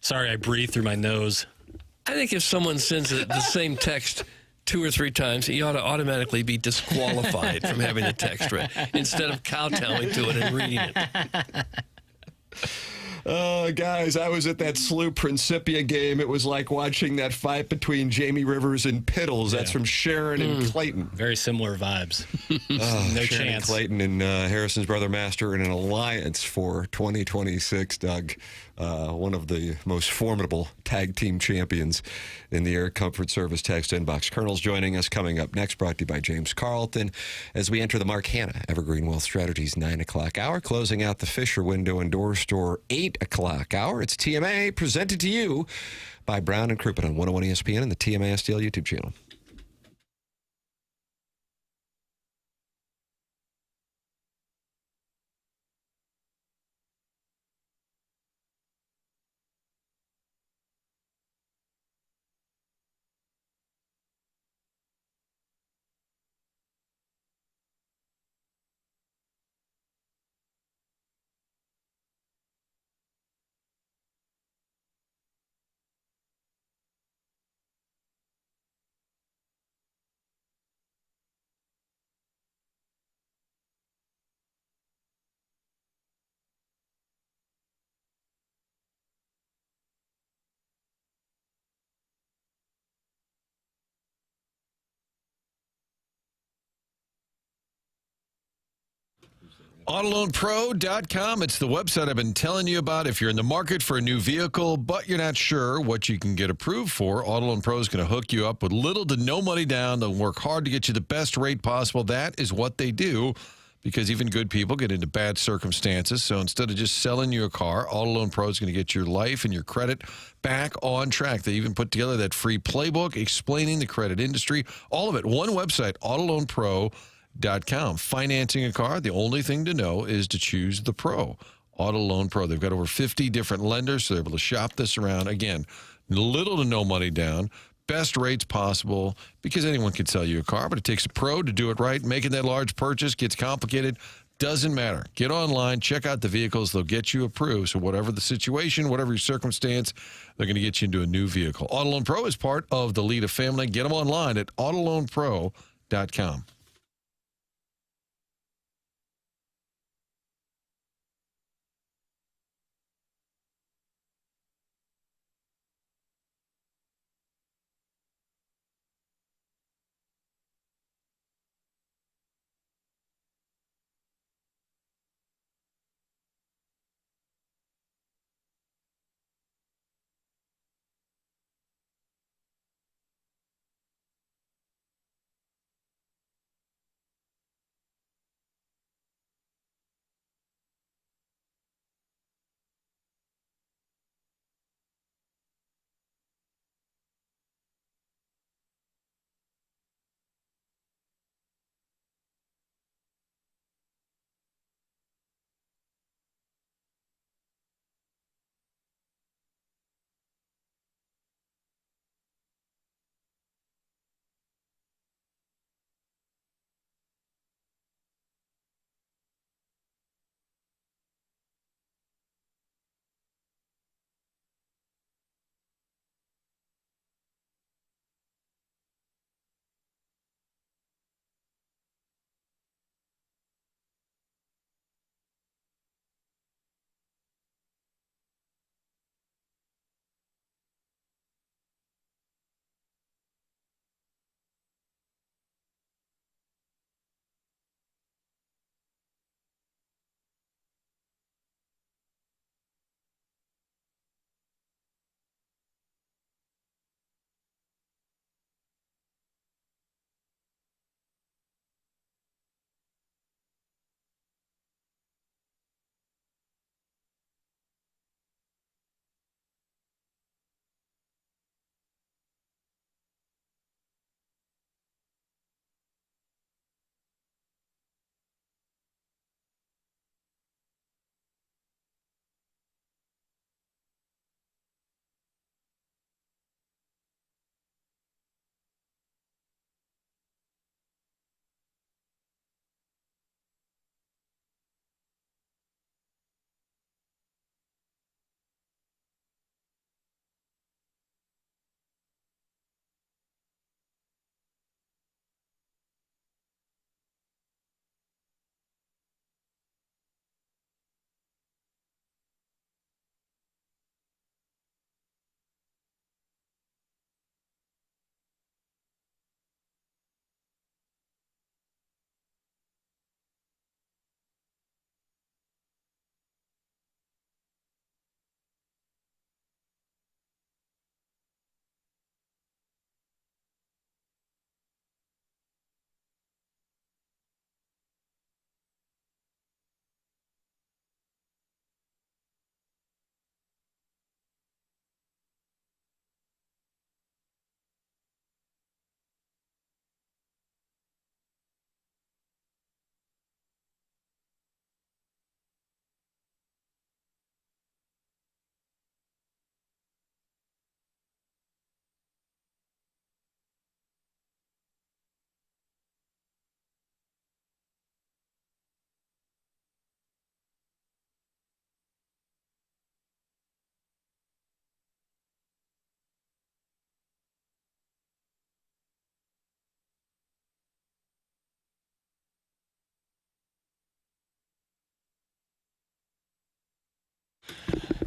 Sorry, I breathed through my nose. I think if someone sends the same text 2 or 3 times, he ought to automatically be disqualified from having the text read instead of kowtowing to it and reading it. Guys, I was at that SLU Principia game. It was like watching that fight between Jamie Rivers and Piddles. That's from Sharon and Clayton. Very similar vibes. No Sharon chance. Clayton and Harrison's brother Master in an alliance for 2026, Doug. One of the most formidable tag team champions in the Air Comfort Service text inbox. Colonel's joining us coming up next, brought to you by James Carlton, as we enter the Mark Hanna Evergreen Wealth Strategies 9 o'clock hour, closing out the Fisher Window and Door Store 8 o'clock hour. It's TMA, presented to you by Brown and Crouppen on 101 ESPN and the TMA STL YouTube channel. AutoLoanPro.com. It's the website I've been telling you about. If you're in the market for a new vehicle, but you're not sure what you can get approved for, AutoLoan Pro is going to hook you up with little to no money down. They'll work hard to get you the best rate possible. That is what they do. because even good people get into bad circumstances. So instead of just selling you a car, Auto Loan Pro is going to get your life and your credit back on track. They even put together that free playbook explaining the credit industry, all of it. One website, autoloanpro.com. Financing a car, the only thing to know is to choose the pro. Auto Loan Pro. They've got over 50 different lenders, so they're able to shop this around. Again, little to no money down. Best rates possible, because anyone can sell you a car, but it takes a pro to do it right. Making that large purchase gets complicated. Doesn't matter. Get online, check out the vehicles. They'll get you approved. So whatever the situation, whatever your circumstance, they're going to get you into a new vehicle. Auto Loan Pro is part of the Lita family. Get them online at autoloanpro.com.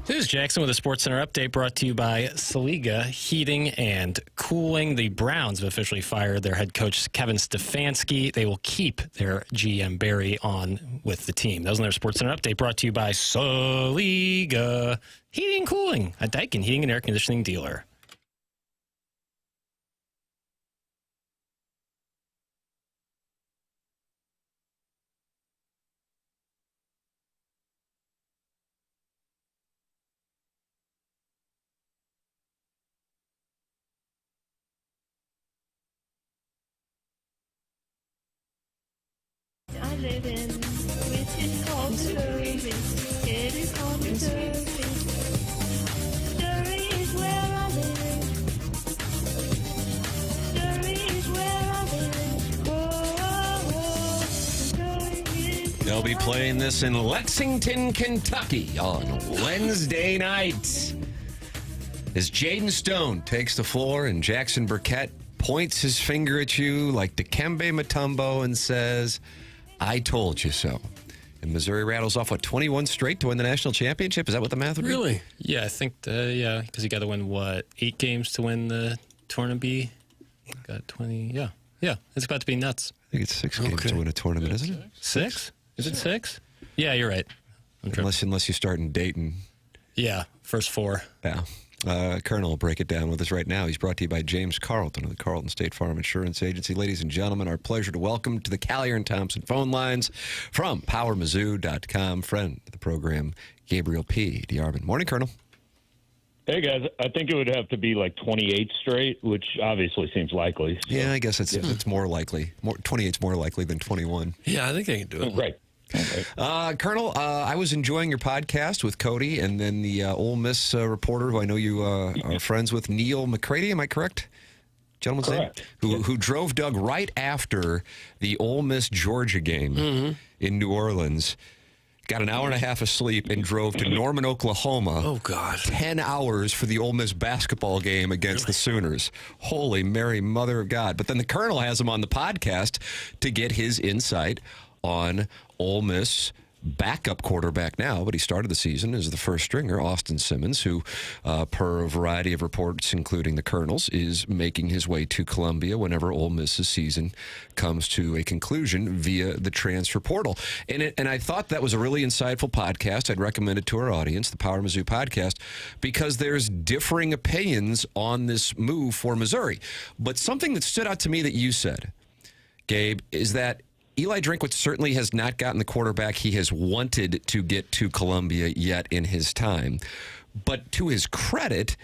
This is Jackson with a SportsCenter update brought to you by Saliga Heating and Cooling. The Browns have officially fired their head coach, Kevin Stefanski. They will keep their GM, Barry, on with the team. That was another SportsCenter update brought to you by Saliga Heating and Cooling, a Daikin heating and air conditioning dealer. live in, which is called service. It is called service. Surrey is where I live. Surrey is where I live. Whoa, Surrey is. They'll be playing this in Lexington, Kentucky on Wednesday night. As Jaden Stone takes the floor and Jackson Burkett points his finger at you like Dikembe Mutombo and says, I told you so. And Missouri rattles off, 21 straight to win the national championship? Is that what the math would be? Really? Yeah, I think, because you got to win, 8 games to win the tournament? Got 20, yeah. It's about to be nuts. I think it's 6 games to win a tournament, isn't it? 6? Is it 6? Yeah, you're right. Unless you start in Dayton. Yeah, first 4. Yeah. Colonel will break it down with us right now. He's brought to you by James Carlton of the Carlton State Farm Insurance Agency. Ladies and gentlemen, our pleasure to welcome to the Callier and Thompson phone lines from PowerMizzou.com, friend of the program, Gabriel P. DeArmond. Morning, Colonel. Hey, guys. I think it would have to be like 28 straight, which obviously seems likely. So. Yeah, I guess it's more likely. 28's more likely than 21. Yeah, I think I can do it. Right. Colonel, I was enjoying your podcast with Cody and then the Ole Miss reporter who I know you are friends with, Neil McCready. Am I correct? Gentleman's Correct. name? Who drove Doug right after the Ole Miss Georgia game in New Orleans. Got an hour and a half of sleep and drove to Norman, Oklahoma. Oh, God. 10 hours for the Ole Miss basketball game against the Sooners. Holy Mary, Mother of God. But then the Colonel has him on the podcast to get his insight on Ole Miss backup quarterback now, but he started the season as the first stringer, Austin Simmons, who, per a variety of reports, including the Colonel's, is making his way to Columbia whenever Ole Miss's season comes to a conclusion via the transfer portal. And I thought that was a really insightful podcast. I'd recommend it to our audience, the Power Mizzou podcast, because there's differing opinions on this move for Missouri. But something that stood out to me that you said, Gabe, is that Eli Drinkwitz certainly has not gotten the quarterback he has wanted to get to Columbia yet in his time. But to his credit,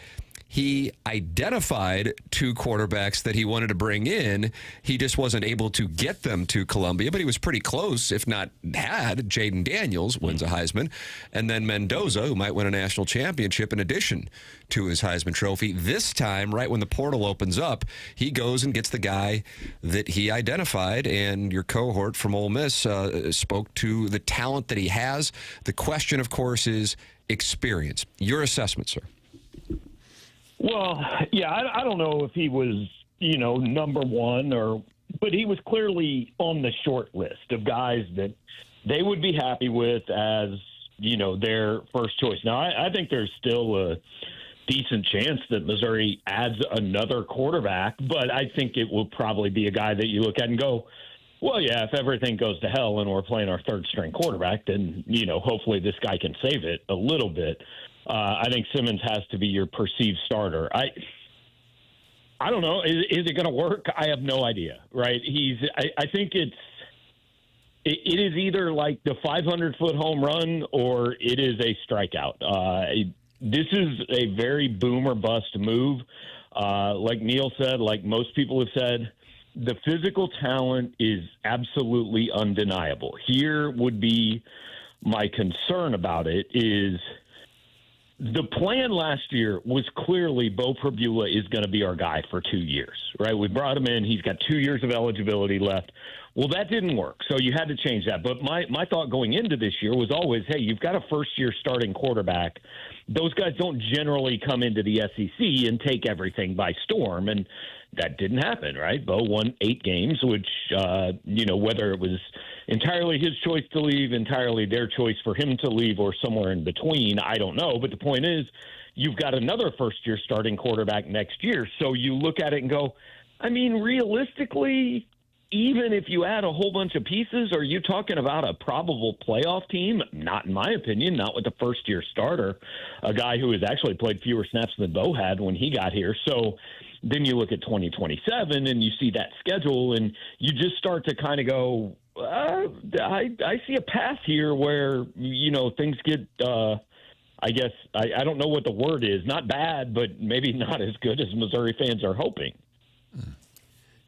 he identified 2 quarterbacks that he wanted to bring in. He just wasn't able to get them to Columbia, but he was pretty close, if not had. Jaden Daniels wins a Heisman, and then Mendoza, who might win a national championship in addition to his Heisman Trophy. This time, right when the portal opens up, he goes and gets the guy that he identified, and your cohort from Ole Miss spoke to the talent that he has. The question, of course, is experience. Your assessment, sir. Well, yeah, I don't know if he was, number one but he was clearly on the short list of guys that they would be happy with as, their first choice. Now, I think there's still a decent chance that Missouri adds another quarterback, but I think it will probably be a guy that you look at and go, well, yeah, if everything goes to hell and we're playing our third string quarterback, then, hopefully this guy can save it a little bit. I think Simmons has to be your perceived starter. I don't know. Is it going to work? I have no idea. Right? I think it is either like the 500-foot home run or it is a strikeout. This is a very boom or bust move. Like Neil said, like most people have said, the physical talent is absolutely undeniable. Here would be my concern about it is. The plan last year was clearly Bo Perbula is going to be our guy for 2 years, right? We brought him in. He's got 2 years of eligibility left. Well, that didn't work, so you had to change that. But my thought going into this year was always, hey, you've got a first-year starting quarterback. Those guys don't generally come into the SEC and take everything by storm, and that didn't happen, right? Bo won 8 games, which, whether it was entirely his choice to leave, entirely their choice for him to leave, or somewhere in between, I don't know. But the point is, you've got another first-year starting quarterback next year. So you look at it and go, realistically, even if you add a whole bunch of pieces, are you talking about a probable playoff team? Not in my opinion, not with the first-year starter, a guy who has actually played fewer snaps than Bo had when he got here. So then you look at 2027 and you see that schedule and you just start to kind of go, I see a path here where, things get, I guess, I don't know what the word is, not bad, but maybe not as good as Missouri fans are hoping.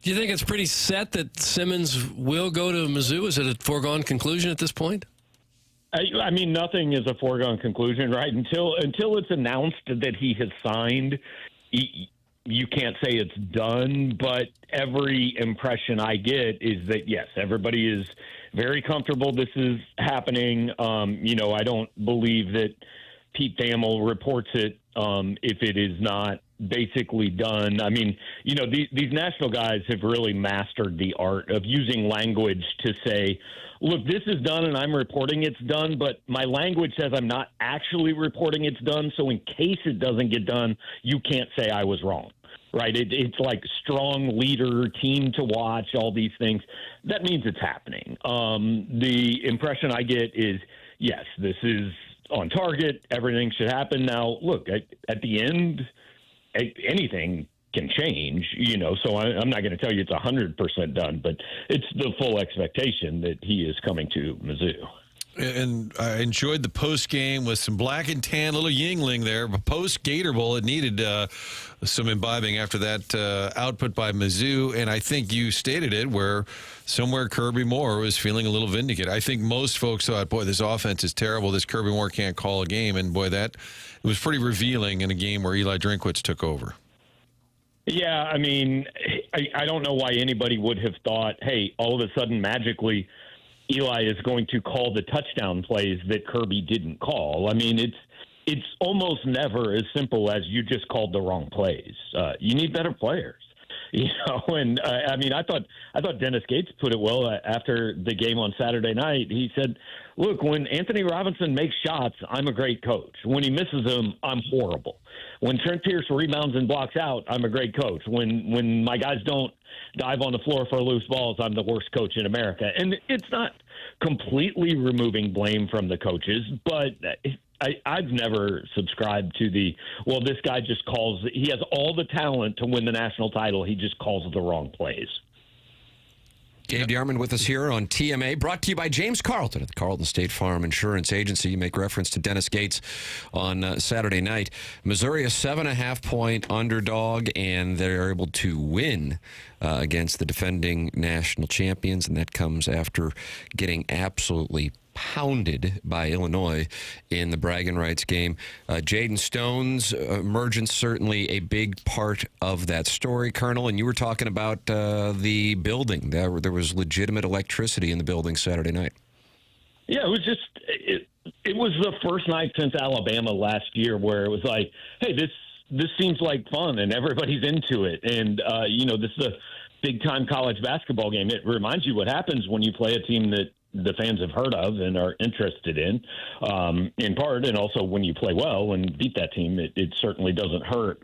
Do you think it's pretty set that Simmons will go to Mizzou? Is it a foregone conclusion at this point? I mean, nothing is a foregone conclusion, right? Until it's announced that he has signed, you can't say it's done. But every impression I get is that, yes, everybody is very comfortable this is happening. I don't believe that Pete Thamel reports it if it is not basically done. I mean, these national guys have really mastered the art of using language to say, look, this is done and I'm reporting it's done, but my language says I'm not actually reporting it's done. So in case it doesn't get done, you can't say I was wrong, right? It's like strong leader, team to watch, all these things. That means it's happening. The impression I get is, yes, this is on target. Everything should happen. Now, look, at the end, anything can change, so I'm not going to tell you it's 100% done, but it's the full expectation that he is coming to Mizzou. And I enjoyed the post game with some black and tan, little Yingling there. But post Gator Bowl, it needed some imbibing after that output by Mizzou. And I think you stated it where somewhere Kirby Moore was feeling a little vindicated. I think most folks thought, boy, this offense is terrible. This Kirby Moore can't call a game. And boy, it was pretty revealing in a game where Eli Drinkwitz took over. Yeah, I mean, I don't know why anybody would have thought, hey, all of a sudden magically Eli is going to call the touchdown plays that Kirby didn't call. I mean, it's almost never as simple as you just called the wrong plays. You need better players, And I mean, I thought Dennis Gates put it well after the game on Saturday night. He said, "Look, when Anthony Robinson makes shots, I'm a great coach. When he misses them, I'm horrible. When Trent Pierce rebounds and blocks out, I'm a great coach. When my guys don't dive on the floor for loose balls, I'm the worst coach in America." And it's not completely removing blame from the coaches, but I've never subscribed to this guy just calls – he has all the talent to win the national title. He just calls the wrong plays. Gabe DeArmond with us here on TMA, brought to you by James Carlton at the Carlton State Farm Insurance Agency. You make reference to Dennis Gates on Saturday night. Missouri, a 7.5-point underdog, and they're able to win against the defending national champions, and that comes after getting absolutely pounded by Illinois in the bragging rights game. Jaden Stone's emergence, certainly a big part of that story, Colonel. And you were talking about the building. There was legitimate electricity in the building Saturday night. Yeah, it was just it was the first night since Alabama last year where it was like, hey, this seems like fun and everybody's into it. And, this is a big-time college basketball game. It reminds you what happens when you play a team that the fans have heard of and are interested in part, and also when you play well and beat that team, it certainly doesn't hurt.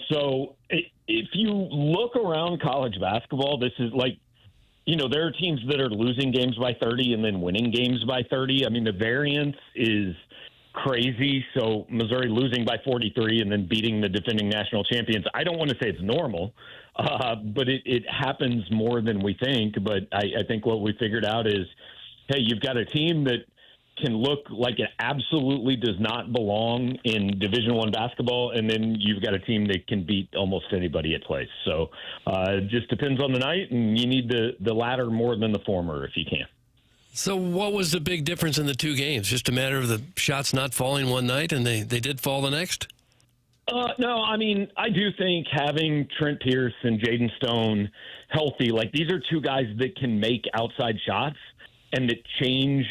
So if you look around college basketball, this is like, there are teams that are losing games by 30 and then winning games by 30. I mean, the variance is crazy. So Missouri losing by 43 and then beating the defending national champions. I don't want to say it's normal, but it happens more than we think. But I think what we figured out is, hey, you've got a team that can look like it absolutely does not belong in Division I basketball, and then you've got a team that can beat almost anybody it plays. So it just depends on the night, and you need the latter more than the former if you can. So what was the big difference in the two games? Just a matter of the shots not falling one night and they did fall the next? No, I mean, I do think having Trent Pierce and Jaden Stone healthy, like these are two guys that can make outside shots and that change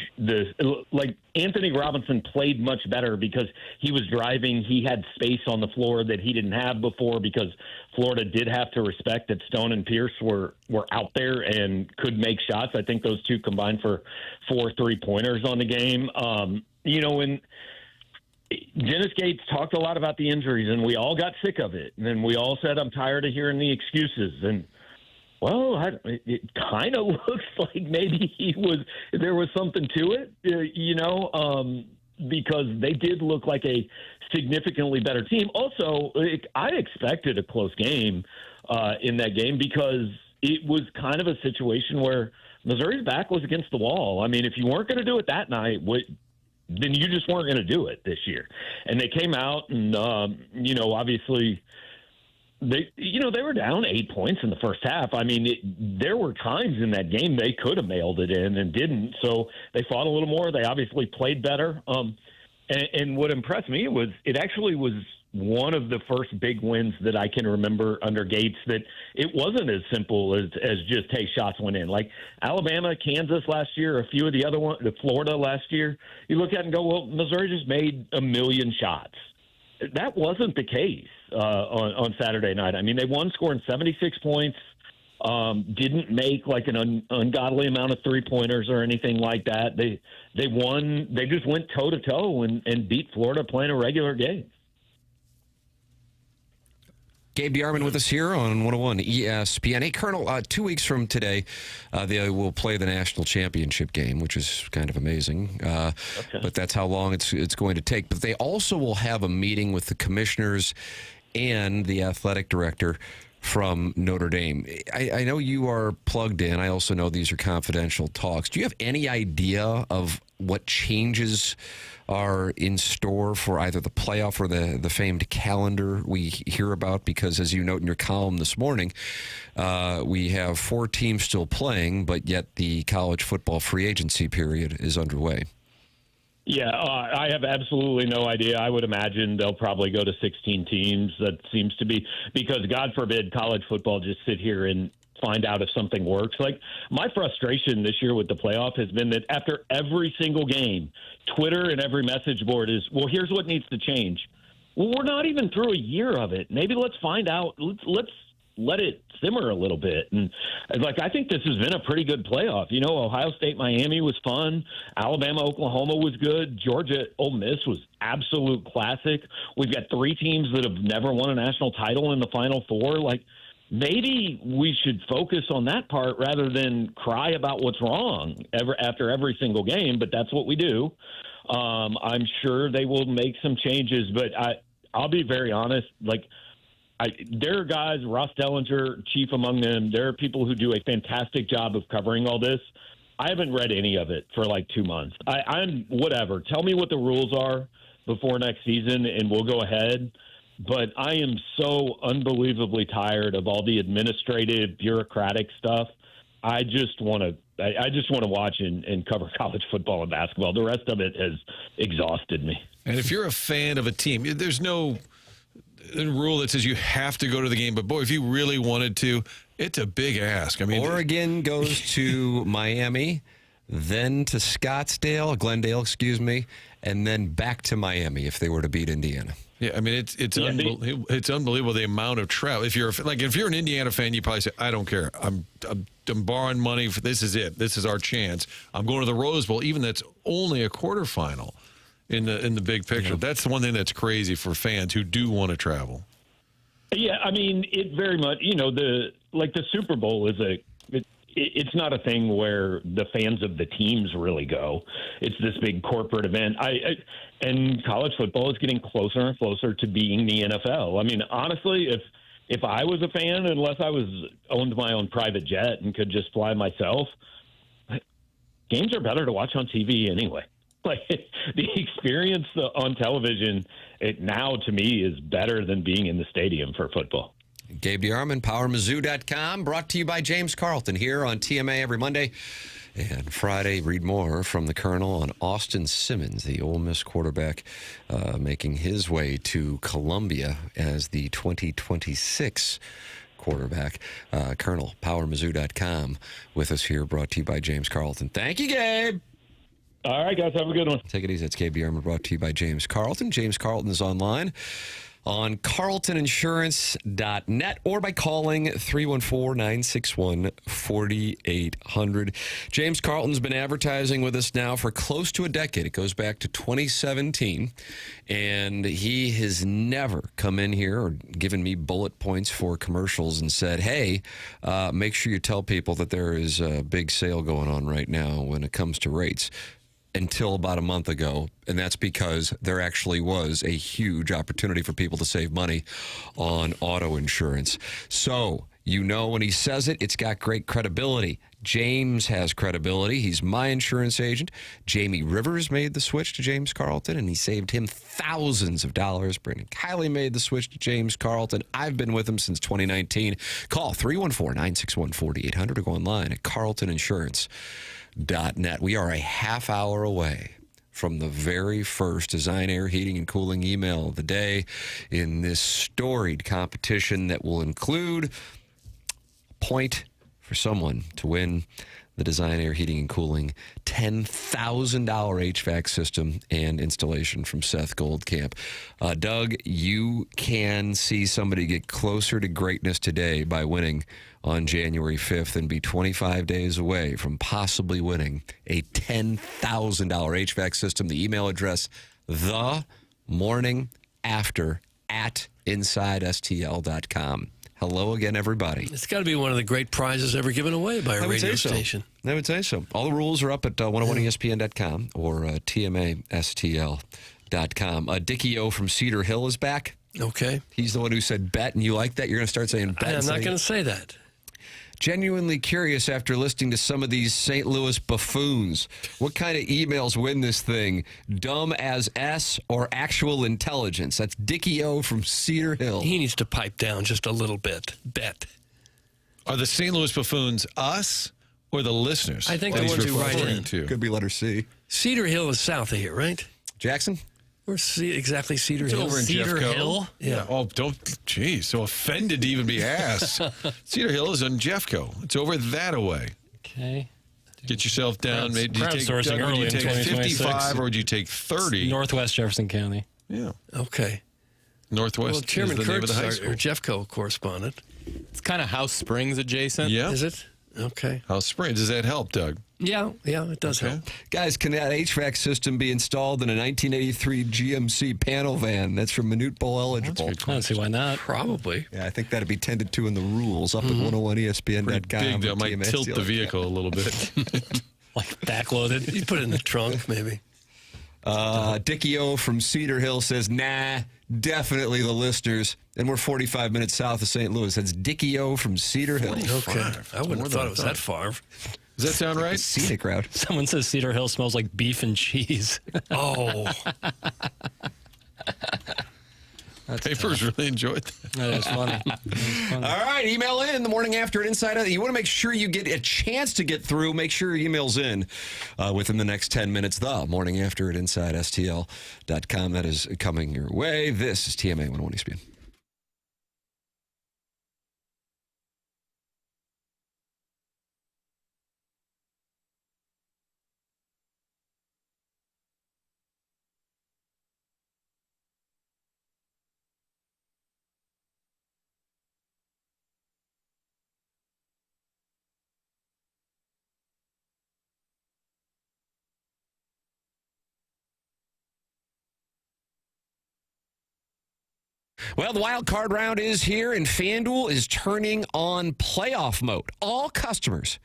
like Anthony Robinson played much better because he was driving. He had space on the floor that he didn't have before because Florida did have to respect that Stone and Pierce were out there and could make shots. I think those two combined for 4 3-pointers on the game. And Dennis Gates talked a lot about the injuries, and we all got sick of it. And then we all said, I'm tired of hearing the excuses. And well, it kind of looks like maybe there was something to it, because they did look like a significantly better team. Also, I expected a close game in that game because it was kind of a situation where Missouri's back was against the wall. I mean, if you weren't going to do it that night, then you just weren't going to do it this year. And they came out and, obviously they were down 8 points in the first half. I mean, there were times in that game they could have mailed it in and didn't. So they fought a little more. They obviously played better. And what impressed me was it actually was one of the first big wins that I can remember under Gates, that it wasn't as simple as just, hey, shots went in. Like Alabama, Kansas last year, a few of the other ones, Florida last year, you look at it and go, well, Missouri just made a million shots. That wasn't the case on Saturday night. I mean, they won scoring 76 points, didn't make like an ungodly amount of three-pointers or anything like that. They won. They just went toe-to-toe and beat Florida playing a regular game. Gabe DeArmond with us here on 101 ESPN. Hey, Colonel, 2 weeks from today, they will play the national championship game, which is kind of amazing. But that's how long it's going to take. But they also will have a meeting with the commissioners and the athletic director from Notre Dame. I know you are plugged in. I also know these are confidential talks. Do you have any idea of what changes are in store for either the playoff or the famed calendar we hear about? Because as you note in your column this morning, we have 4 teams still playing, but yet the college football free agency period is underway. Yeah, I have absolutely no idea. I would imagine they'll probably go to 16 teams. That seems to be because, God forbid, college football just sit here and find out if something works. Like, my frustration this year with the playoff has been that after every single game, Twitter and every message board is, well, here's what needs to change. Well, we're not even through a year of it. Maybe let's find out. Let's let it simmer a little bit. And like, I think this has been a pretty good playoff. You know, Ohio State, Miami was fun. Alabama, Oklahoma was good. Georgia, Ole Miss was absolute classic. We've got 3 teams that have never won a national title in the Final Four. Like, maybe we should focus on that part rather than cry about what's wrong after every single game, but that's what we do. I'm sure they will make some changes, but I'll be very honest. Like, there are guys, Ross Dellinger, chief among them. There are people who do a fantastic job of covering all this. I haven't read any of it for like 2 months. I'm whatever. Tell me what the rules are before next season, and we'll go ahead. But I am so unbelievably tired of all the administrative, bureaucratic stuff. I just want to watch and cover college football and basketball. The rest of it has exhausted me. And if you're a fan of a team, there's no rule that says you have to go to the game. But, boy, if you really wanted to, it's a big ask. I mean, Oregon goes to Miami, then to Glendale, and then back to Miami if they were to beat Indiana. Yeah, I mean, it's unbelievable the amount of travel. If you're an Indiana fan, you probably say, I don't care. I'm borrowing money. This is it. This is our chance. I'm going to the Rose Bowl, even that's only a quarterfinal in the big picture. Yeah. That's the one thing that's crazy for fans who do want to travel. Yeah, I mean, it very much, the Super Bowl is it's not a thing where the fans of the teams really go. It's this big corporate event. And college football is getting closer and closer to being the NFL. I mean, honestly, if I was a fan, unless I owned my own private jet and could just fly myself, games are better to watch on TV anyway. Like, the experience on television, now to me is better than being in the stadium for football. Gabe DeArmond, PowerMizzou.com, brought to you by James Carlton here on TMA every Monday and Friday. Read more from the Colonel on Austin Simmons, the Ole Miss quarterback, making his way to Columbia as the 2026 quarterback. Colonel, PowerMizzou.com with us here, brought to you by James Carlton. Thank you, Gabe. All right, guys, have a good one. Take it easy. It's Gabe DeArmond, brought to you by James Carlton. James Carlton is online on carltoninsurance.net or by calling 314-961-4800. James Carlton's been advertising with us now for close to a decade. It goes back to 2017, and he has never come in here or given me bullet points for commercials and said, hey, make sure you tell people that there is a big sale going on right now when it comes to rates. Until about a month ago, and that's because there actually was a huge opportunity for people to save money on auto insurance. So You know when he says it, it's got great credibility. James has credibility. He's my insurance agent. Jamie Rivers made the switch to James Carlton, and he saved him thousands of dollars. Brendan Kiley made the switch to James Carlton. I've been with him since 2019. Call 314-961-4800 or go online at carltoninsurance.net. We are a half hour away from the very first Design Air Heating and Cooling email of the day in this storied competition that will include point for someone to win the Design Air Heating and Cooling $10,000 HVAC system and installation from Seth Goldcamp. Doug, you can see somebody get closer to greatness today by winning on January 5th and be 25 days away from possibly winning a $10,000 HVAC system. The email address, themorningafter@insidestl.com. Hello again, everybody. It's got to be one of the great prizes ever given away by a radio station. I would say so. All the rules are up at 101ESPN.com or TMASTL.com. Dickie O from Cedar Hill is back. Okay. He's the one who said bet, and you like that? You're going to start saying bet? I'm not going to say that. Genuinely curious after listening to some of these St. Louis buffoons. What kind of emails win this thing? Dumb as S or actual intelligence? That's Dickie O from Cedar Hill. He needs to pipe down just a little bit. Bet. Are the St. Louis buffoons us or the listeners? I think that the he's ones who write referring in. to? Could be letter C. Cedar Hill is south of here, right? Jackson? Where's exactly Cedar It's Hill? over in Cedar Jeffco. Hill? Yeah. Oh, don't. Geez, so offended to even be asked. Cedar Hill is in Jeffco. It's over that away. Okay. Get yourself down. Did you take, Crowdsourcing Doug, early would you in take 2026. 55 or would you take 30? Northwest Jefferson County. Yeah. Okay. Northwest Well, Chairman is the name of Kurtz, the high our school. Jeffco correspondent. It's kind of House Springs adjacent. Yeah. Is it? Okay. House Springs. Does that help, Doug? Yeah, it does help. Guys, can that HVAC system be installed in a 1983 GMC panel van that's from Minute Bowl eligible? I don't see why not. Probably. Yeah, I think that'd be tended to in the rules up at 101ESPN.com. Pretty big, that might tilt the vehicle a little bit. Like backloaded. You put it in the trunk, maybe. Dickie O from Cedar Hill says, nah, definitely the listeners. And we're 45 minutes south of St. Louis. That's Dickie O from Cedar Hill. Okay. I wouldn't have thought it was that far. Does that sound right? Scenic route. Someone says Cedar Hill smells like beef and cheese. Oh. Papers really enjoyed that. That is funny. All right, email in the morning after at Inside. You want to make sure you get a chance to get through. Make sure your email's in within the next 10 minutes. The morning after at InsideSTL.com. That is coming your way. This is TMA 101 ESPN. Well, the wild card round is here, and FanDuel is turning on playoff mode. All customers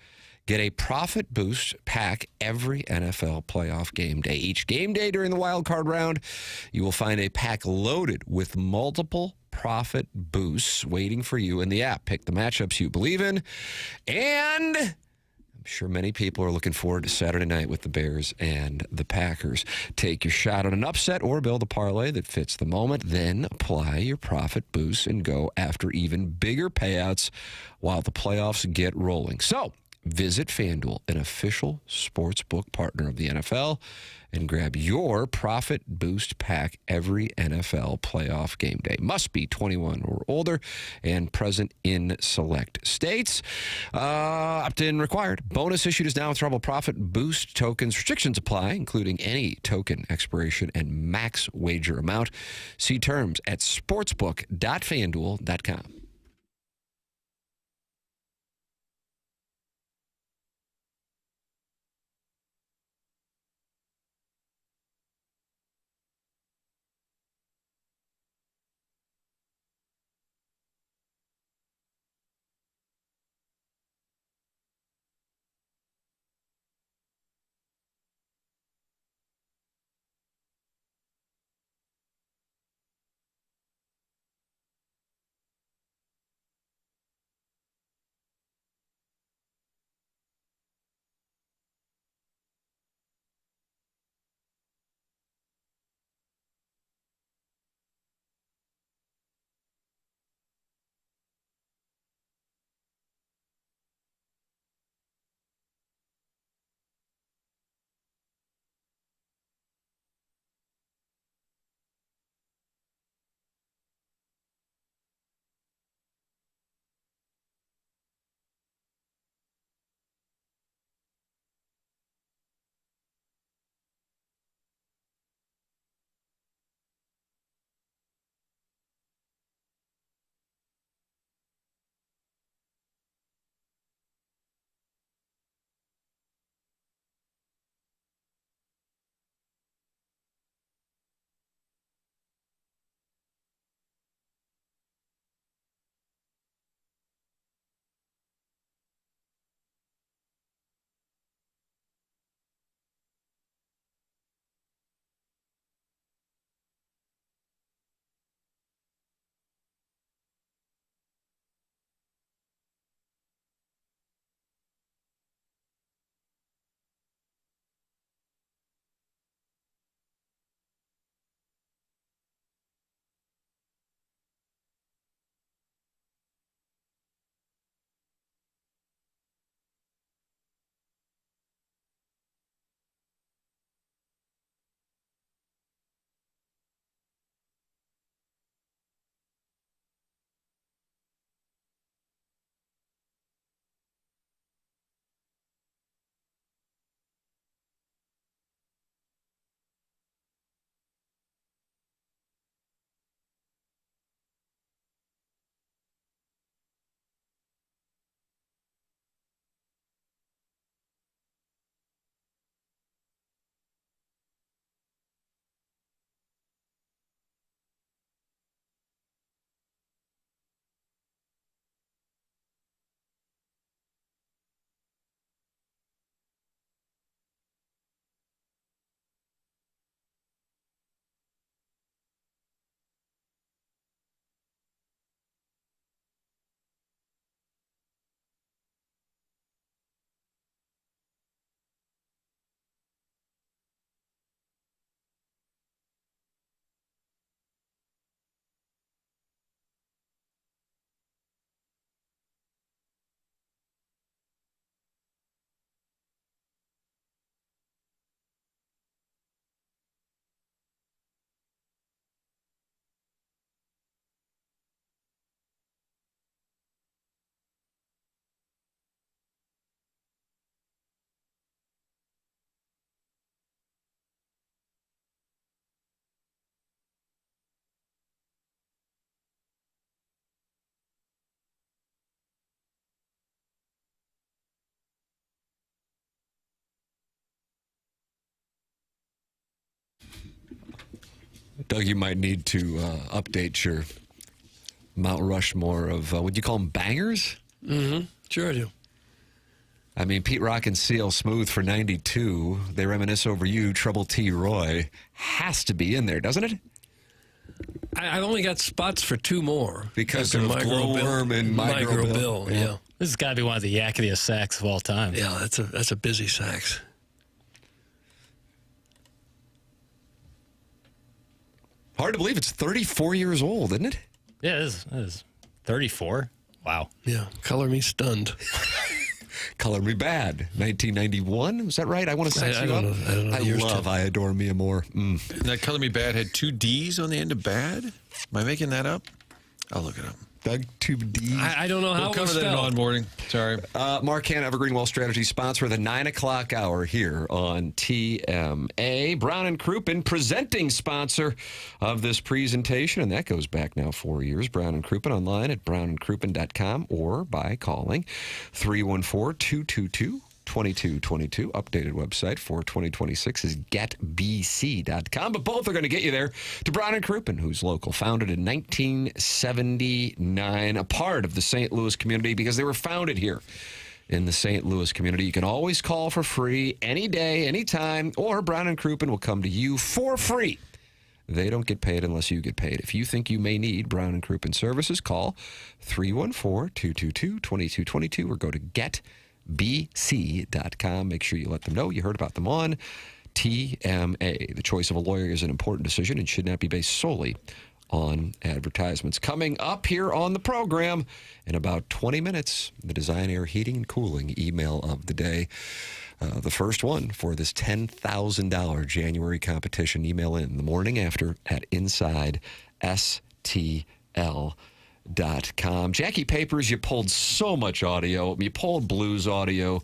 get a profit boost pack every NFL playoff game day. Each game day during the wild card round, you will find a pack loaded with multiple profit boosts waiting for you in the app. Pick the matchups you believe in, and I'm sure many people are looking forward to Saturday night with the Bears and the Packers. Take your shot on an upset or build a parlay that fits the moment. Then apply your profit boost and go after even bigger payouts while the playoffs get rolling. So visit FanDuel, an official sportsbook partner of the NFL, and grab your Profit Boost pack every NFL playoff game day. Must be 21 or older and present in select states. Opt-in required. Bonus issued is now withdrawable Profit Boost tokens. Restrictions apply, including any token expiration and max wager amount. See terms at sportsbook.fanduel.com. Doug, you might need to update your Mount Rushmore of, would you call them bangers? Mm-hmm. Sure I do. I mean, Pete Rock and CL Smooth for 92. They Reminisce Over You. Trouble T. Roy has to be in there, doesn't it? I've only got spots for 2 more. Because of Glowworm and Micro Bill. Yeah. This has got to be one of the yakkiest sacks of all time. Yeah, that's a busy sax. Hard to believe it's 34 years old, isn't it? Yeah, it is. 34? Wow. Yeah, color me stunned. Color Me Bad, 1991. Was that right? I want to sex I you don't up. know. I don't know. I Yours love too. I Adore Me More. And that Color Me Bad had 2 D's on the end of bad? Am I making that up? I'll look it up. Doug, 2 D's. I don't know how We'll it cover was that in spelled. onboarding. Sorry. Mark Hanna, Evergreen Wealth Strategy, sponsor of the 9 o'clock hour here on TMA. Brown and Crouppen, presenting sponsor of this presentation, and that goes back now 4 years. Brown and Crouppen online at brownandcrouppen.com or by calling 314-222-2222. Updated website for 2026 is getbc.com. But both are going to get you there to Brown and Crouppen, who's local, founded in 1979, a part of the St. Louis community because they were founded here in the St. Louis community. You can always call for free any day, anytime, or Brown and Crouppen will come to you for free. They don't get paid unless you get paid. If you think you may need Brown and Crouppen services, call 314-222-2222 or go to getbc.com. Make sure you let them know you heard about them on TMA. The choice of a lawyer is an important decision and should not be based solely on advertisements. Coming up here on the program in about 20 minutes, the Design Air Heating and Cooling email of the day. The first one for this $10,000 January competition. Email in the morning after at InsideSTL.com. Jackie Papers, you pulled so much audio. You pulled Blues audio.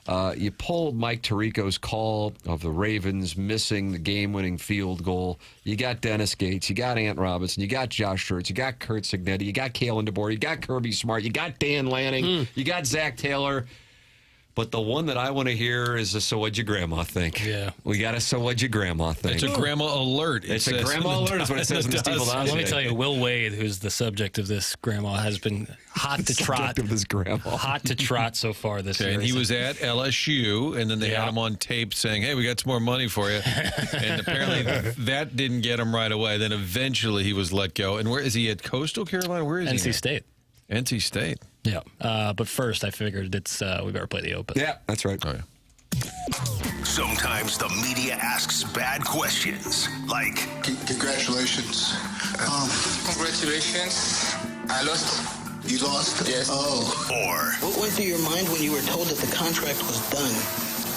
You pulled Mike Tirico's call of the Ravens missing the game-winning field goal. You got Dennis Gates. You got Ant Robinson. You got Josh Schertz. You got Kurt Signetti. You got Kalen DeBoer. You got Kirby Smart. You got Dan Lanning. You got Zach Taylor. But the one that I want to hear is a "So What'd Your Grandma Think?" Yeah. We got a "So What'd Your Grandma Think?" It's a grandma alert. It's a grandma alert is what it says in the Steve Let me tell you, Will Wade, who's the subject of this grandma, has been hot to trot. Of this grandma. Hot to trot so far this year. And he was at LSU, and then they had him on tape saying, "Hey, we got some more money for you." And apparently that didn't get him right away. Then eventually he was let go. And where is he at? Coastal Carolina? Where is he? NC State. NC State. Yeah. But first, I figured it's we better play the open. Yeah, that's right. Oh, yeah. Sometimes the media asks bad questions, like, Congratulations. Congratulations. I lost. You lost? Yes. Oh. or, What went through your mind when you were told that the contract was done?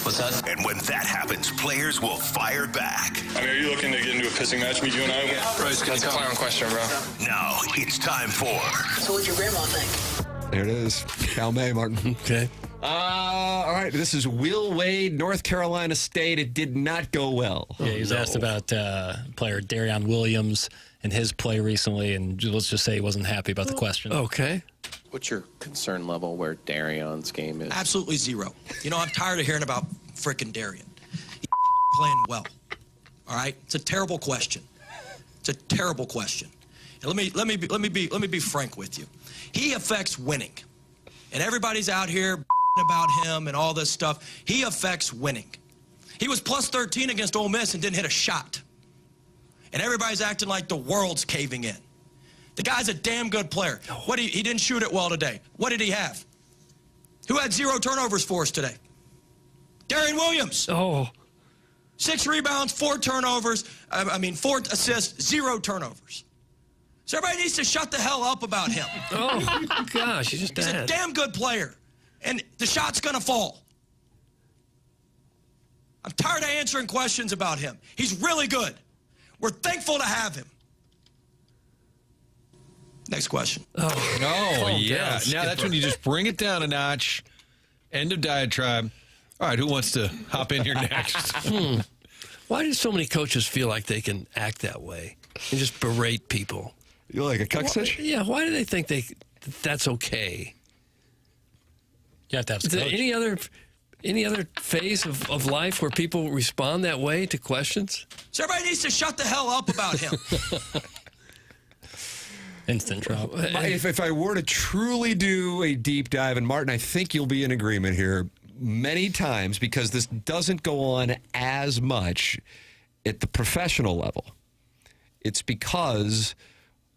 What's that? and when that happens, players will fire back. I mean, are you looking to get into a pissing match with you and I? Bryce, that's a clown question, bro. Now it's time for So what'd your grandma think? There it is. Cal May, Martin. Okay. All right. This is Will Wade, North Carolina State. It did not go well. Yeah, he was asked about player Darion Williams and his play recently, and let's just say he wasn't happy about the question. Okay. What's your concern level where Darion's game is? Absolutely zero. You know, I'm tired of hearing about frickin' Darion. He's playing well. All right? It's a terrible question. It's a terrible question. And let me be frank with you. He affects winning. And everybody's out here about him and all this stuff. He affects winning. He was plus 13 against Ole Miss and didn't hit a shot. And everybody's acting like the world's caving in. The guy's a damn good player. He didn't shoot it well today. What did he have? Who had 0 turnovers for us today? Darion Williams. Oh. 6 rebounds, 4 turnovers. 4 assists, 0 turnovers. So everybody needs to shut the hell up about him. Oh, gosh, he's just He's a bad. damn good player. And the shot's going to fall. I'm tired of answering questions about him. He's really good. We're thankful to have him. Next question. Oh, yeah. Now that's when you just bring it down a notch. End of diatribe. All right, who wants to hop in here next? Why do so many coaches feel like they can act that way and just berate people? You're like a cuckfish? Yeah, why do they think that's okay? You have to have Is there coach. any other Any other phase of life where people respond that way to questions? So everybody needs to shut the hell up about him. Instant drop. If I were to truly do a deep dive, and Martin, I think you'll be in agreement here, many times, because this doesn't go on as much at the professional level, it's because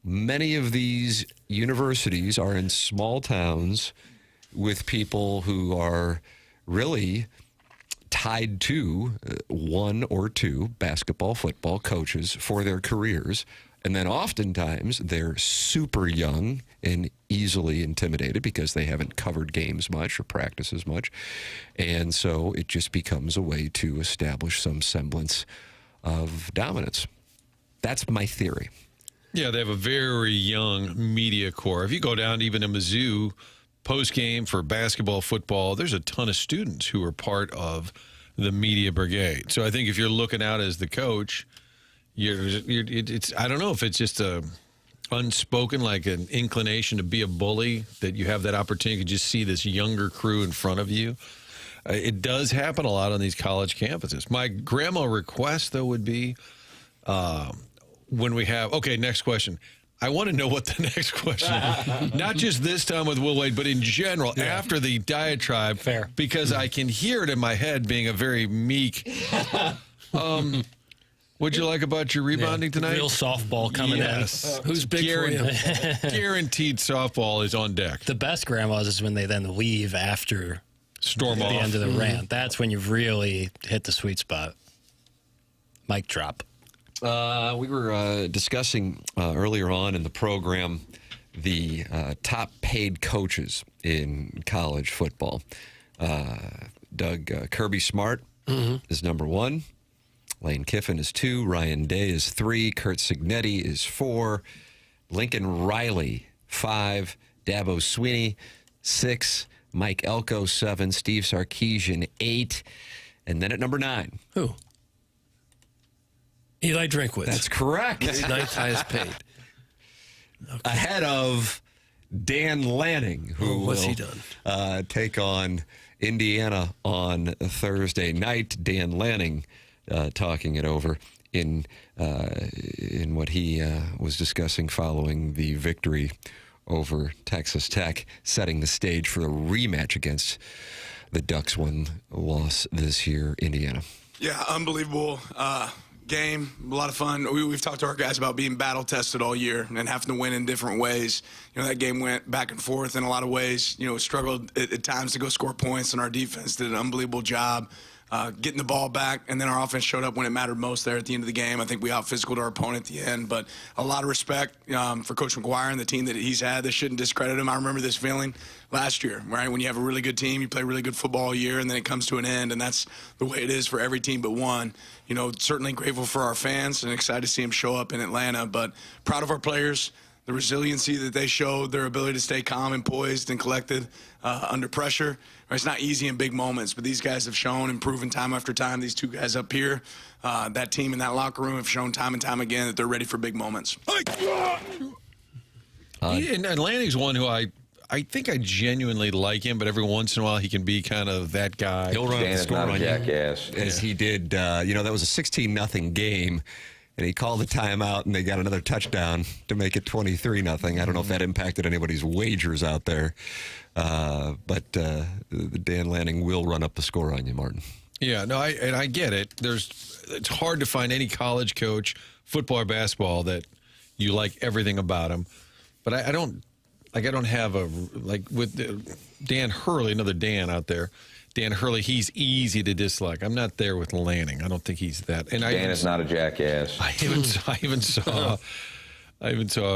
many of these universities are in small towns with people who are really tied to one or two basketball, football coaches for their careers. And then oftentimes they're super young and easily intimidated because they haven't covered games much or practices much. And so it just becomes a way to establish some semblance of dominance. That's my theory. Yeah, they have a very young media core. If you go down even to Mizzou post-game for basketball, football, there's a ton of students who are part of the media brigade. So I think if you're looking out as the coach, it's I don't know if it's just a unspoken, like an inclination to be a bully, that you have that opportunity to just see this younger crew in front of you. It does happen a lot on these college campuses. My grandma request, though, would be when we have, okay, next question. I want to know what the next question is. Not just this time with Will Wade, but in general, after the diatribe. Fair. Because I can hear it in my head being a very meek. What'd you like about your rebounding tonight? Real softball coming in. Who's big for you? Guaranteed softball is on deck. The best grandmas is when they then leave after Storm the off. end of the rant. That's when you've really hit the sweet spot. Mic drop. We were discussing earlier on in the program the top paid coaches in college football. Doug Kirby Smart is number 1. Lane Kiffin is 2. Ryan Day is 3. Kurt Signetti is 4. Lincoln Riley, 5. Dabo Sweeney, 6. Mike Elko, 7. Steve Sarkisian, 8. And then at number 9. Who? Eli Drinkwitz. That's correct. Ninth highest paid. Okay. Ahead of Dan Lanning, who what's will he done? Take on Indiana on Thursday night. Dan Lanning talking it over in what he was discussing following the victory over Texas Tech, setting the stage for a rematch against the Ducks when loss this year, Indiana. Yeah, unbelievable game. A lot of fun. We've talked to our guys about being battle tested all year and having to win in different ways. You know, that game went back and forth in a lot of ways. You know, struggled at times to go score points, and our defense did an unbelievable job getting the ball back, and then our offense showed up when it mattered most there at the end of the game. I think we out-physicaled our opponent at the end, but a lot of respect for Coach McGuire and the team that he's had. They shouldn't discredit him. I remember this feeling last year, right? When you have a really good team, you play really good football all year, and then it comes to an end, and that's the way it is for every team but one. You know, certainly grateful for our fans and excited to see them show up in Atlanta, but proud of our players, the resiliency that they showed, their ability to stay calm and poised and collected under pressure. It's not easy in big moments, but these guys have shown and proven time after time. These two guys up here, that team in that locker room have shown time and time again that they're ready for big moments. And Lanning's one who I think I genuinely like him, but every once in a while he can be kind of that guy. He'll run the score on you, as he did. That was a 16-0 game. And he called a timeout, and they got another touchdown to make it 23-0. I don't know if that impacted anybody's wagers out there. But Dan Lanning will run up the score on you, Martin. Yeah, no, I get it. It's hard to find any college coach, football or basketball, that you like everything about him. But I don't have with Dan Hurley, another Dan out there. Dan Hurley, he's easy to dislike. I'm not there with Lanning. I don't think he's that. And Dan is not a jackass. I even saw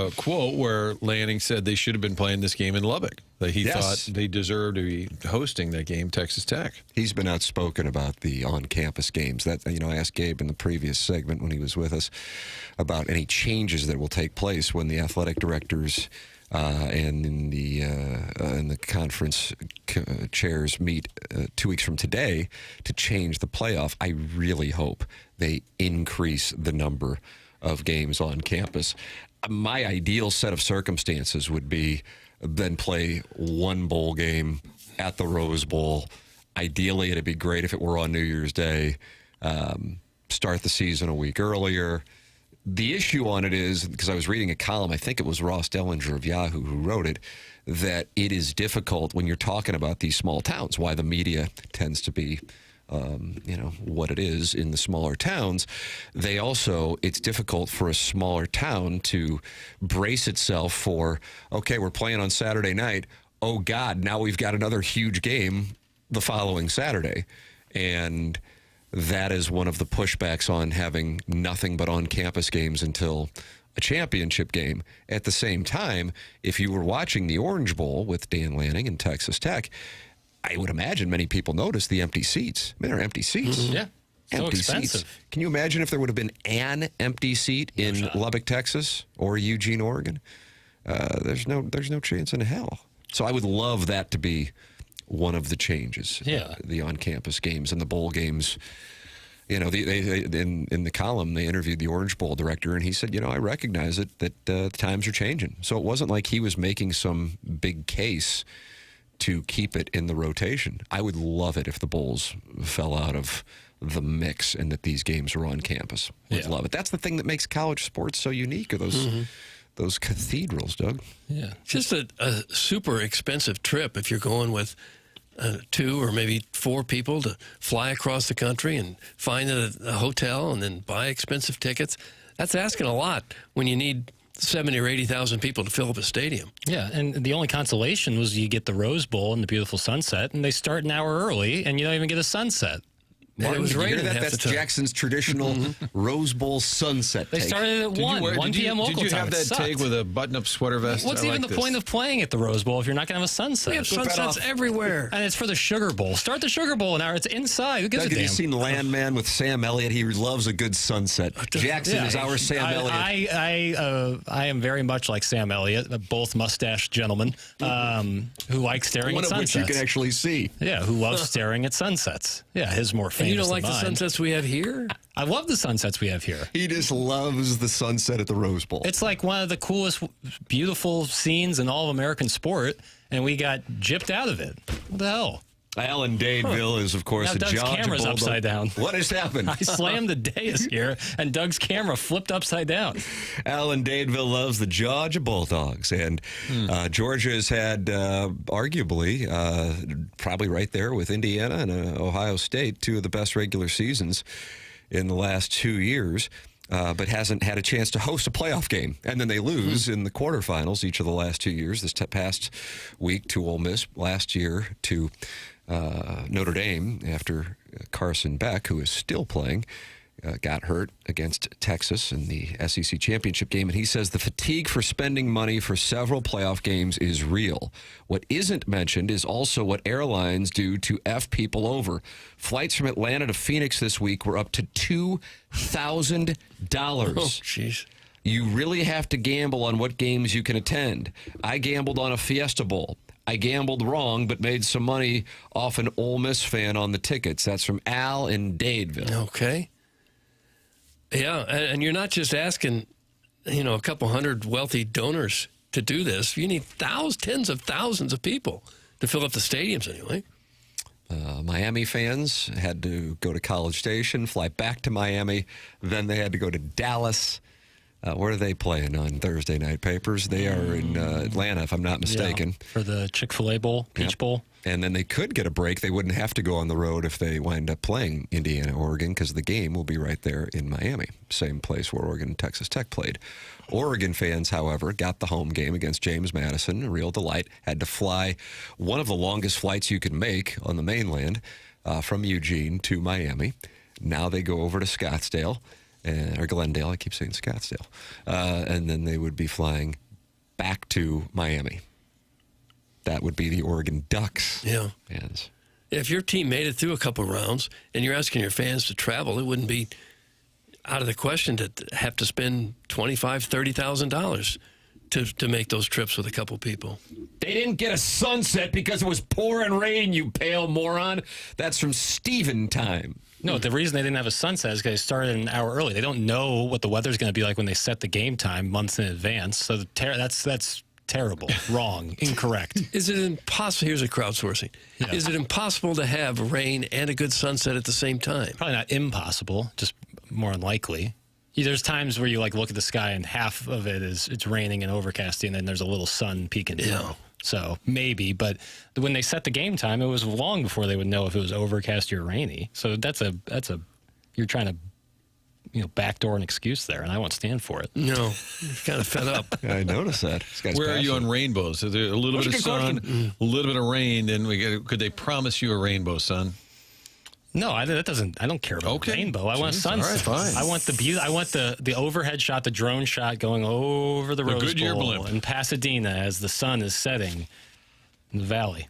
a quote where Lanning said they should have been playing this game in Lubbock. That he thought they deserved to be hosting that game, Texas Tech. He's been outspoken about the on-campus games. That I asked Gabe in the previous segment when he was with us about any changes that will take place when the athletic directors and in the conference chairs meet 2 weeks from today to change the playoff. I really hope they increase the number of games on campus. My ideal set of circumstances would be then play one bowl game at the Rose Bowl Ideally, it'd be great if it were on New Year's Day. Start the season a week earlier. The issue on it is, because I was reading a column, I think it was Ross Dellinger of Yahoo who wrote it, that it is difficult when you're talking about these small towns, why the media tends to be, what it is in the smaller towns. It's difficult for a smaller town to brace itself for, okay, we're playing on Saturday night. Oh, God, now we've got another huge game the following Saturday. And that is one of the pushbacks on having nothing but on-campus games until a championship game. At the same time, if you were watching the Orange Bowl with Dan Lanning and Texas Tech, I would imagine many people noticed the empty seats. I mean, they're empty seats. Mm-hmm. Yeah. Empty seats. Can you imagine if there would have been an empty seat in Lubbock, Texas, or Eugene, Oregon? There's no chance in hell. So I would love that to be one of the changes. Yeah. The on-campus games and the bowl games. They in the column, they interviewed the Orange Bowl director, and he said, I recognize it, that the times are changing. So it wasn't like he was making some big case to keep it in the rotation. I would love it if the bowls fell out of the mix and that these games were on campus. Would love it. That's the thing that makes college sports so unique, are those cathedrals, Doug. Yeah. Just a super expensive trip if you're going with 2 or maybe 4 people to fly across the country and find a hotel and then buy expensive tickets. That's asking a lot when you need 70 or 80,000 people to fill up a stadium. Yeah, and the only consolation was you get the Rose Bowl and the beautiful sunset, and they start an hour early, and you don't even get a sunset. Martin, it was did you hear raining that? half That's the time. Jackson's traditional Rose Bowl sunset They take. started at 1 p.m. local Did you time. have that take with a button-up sweater vest? What's I even like the this. point of playing at the Rose Bowl if you're not going to have a sunset? We have sunsets everywhere. And it's for the Sugar Bowl. Start the Sugar Bowl an hour. It's inside. Who gives Doug, a have damn? you seen Landman with Sam Elliott? He loves a good sunset. Jackson is our Sam Elliott. I am very much like Sam Elliott, both mustached gentlemen who like staring One at of sunsets. which you can actually see. Yeah, who loves staring at sunsets. Yeah, his more famous And you don't like than the mine. sunsets we have here? I love the sunsets we have here. He just loves the sunset at the Rose Bowl. It's like one of the coolest, beautiful scenes in all of American sport, and we got gypped out of it. What the hell? Alan Dadeville is, of course, Now a Doug's Georgia camera's Bulldog. upside down. What has happened? I slammed the dais here, and Doug's camera flipped upside down. Alan Dadeville loves the Georgia Bulldogs, and Georgia has had, arguably, probably right there with Indiana and Ohio State, 2 of the best regular seasons in the last 2 years. But hasn't had a chance to host a playoff game. And then they lose in the quarterfinals each of the last 2 years. This past week to Ole Miss, last year to Notre Dame after Carson Beck, who is still playing, got hurt against Texas in the SEC championship game. And he says the fatigue for spending money for several playoff games is real. What isn't mentioned is also what airlines do to F people over. Flights from Atlanta to Phoenix this week were up to $2,000. Oh, jeez. You really have to gamble on what games you can attend. I gambled on a Fiesta Bowl. I gambled wrong, but made some money off an Ole Miss fan on the tickets. That's from Al in Dadeville. Okay. Yeah, and you're not just asking, a couple hundred wealthy donors to do this. You need tens of thousands of people to fill up the stadiums anyway. Miami fans had to go to College Station, fly back to Miami. Then they had to go to Dallas. Where are they playing on Thursday night papers? They are in Atlanta, if I'm not mistaken. Yeah, for the Chick-fil-A Bowl, Peach Bowl. And then they could get a break. They wouldn't have to go on the road if they wind up playing Indiana, Oregon, because the game will be right there in Miami, same place where Oregon and Texas Tech played. Oregon fans, however, got the home game against James Madison, a real delight. Had to fly one of the longest flights you could make on the mainland from Eugene to Miami. Now they go over to Scottsdale. Or Glendale, I keep saying Scottsdale. And then they would be flying back to Miami. That would be the Oregon Ducks. Yeah. Fans. If your team made it through a couple rounds and you're asking your fans to travel, it wouldn't be out of the question to have to spend $25,000, $30,000 to make those trips with a couple people. They didn't get a sunset because it was pouring rain, you pale moron. That's from Steven time. No, the reason they didn't have a sunset is because they started an hour early. They don't know what the weather's going to be like when they set the game time months in advance. So that's terrible, wrong, incorrect. Is it impossible? Here's a crowdsourcing. Yeah. Is it impossible to have rain and a good sunset at the same time? Probably not impossible, just more unlikely. There's times where you like look at the sky and half of it it's raining and overcasting, and then there's a little sun peeking through. Yeah. So maybe, but when they set the game time, it was long before they would know if it was overcast or rainy. So that's a you're trying to backdoor an excuse there, and I won't stand for it. No, you're kind of fed up. I noticed that. Where are you on rainbows? Is there a little bit of sun, a little bit of rain, then could they promise you a rainbow, son? No, I don't care about rainbow. I want a sunset. All right, fine. I want the beauty. I want the overhead shot, the drone shot going over the Rose Goodyear Bowl blimp. in Pasadena as the sun is setting in the valley.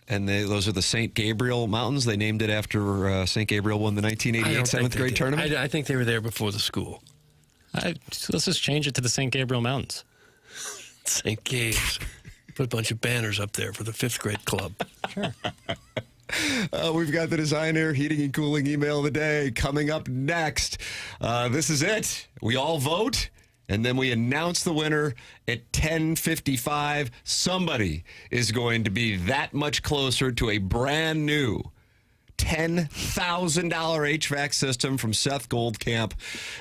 And those are the St. Gabriel Mountains. They named it after St. Gabriel won the 1988 seventh grade tournament. I think they were there before the school. Let's just change it to the St. Gabriel Mountains. St. Gabe's. Put a bunch of banners up there for the 5th grade club. Sure. We've got the Design Air Heating and Cooling email of the day coming up next. This is it. We all vote, and then we announce the winner at 10:55. Somebody is going to be that much closer to a brand new $10,000 HVAC system from Seth Goldcamp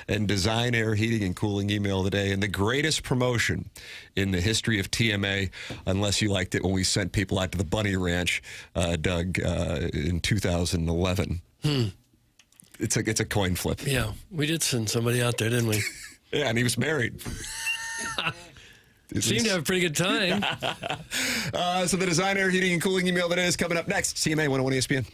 and Design Air Heating and Cooling email today. And the greatest promotion in the history of TMA, unless you liked it when we sent people out to the Bunny Ranch, Doug, in 2011. It's a coin flip. Yeah, we did send somebody out there, didn't we? Yeah, and he was married. Seemed to have a pretty good time. So the Design Air Heating and Cooling email today is coming up next. CMA 101 ESPN.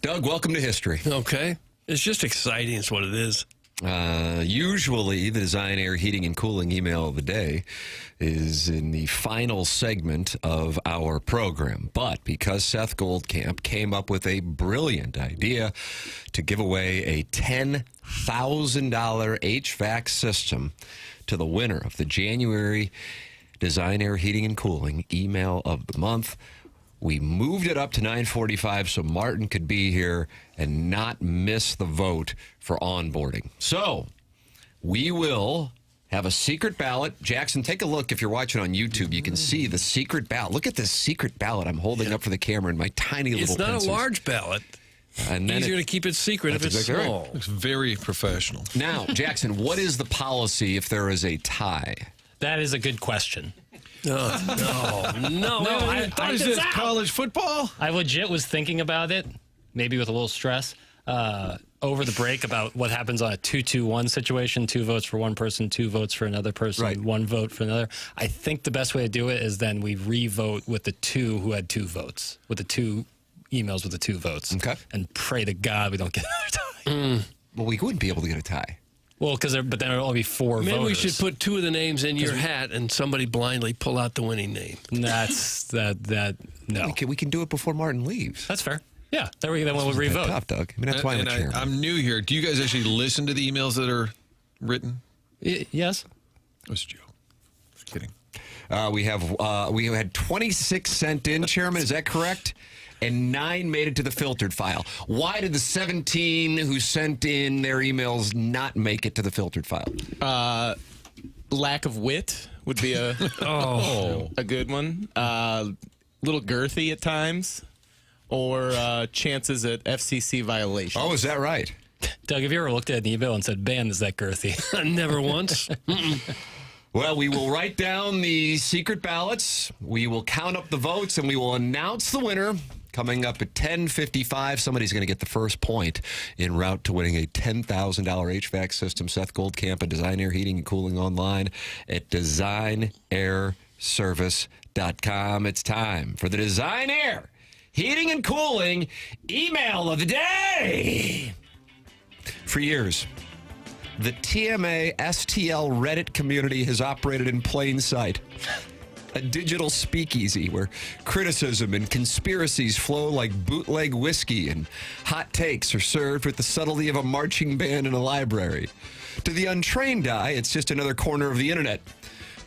Doug, welcome to history. Okay. It's just exciting is what it is. Usually, the Design Air Heating and Cooling email of the day is in the final segment of our program. But because Seth Goldcamp came up with a brilliant idea to give away a $10,000 HVAC system to the winner of the January Design Air Heating and Cooling email of the month, we moved it up to 9:45 so Martin could be here and not miss the vote for onboarding. So we will have a secret ballot. Jackson, take a look. If you're watching on YouTube, you can see the secret ballot. Look at this secret ballot I'm holding up for the camera in my tiny little It's not pencils. a large ballot. And then Easier to keep it secret if That's it's exactly small. right. Looks very professional. Now, Jackson, what is the policy if there is a tie? That is a good question. No, I What is this, college football? I legit was thinking about it, maybe with a little stress, over the break about what happens on a 2-2-1 situation. 2 votes for one person, 2 votes for another person, Right. 1 vote for another. I think the best way to do it is then we re-vote with the 2 who had 2 votes, with the 2 emails with the 2 votes. Okay. And pray to God we don't get another tie. Well, we wouldn't be able to get a tie. Well, but then it'll only be 4 Maybe voters. we should put 2 of the names in your hat and somebody blindly pull out the winning name. No. We can do it before Martin leaves. That's fair. Yeah, there we go. Then we'll Isn't that re-vote. tough, Doug. I mean, that's why I'm And the chairman. I'm new here. Do you guys actually listen to the emails that are written? Yes. That's a joke. Just kidding. We had 26 sent in, Chairman. Is that correct? And 9 made it to the filtered file. Why did the 17 who sent in their emails not make it to the filtered file? Lack of wit would be a good one. Little girthy at times, or chances at FCC violations. Oh, is that right? Doug, have you ever looked at an email and said, "Man, is that girthy?" Never once. Well, we will write down the secret ballots. We will count up the votes, and we will announce the winner. Coming up at 10:55, somebody's going to get the first point en route to winning a $10,000 HVAC system. Seth Goldcamp at Design Air Heating and Cooling online at designairservice.com. It's time for the Design Air Heating and Cooling email of the day. For years, the TMA STL Reddit community has operated in plain sight. A digital speakeasy where criticism and conspiracies flow like bootleg whiskey, and hot takes are served with the subtlety of a marching band in a library. To the untrained eye, it's just another corner of the internet.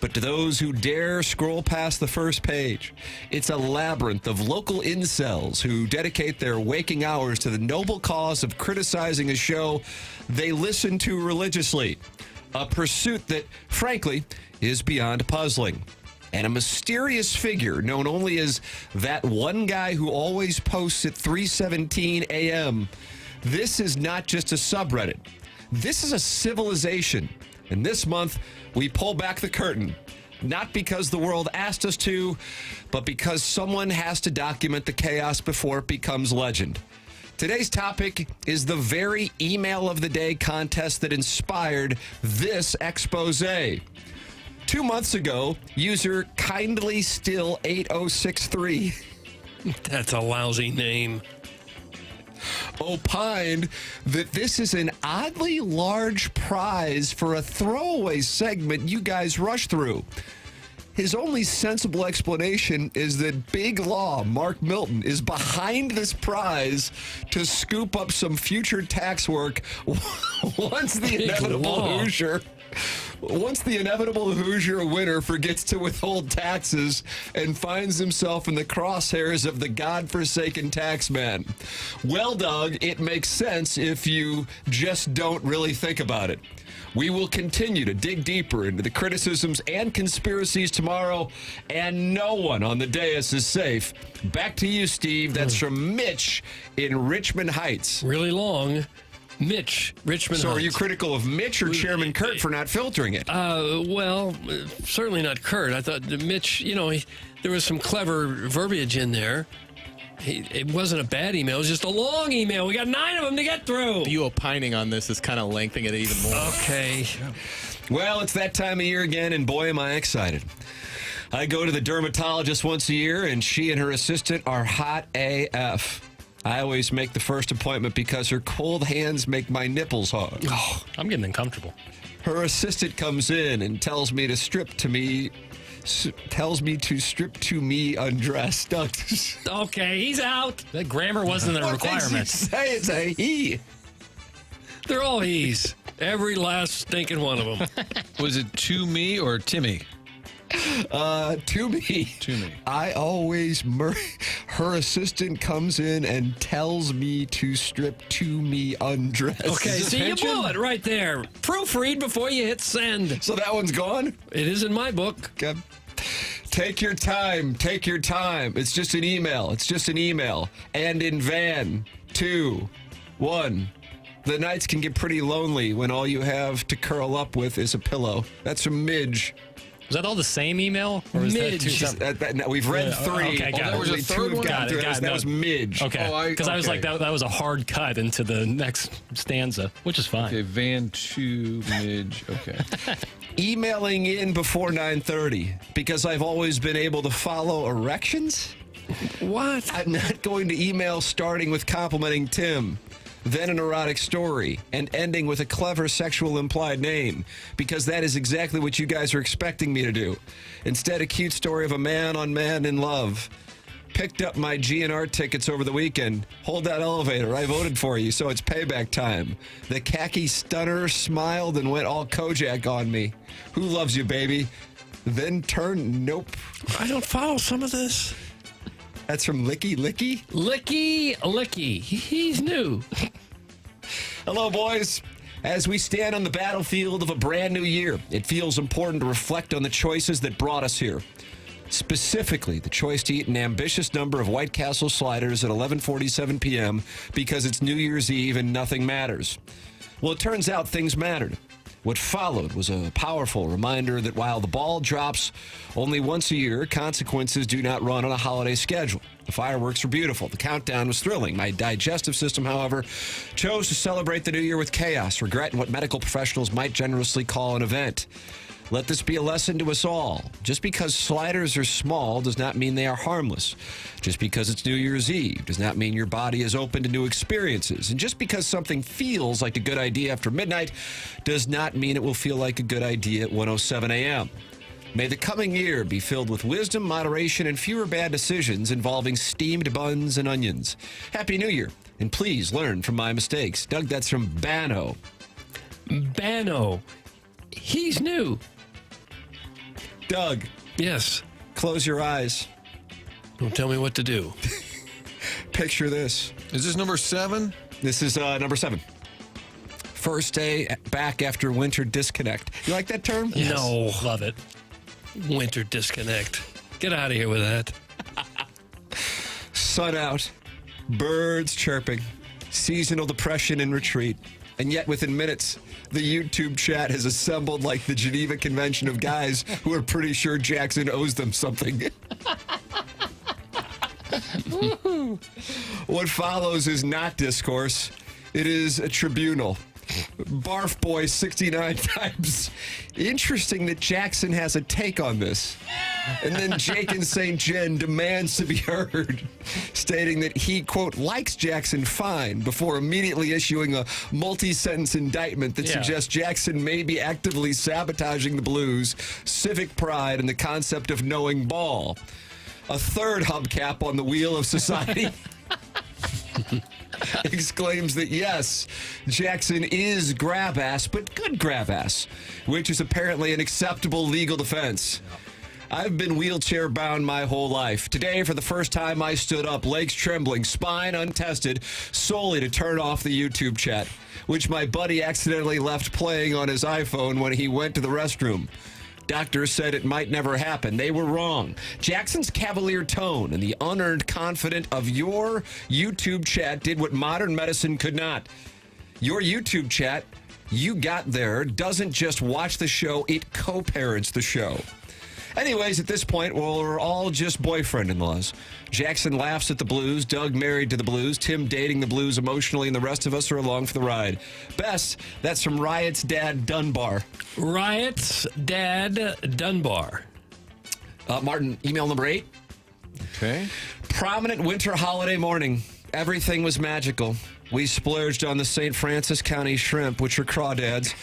But to those who dare scroll past the first page, it's a labyrinth of local incels who dedicate their waking hours to the noble cause of criticizing a show they listen to religiously. A pursuit that, frankly, is beyond puzzling. And a mysterious figure known only as that one guy who always posts at 3:17 a.m. This is not just a subreddit. This is a civilization. And this month, we pull back the curtain. Not because the world asked us to, but because someone has to document the chaos before it becomes legend. Today's topic is the very email of the day contest that inspired this expose. 2 months ago, user kindly still 8063 That's a lousy name. opined that this is an oddly large prize for a throwaway segment you guys rush through. His only sensible explanation is that Big Law, Mark Milton, is behind this prize to scoop up some future tax work once the inevitable Hoosier winner forgets to withhold taxes and finds himself in the crosshairs of the godforsaken taxman. Well, Doug, it makes sense if you just don't really think about it. We will continue to dig deeper into the criticisms and conspiracies tomorrow, and no one on the dais is safe. Back to you, Steve. That's from Mitch in Richmond Heights. Really long. Mitch, Richmond So Heights. are you critical of Mitch or Chairman Kurt for not filtering it? Well, certainly not Kurt. I thought Mitch, there was some clever verbiage in there. It wasn't a bad email. It was just a long email. We got 9 of them to get through. You opining on this is kind of lengthening it even more. Okay. Well, it's that time of year again, and boy, am I excited. I go to the dermatologist once a year, and she and her assistant are hot AF. I always make the first appointment because her cold hands make my nipples hard. Oh, I'm getting uncomfortable. Her assistant comes in and tells me to strip to me undressed. Okay, he's out. That grammar wasn't a requirement. Say it's a he. They're all he's. Every last stinking one of them. Was it to me or Timmy? To me. To me. I always her assistant comes in and tells me to strip to me undressed. Okay, see, you blew it right there. Proofread before you hit send. So that one's gone? It is in my book. Okay. Take your time. Take your time. It's just an email. It's just an email. And in van, 2, 1. The nights can get pretty lonely when all you have to curl up with is a pillow. That's from Midge. Was that all the same email? Or was Midge. No, we've read 3. Okay, got there was a third one? Got it. That was Midge. Okay, because I was like, that was a hard cut into the next stanza, which is fine. Okay, van to Midge. Okay. Emailing in before 9:30 because I've always been able to follow erections? What? I'm not going to email starting with complimenting Tim, then an erotic story, and ending with a clever sexual implied name, because that is exactly what you guys are expecting me to do. Instead, a cute story of a man on man in love. Picked up my GNR tickets over the weekend. Hold that elevator. I voted for you, so it's payback time. The khaki stunner smiled and went all Kojak on me. Who loves you, baby? Then turn nope. I don't follow some of this. That's from Licky Licky? Licky Licky. He's new. Hello, boys. As we stand on the battlefield of a brand new year, it feels important to reflect on the choices that brought us here. Specifically, the choice to eat an ambitious number of White Castle sliders at 11:47 p.m. because it's New Year's Eve and nothing matters. Well, it turns out things mattered. What followed was a powerful reminder that while the ball drops only once a year, consequences do not run on a holiday schedule. The fireworks were beautiful. The countdown was thrilling. My digestive system, however, chose to celebrate the new year with chaos, regret, and what medical professionals might generously call an event. Let this be a lesson to us all. Just because sliders are small does not mean they are harmless. Just because it's New Year's Eve does not mean your body is open to new experiences. And just because something feels like a good idea after midnight does not mean it will feel like a good idea at 1:07 a.m. May the coming year be filled with wisdom, moderation, and fewer bad decisions involving steamed buns and onions. Happy New Year, and please learn from my mistakes. Doug, that's from Bano. Bano. He's new. Doug. Yes. Close your eyes. Don't tell me what to do. Picture this. Is this number 7? This is number 7. First day back after winter disconnect. You like that term? Yes. No. Love it. Winter disconnect. Get out of here with that. Sun out. Birds chirping. Seasonal depression in retreat. And yet within minutes, the YouTube chat has assembled like the Geneva Convention of guys who are pretty sure Jackson owes them something. What follows is not discourse. It is a tribunal. Barf Boy 69 times. Interesting that Jackson has a take on this. And then Jake in St. John demands to be heard, stating that he, quote, likes Jackson fine, before immediately issuing a multi-sentence indictment that suggests Jackson may be actively sabotaging the Blues, civic pride, and the concept of knowing ball. A third hubcap on the wheel of society exclaims that yes, Jackson is grab ass, but good grab ass, which is apparently an acceptable legal defense. I've been wheelchair bound my whole life. Today, for the first time, I stood up, legs trembling, spine untested, solely to turn off the YouTube chat, which my buddy accidentally left playing on his iPhone when he went to the restroom. Doctors said it might never happen. They were wrong. Jackson's cavalier tone and the unearned confidence of your YouTube chat did what modern medicine could not. Your YouTube chat, you got there, doesn't just watch the show, it co-parents the show. Anyways, at this point, well, we're all just boyfriend-in-laws. Jackson laughs at the Blues, Doug married to the Blues, Tim dating the Blues emotionally, and the rest of us are along for the ride. Best, that's from Riot's dad, Dunbar. Riot's dad, Dunbar. Martin, email number 8. Okay. Prominent winter holiday morning. everything was magical. We splurged on the St. Francis County shrimp, which are crawdads,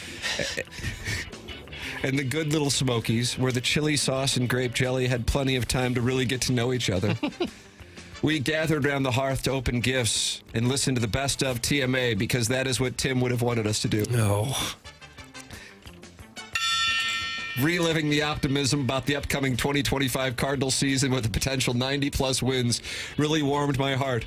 and the good little Smokies, where the chili sauce and grape jelly had plenty of time to really get to know each other. We gathered around the hearth to open gifts and listen to the best of TMA because that is what Tim would have wanted us to do. No. Reliving the optimism about the upcoming 2025 Cardinals season with a potential 90-plus wins really warmed my heart.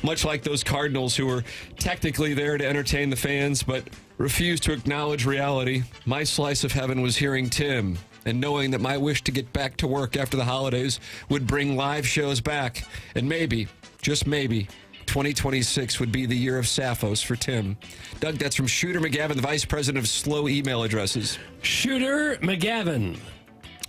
Much like those Cardinals who were technically there to entertain the fans but refused to acknowledge reality, my slice of heaven was hearing Tim and knowing that my wish to get back to work after the holidays would bring live shows back. And maybe, just maybe, 2026 would be the year of Sappho's for Tim. Doug, that's from Shooter McGavin, the vice president of slow email addresses. Shooter McGavin.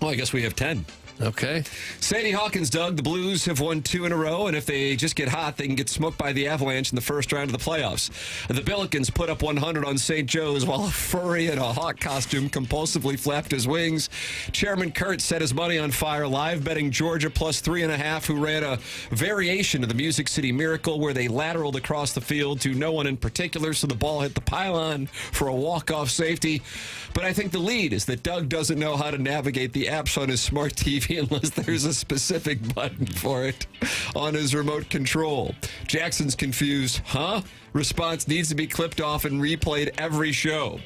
Well, I guess we have 10. Okay. Sadie Hawkins, Doug, the Blues have won 2 in a row, and if they just get hot, they can get smoked by the Avalanche in the first round of the playoffs. The Billikens put up 100 on St. Joe's while a furry in a hawk costume compulsively flapped his wings. Chairman Kurt set his money on fire, live betting Georgia plus 3.5, who ran a variation of the Music City Miracle where they lateraled across the field to no one in particular, so the ball hit the pylon for a walk-off safety. But I think the lead is that Doug doesn't know how to navigate the apps on his smart TV unless there's a specific button for it on his remote control. Jackson's confused. Huh? Response needs to be clipped off and replayed every show.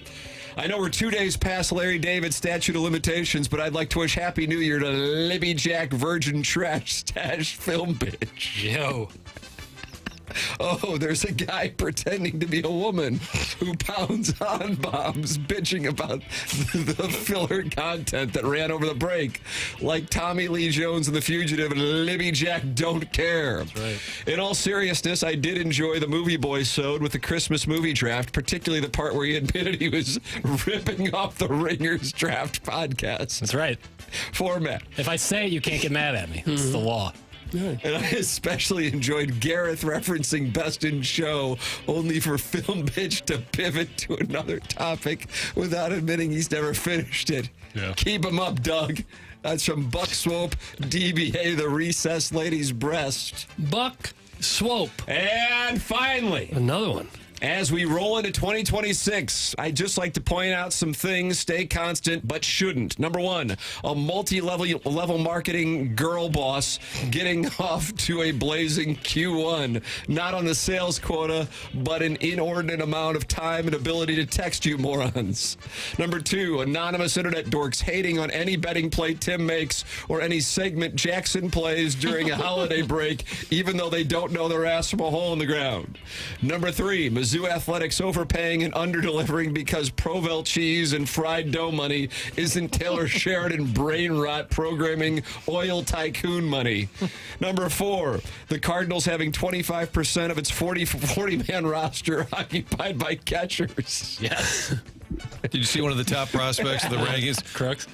I know we're 2 days past Larry David's statute of limitations, but I'd like to wish Happy New Year to Libby Jack Virgin Trash Stash Film Bitch. Yo. Oh, there's a guy pretending to be a woman who pounds on bombs, bitching about the filler content that ran over the break. Like Tommy Lee Jones in The Fugitive and Libby Jack Don't Care. That's right. In all seriousness, I did enjoy the Movie Boy sode with the Christmas movie draft, particularly the part where he admitted he was ripping off the Ringers Draft podcast. That's right. Format. If I say it, you can't get mad at me. It's the law. And I especially enjoyed Gareth referencing Best in Show, only for Film Bitch to pivot to another topic without admitting he's never finished it. Yeah. Keep him up, Doug. That's from Buck Swope, DBA, the recessed lady's breast. Buck Swope. And finally, another one. As we roll into 2026, I'd just like to point out some things stay constant but shouldn't. Number one, a multi-level marketing girl boss getting off to a blazing Q1. Not on the sales quota, but an inordinate amount of time and ability to text you morons. Number two, anonymous internet dorks hating on any betting play Tim makes or any segment Jackson plays during a holiday break, even though they don't know their ass from a hole in the ground. Number three, Mizzou Athletics overpaying and underdelivering because Provel cheese and fried dough money isn't Taylor Sheridan brain rot programming oil tycoon money. Number four, the Cardinals having 25% of its 40-man roster occupied by catchers. Yes. Did you see one of the top prospects of the rankings? Crooks?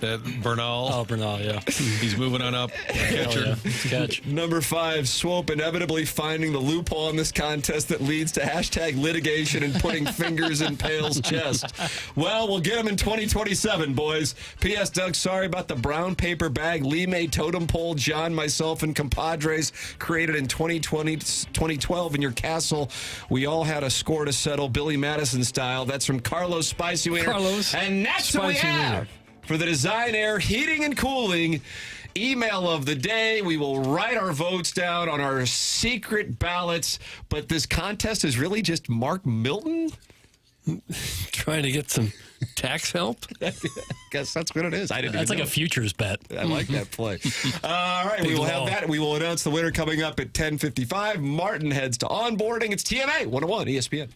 Bernal. Oh, Bernal, yeah. He's moving on up. Catcher. Yeah. Catch. Number five, Swope inevitably finding the loophole in this contest that leads to hashtag litigation and putting fingers in Pale's chest. Well, we'll get him in 2027, boys. P.S. Doug, sorry about the brown paper bag Lee May totem pole John, myself, and compadres created in 2012 in your castle. We all had a score to settle, Billy Madison style. That's from Carlos Spicy Wiener. Carlos. And that's what we have for the Design Air Heating and Cooling email of the day. We will write our votes down on our secret ballots, but this contest is really just Mark Milton trying to get some tax help. I guess that's what it is. That's like a futures bet. I like that play. All right, we will have that. We will announce the winner coming up at 10:55. Martin heads to onboarding. It's TMA 101 ESPN.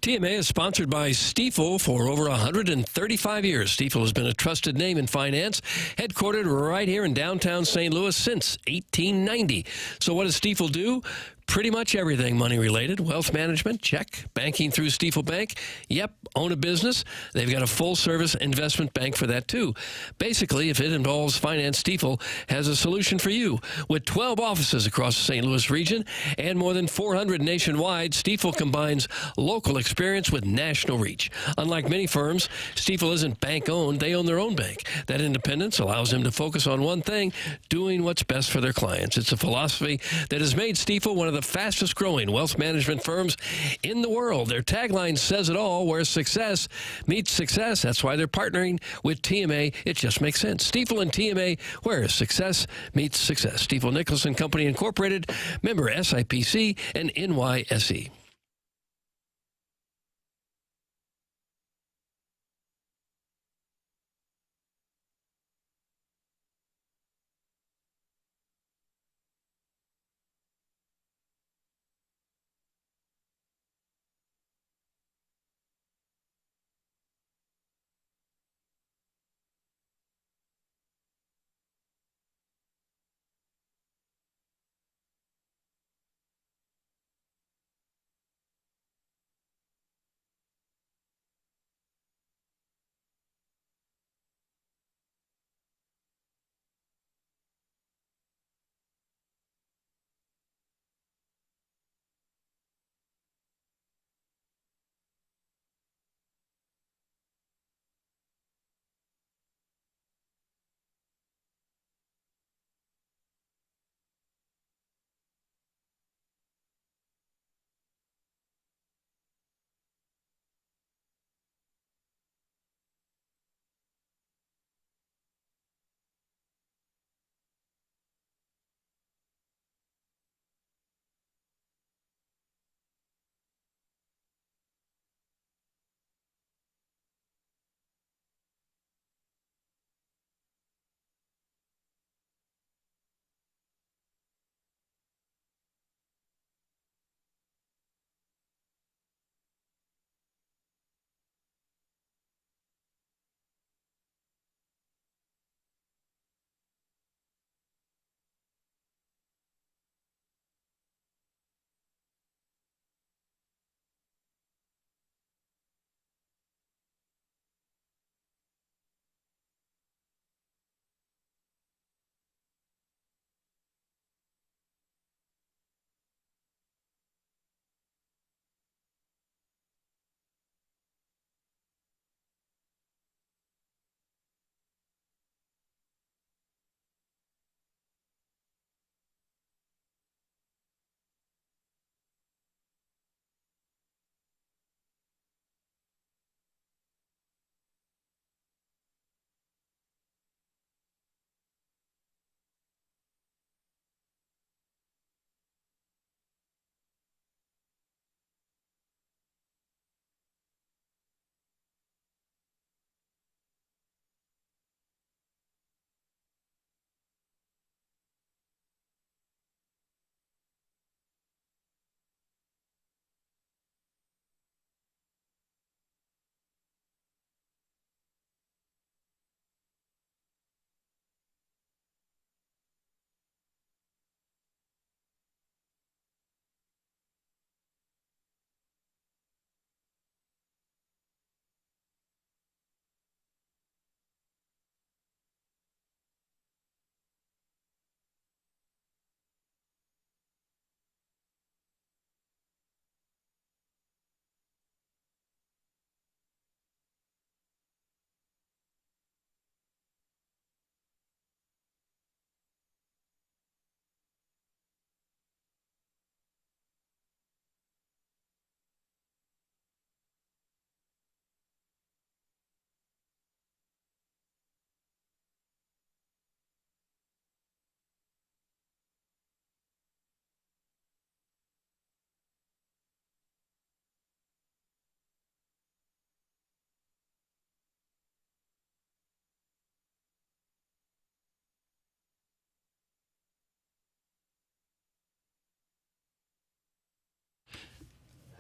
TMA is sponsored by Stifel for over 135 years. Stifel has been a trusted name in finance, headquartered right here in downtown St. Louis since 1890. So what does Stifel do? Pretty much everything money-related. Wealth management, check. Banking through Stifel Bank, yep. Own a business, they've got a full-service investment bank for that, too. Basically, if it involves finance, Stifel has a solution for you. With 12 offices across the St. Louis region and more than 400 nationwide, Stifel combines local experience with national reach. Unlike many firms, Stifel isn't bank-owned. They own their own bank. That independence allows them to focus on one thing, doing what's best for their clients. It's a philosophy that has made Stifel one of the fastest growing wealth management firms in the world. Their tagline says it all, where success meets success. That's why they're partnering with TMA. It just makes sense. Stifel and TMA, where success meets success. Stifel Nicholson Company Incorporated, member SIPC and NYSE.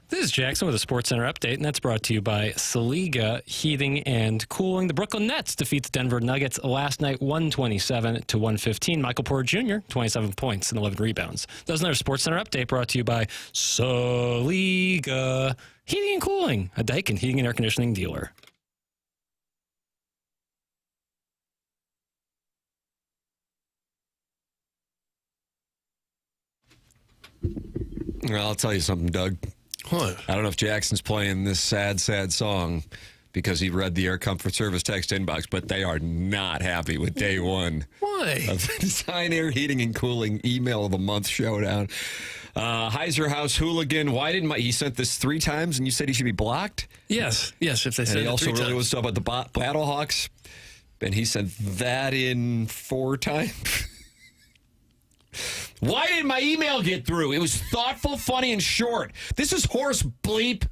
This is Jackson with a SportsCenter update, and that's brought to you by Saliga Heating and Cooling. The Brooklyn Nets defeat the Denver Nuggets last night, 127-115. Michael Porter Jr., 27 points and 11 rebounds. That was another SportsCenter update brought to you by Saliga Heating and Cooling, a Daikin heating and air conditioning dealer. Well, I'll tell you something, Doug. What? I don't know if Jackson's playing this sad, sad song because he read the Air Comfort Service text inbox, but they are not happy with day one. Why? Of the Design Air Heating and Cooling Email of the Month showdown. Heiser House Hooligan. Why didn't he sent this 3 times and you said he should be blocked? Yes. If they and said he it also 3 really times. was talking about the Battlehawks, and he sent that in 4 times. Why did my email get through? It was thoughtful, funny, and short. This is horse bleep.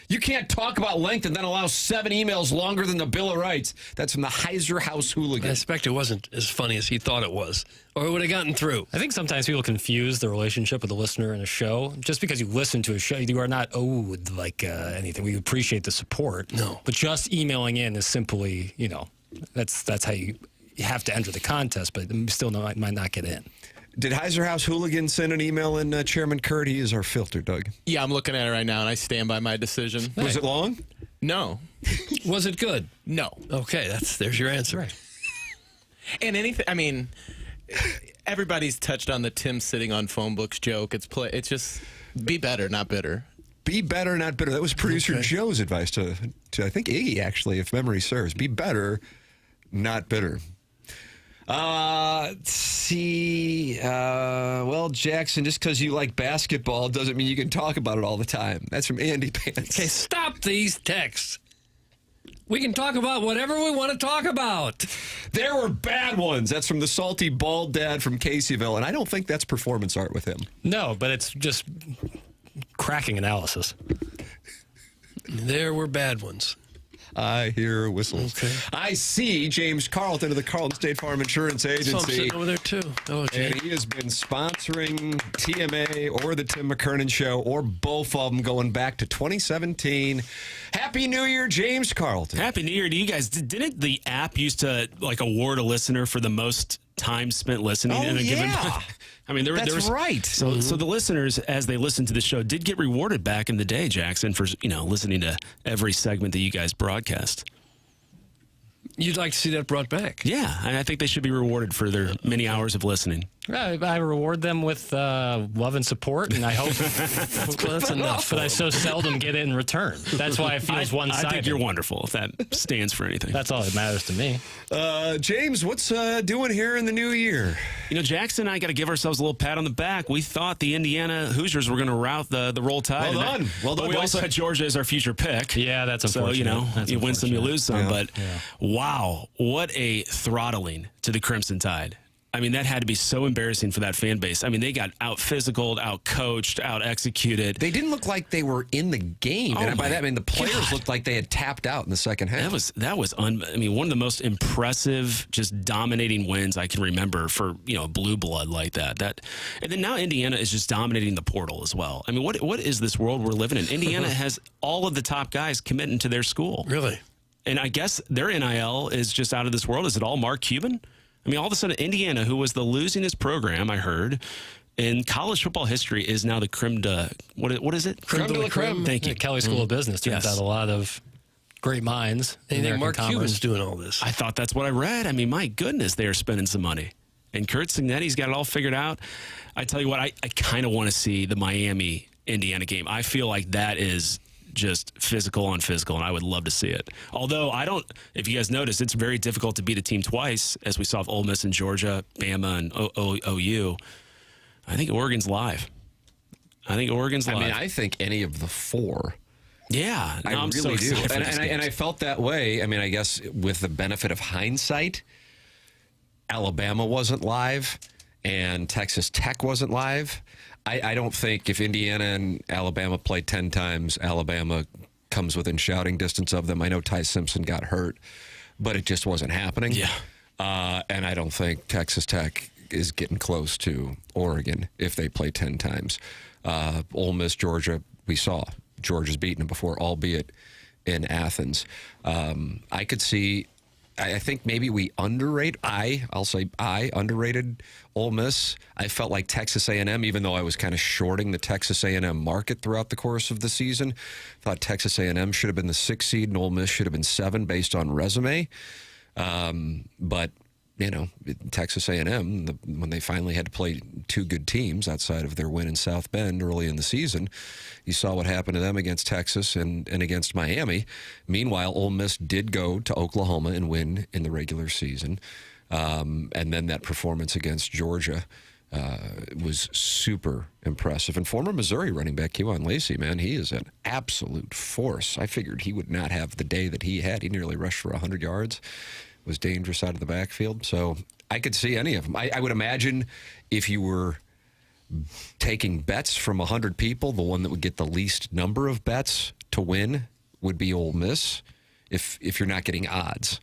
You can't talk about length and then allow 7 emails longer than the Bill of Rights. That's from the Heiser House Hooligan. I suspect it wasn't as funny as he thought it was, or it would have gotten through. I think sometimes people confuse the relationship with the listener in a show. Just because you listen to a show, you are not owed anything. We appreciate the support. No. But just emailing in is simply, that's how you have to enter the contest, but still might not get in. Did Heiser House Hooligan send an email in Chairman Kurt? He is our filter, Doug. Yeah, I'm looking at it right now, and I stand by my decision. Was it long? No. Was it good? No. Okay, there's your answer. Right. And everybody's touched on the Tim sitting on phone books joke. It's just be better, not bitter. Be better, not bitter. That was producer Joe's advice to I think Iggy, actually, if memory serves. Be better, not bitter. Let's see. Well, Jackson, just because you like basketball doesn't mean you can talk about it all the time. That's from Andy Pants. Okay, stop these texts. We can talk about whatever we want to talk about. There were bad ones. That's from the salty bald dad from Caseyville, and I don't think that's performance art with him. No, but it's just cracking analysis. There were bad ones. I hear whistles. Okay. I see James Carlton of the Carlton State Farm Insurance Agency. So I'm sitting over there, too. Oh, okay. And he has been sponsoring TMA or the Tim McKernan Show or both of them going back to 2017. Happy New Year, James Carlton. Happy New Year to you guys. Didn't the app used to award a listener for the most time spent listening in a given I mean, there was right. So the listeners, as they listened to the show, did get rewarded back in the day, Jackson, for listening to every segment that you guys broadcast. You'd like to see that brought back? Yeah, I think they should be rewarded for their many hours of listening. I reward them with love and support, and I hope that's enough. But I so seldom get it in return. That's why it feels one-sided. I think you're wonderful, if that stands for anything. That's all that matters to me. James, what's doing here in the new year? Jackson and I got to give ourselves a little pat on the back. We thought the Indiana Hoosiers were going to rout the Roll Tide. Well done. But we also had Georgia as our future pick. Yeah, that's unfortunate. So, you win some, you lose some. Yeah. But wow, what a throttling to the Crimson Tide. I mean, that had to be so embarrassing for that fan base. I mean, they got out-physicaled, out-coached, out-executed. They didn't look like they were in the game. And by that, I mean, the players looked like they had tapped out in the second half. That was one of the most impressive, just dominating wins I can remember for, blue blood like that. And then now Indiana is just dominating the portal as well. I mean, what is this world we're living in? Indiana has all of the top guys committing to their school. Really? And I guess their NIL is just out of this world. Is it all Mark Cuban? I mean, all of a sudden, Indiana, who was the losingest program, I heard, in college football history, is now the creme de... What is it? Creme de la creme. Thank you. The Kelly School of Business turns out a lot of great minds. They think Mark Cuban's doing all this. I thought that's what I read. I mean, my goodness, they are spending some money. And Kurt Signetti's got it all figured out. I tell you what, I kind of want to see the Miami-Indiana game. I feel like that is just physical on physical, and I would love to see it. Although if you guys notice, it's very difficult to beat a team twice, as we saw with Ole Miss and Georgia, Bama and OU. I think Oregon's live. I mean, I think any of the 4. Yeah. I really do. And I felt that way. I mean, I guess with the benefit of hindsight, Alabama wasn't live and Texas Tech wasn't live. I don't think if Indiana and Alabama play 10 times, Alabama comes within shouting distance of them. I know Ty Simpson got hurt, but it just wasn't happening. Yeah. And I don't think Texas Tech is getting close to Oregon if they play 10 times. Ole Miss, Georgia, we saw. Georgia's beaten them before, albeit in Athens. I could see. I think maybe we underrated. I'll say I underrated Ole Miss. I felt like Texas A&M, even though I was kind of shorting the Texas A&M market throughout the course of the season, thought Texas A&M should have been the 6th seed and Ole Miss should have been 7 based on resume. But Texas A&M, when they finally had to play 2 good teams outside of their win in South Bend early in the season, you saw what happened to them against Texas and against Miami. Meanwhile, Ole Miss did go to Oklahoma and win in the regular season. And then that performance against Georgia was super impressive. And former Missouri running back Kewan Lacey, man, he is an absolute force. I figured he would not have the day that he had. He nearly rushed for 100 yards. Was dangerous out of the backfield. So I could see any of them. I would imagine if you were taking bets from 100 people, the one that would get the least number of bets to win would be Ole Miss if you're not getting odds.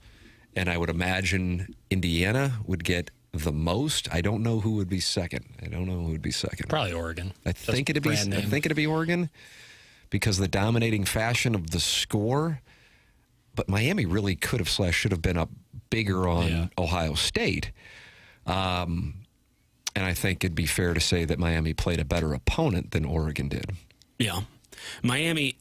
And I would imagine Indiana would get the most. I don't know who would be second. Probably Oregon. I think it'd be Oregon because of the dominating fashion of the score. But Miami really could have / should have been up bigger on Ohio State. And I think it'd be fair to say that Miami played a better opponent than Oregon did. Yeah. Miami,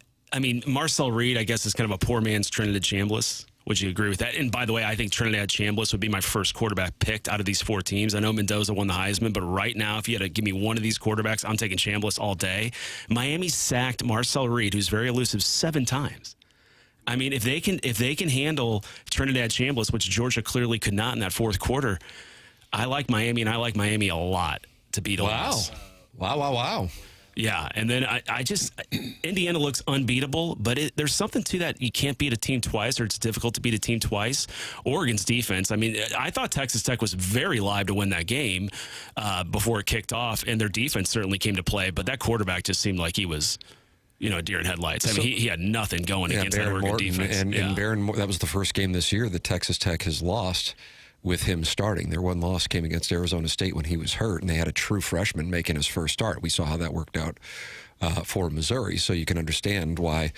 Marcel Reed, I guess, is kind of a poor man's Trinidad Chambliss. Would you agree with that? And by the way, I think Trinidad Chambliss would be my first quarterback picked out of these 4 teams. I know Mendoza won the Heisman, but right now, if you had to give me one of these quarterbacks, I'm taking Chambliss all day. Miami sacked Marcel Reed, who's very elusive, 7 times. If they can handle Trinidad Chambliss, which Georgia clearly could not in that 4th quarter, I like Miami, and I like Miami a lot to beat Ole Miss. Wow. Yeah, and then I just Indiana looks unbeatable, but there's something to that. You can't beat a team twice, or it's difficult to beat a team twice. Oregon's defense, I thought Texas Tech was very live to win that game before it kicked off, and their defense certainly came to play, but that quarterback just seemed like he was deer in headlights. He had nothing going against that Oregon defense. And Baron, that was the first game this year that Texas Tech has lost with him starting. Their one loss came against Arizona State when he was hurt, and they had a true freshman making his first start. We saw how that worked out for Missouri, so you can understand why,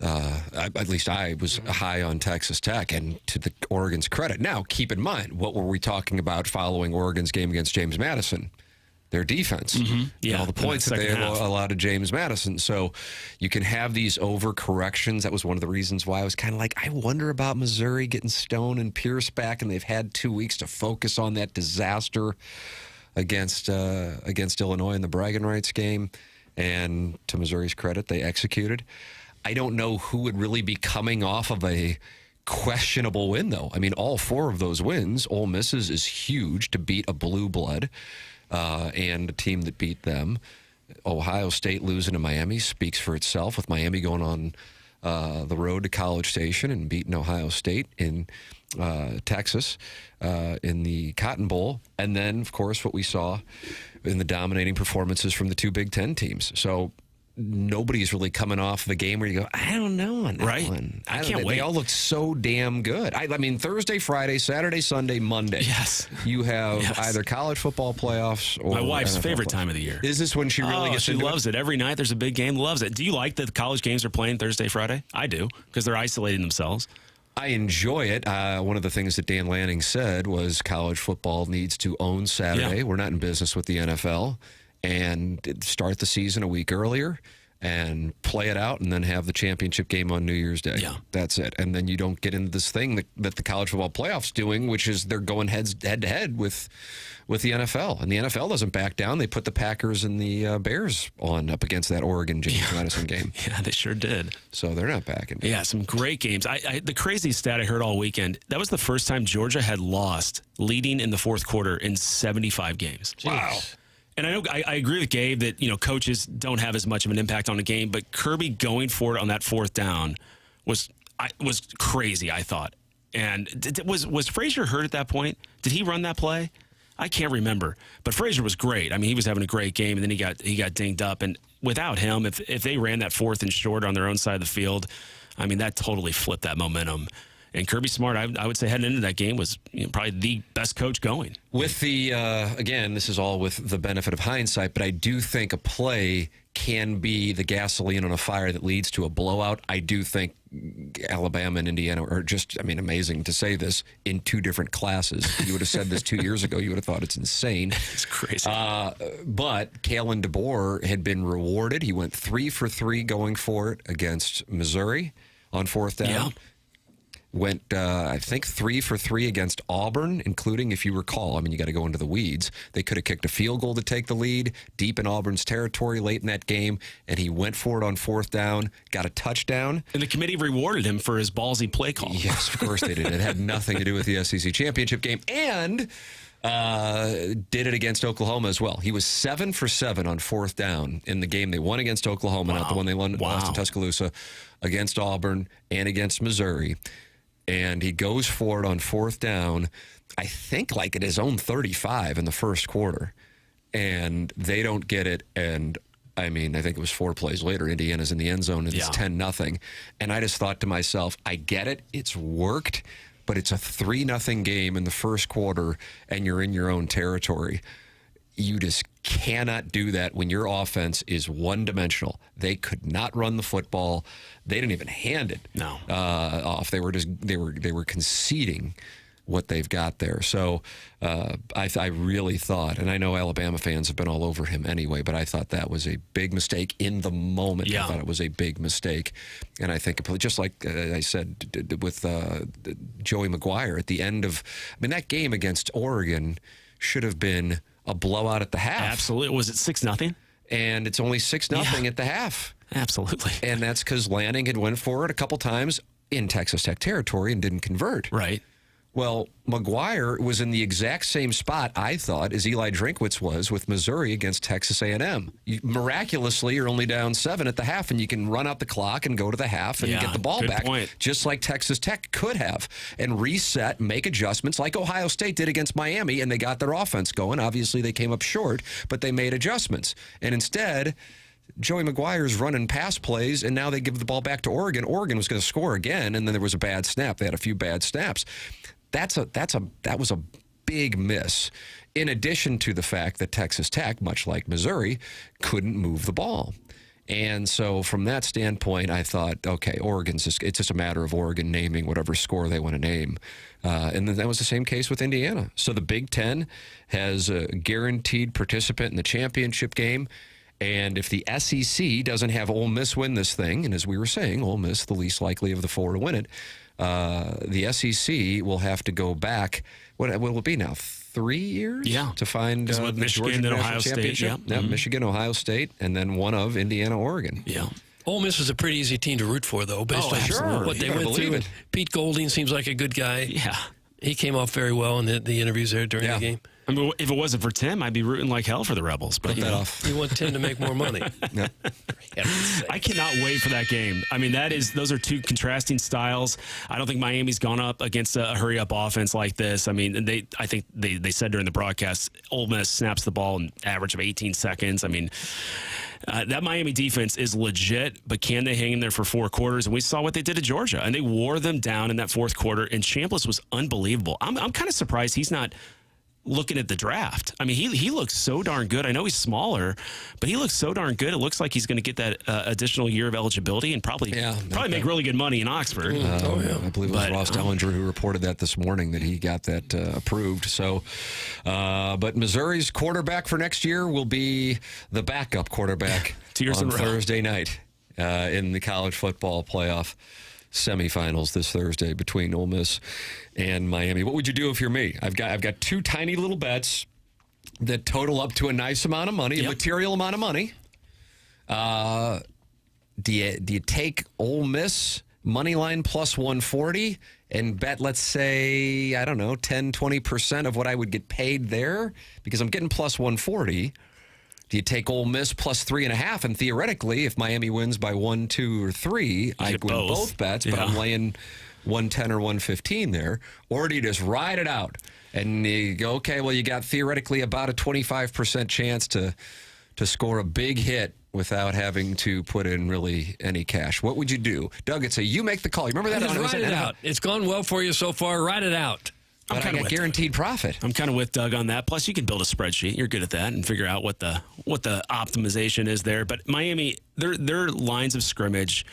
at least I was high on Texas Tech, and to the Oregon's credit. Now, keep in mind, what were we talking about following Oregon's game against James Madison? Their defense. Mm-hmm. Yeah, all the points that they allowed to James Madison. So you can have these overcorrections. That was one of the reasons why I was kind of like, I wonder about Missouri getting Stone and Pierce back, and they've had 2 weeks to focus on that disaster against Illinois in the bragging rights game. And to Missouri's credit, they executed. I don't know who would really be coming off of a questionable win, though. All 4 of those wins, Ole Miss's is huge to beat a blue blood. And a team that beat them. Ohio State losing to Miami speaks for itself, with Miami going on the road to College Station and beating Ohio State in Texas in the Cotton Bowl. And then, of course, what we saw in the dominating performances from the 2 Big Ten teams. So nobody's really coming off the game where you go, I don't know on that one. I can't wait. They all look so damn good. Thursday, Friday, Saturday, Sunday, Monday. Yes. You have either college football playoffs or my wife's NFL favorite playoffs. time of the year. Is this when she really gets she into loves it? Every night there's a big game. Loves it. Do you like that the college games are playing Thursday, Friday? I do, because they're isolating themselves. I enjoy it. One of the things that Dan Lanning said was college football needs to own Saturday. Yeah. We're not in business with the NFL. And start the season a week earlier and play it out, and then have the championship game on New Year's Day. Yeah. That's it. And then you don't get into this thing that the college football playoff's doing, which is they're going head to head with the NFL. And the NFL doesn't back down. They put the Packers and the Bears on up against that Oregon James Madison game. Yeah, they sure did. So they're not backing down. Yeah, some great games. The crazy stat I heard all weekend, that was the first time Georgia had lost leading in the 4th quarter in 75 games. Jeez. Wow. And I know I agree with Gabe that coaches don't have as much of an impact on the game, but Kirby going for it on that 4th down was crazy, I thought. And was Frazier hurt at that point? Did he run that play? I can't remember. But Frazier was great. He was having a great game, and then he got dinged up. And without him, if they ran that 4th and short on their own side of the field, that totally flipped that momentum. And Kirby Smart, I would say heading into that game was probably the best coach going. With the, again, this is all with the benefit of hindsight, but I do think a play can be the gasoline on a fire that leads to a blowout. I do think Alabama and Indiana are just, amazing to say this, in two different classes. If you would have said this 2 years ago, you would have thought it's insane. It's crazy. But Kalen DeBoer had been rewarded. He went 3 for 3 going for it against Missouri on fourth down. Yeah. Went, I think, 3 for 3 against Auburn, including, if you recall, you got to go into the weeds. They could have kicked a field goal to take the lead deep in Auburn's territory late in that game, and he went for it on fourth down, got a touchdown. And the committee rewarded him for his ballsy play call. Yes, of course they did. It had nothing to do with the SEC championship game, and did it against Oklahoma as well. He was 7 for 7 on fourth down in the game they won against Oklahoma, not the one they lost in Tuscaloosa, against Auburn and against Missouri. And he goes for it on fourth down, I think like at his own 35 in the first quarter. And they don't get it. And I think it was 4 plays later, Indiana's in the end zone and it's 10-0. And I just thought to myself, I get it. It's worked, but it's a 3-0 game in the first quarter and you're in your own territory. You just cannot do that when your offense is one-dimensional. They could not run the football. They didn't even hand it off. They were conceding what they've got there. So I really thought, and I know Alabama fans have been all over him anyway, but I thought that was a big mistake in the moment. Yeah. I thought it was a big mistake. And I think, just like I said with Joey McGuire at the end of, that game against Oregon should have been a blowout at the half. Absolutely. Was it 6-0? And it's only 6-0 at the half. Absolutely. And that's because Lanning had went for it a couple times in Texas Tech territory and didn't convert. Right. Well, McGuire was in the exact same spot, I thought, as Eli Drinkwitz was with Missouri against Texas A&M. Miraculously, you're only down 7 at the half, and you can run out the clock and go to the half and get the ball back, just like Texas Tech could have, and reset, make adjustments like Ohio State did against Miami, and they got their offense going. Obviously, they came up short, but they made adjustments. And instead, Joey McGuire's running pass plays, and now they give the ball back to Oregon. Oregon was going to score again, and then there was a bad snap. They had a few bad snaps. That was a big miss, in addition to the fact that Texas Tech, much like Missouri, couldn't move the ball. And so from that standpoint, I thought, okay, it's just a matter of Oregon naming whatever score they want to name. And then that was the same case with Indiana. So the Big Ten has a guaranteed participant in the championship game. And if the SEC doesn't have Ole Miss win this thing, and as we were saying, Ole Miss the least likely of the 4 to win it, the SEC will have to go back. What will it be now? 3 years? Yeah. To find Michigan and Ohio State. Yeah. Michigan, Ohio State, and then one of Indiana, Oregon. Yeah. Ole Miss is a pretty easy team to root for, though, based on what they went through. And Pete Golding seems like a good guy. Yeah. He came off very well in the interviews there during the game. If it wasn't for Tim, I'd be rooting like hell for the Rebels. But you want Tim to make more money. I cannot wait for that game. Those are two contrasting styles. I don't think Miami's gone up against a hurry-up offense like this. I think they said during the broadcast, Ole Miss snaps the ball an average of 18 seconds. That Miami defense is legit, but can they hang in there for 4 quarters? And we saw what they did to Georgia, and they wore them down in that fourth quarter, and Chambliss was unbelievable. I'm kind of surprised he's not looking at the draft. He looks so darn good. I know he's smaller, but he looks so darn good. It looks like he's going to get that additional year of eligibility and probably make really good money in Oxford. I believe it was Ross Dellinger who reported that this morning, that he got that approved. So, but Missouri's quarterback for next year will be the backup quarterback 2 years on in a row. Thursday night in the college football playoff semifinals this Thursday between Ole Miss and Miami. What would you do if you're me? I've got 2 tiny little bets that total up to a nice amount of money, a material amount of money. Do you take Ole Miss money line plus 140 and bet, let's say, I don't know, 10, 20% of what I would get paid there? Because I'm getting plus 140. Do you take Ole Miss plus 3.5? And theoretically, if Miami wins by 1, 2, or 3, I win both bets, but I'm laying 110 or 115 there. Or do you just ride it out and you go, okay, well, you got theoretically about a 25% chance to score a big hit without having to put in really any cash? What would you do? Doug, it's you make the call. You remember that? Just ride it out. It's gone well for you so far. Ride it out. But I got guaranteed profit. I'm kind of with Doug on that. Plus, you can build a spreadsheet. You're good at that and figure out what the optimization is there. But Miami, their lines of scrimmage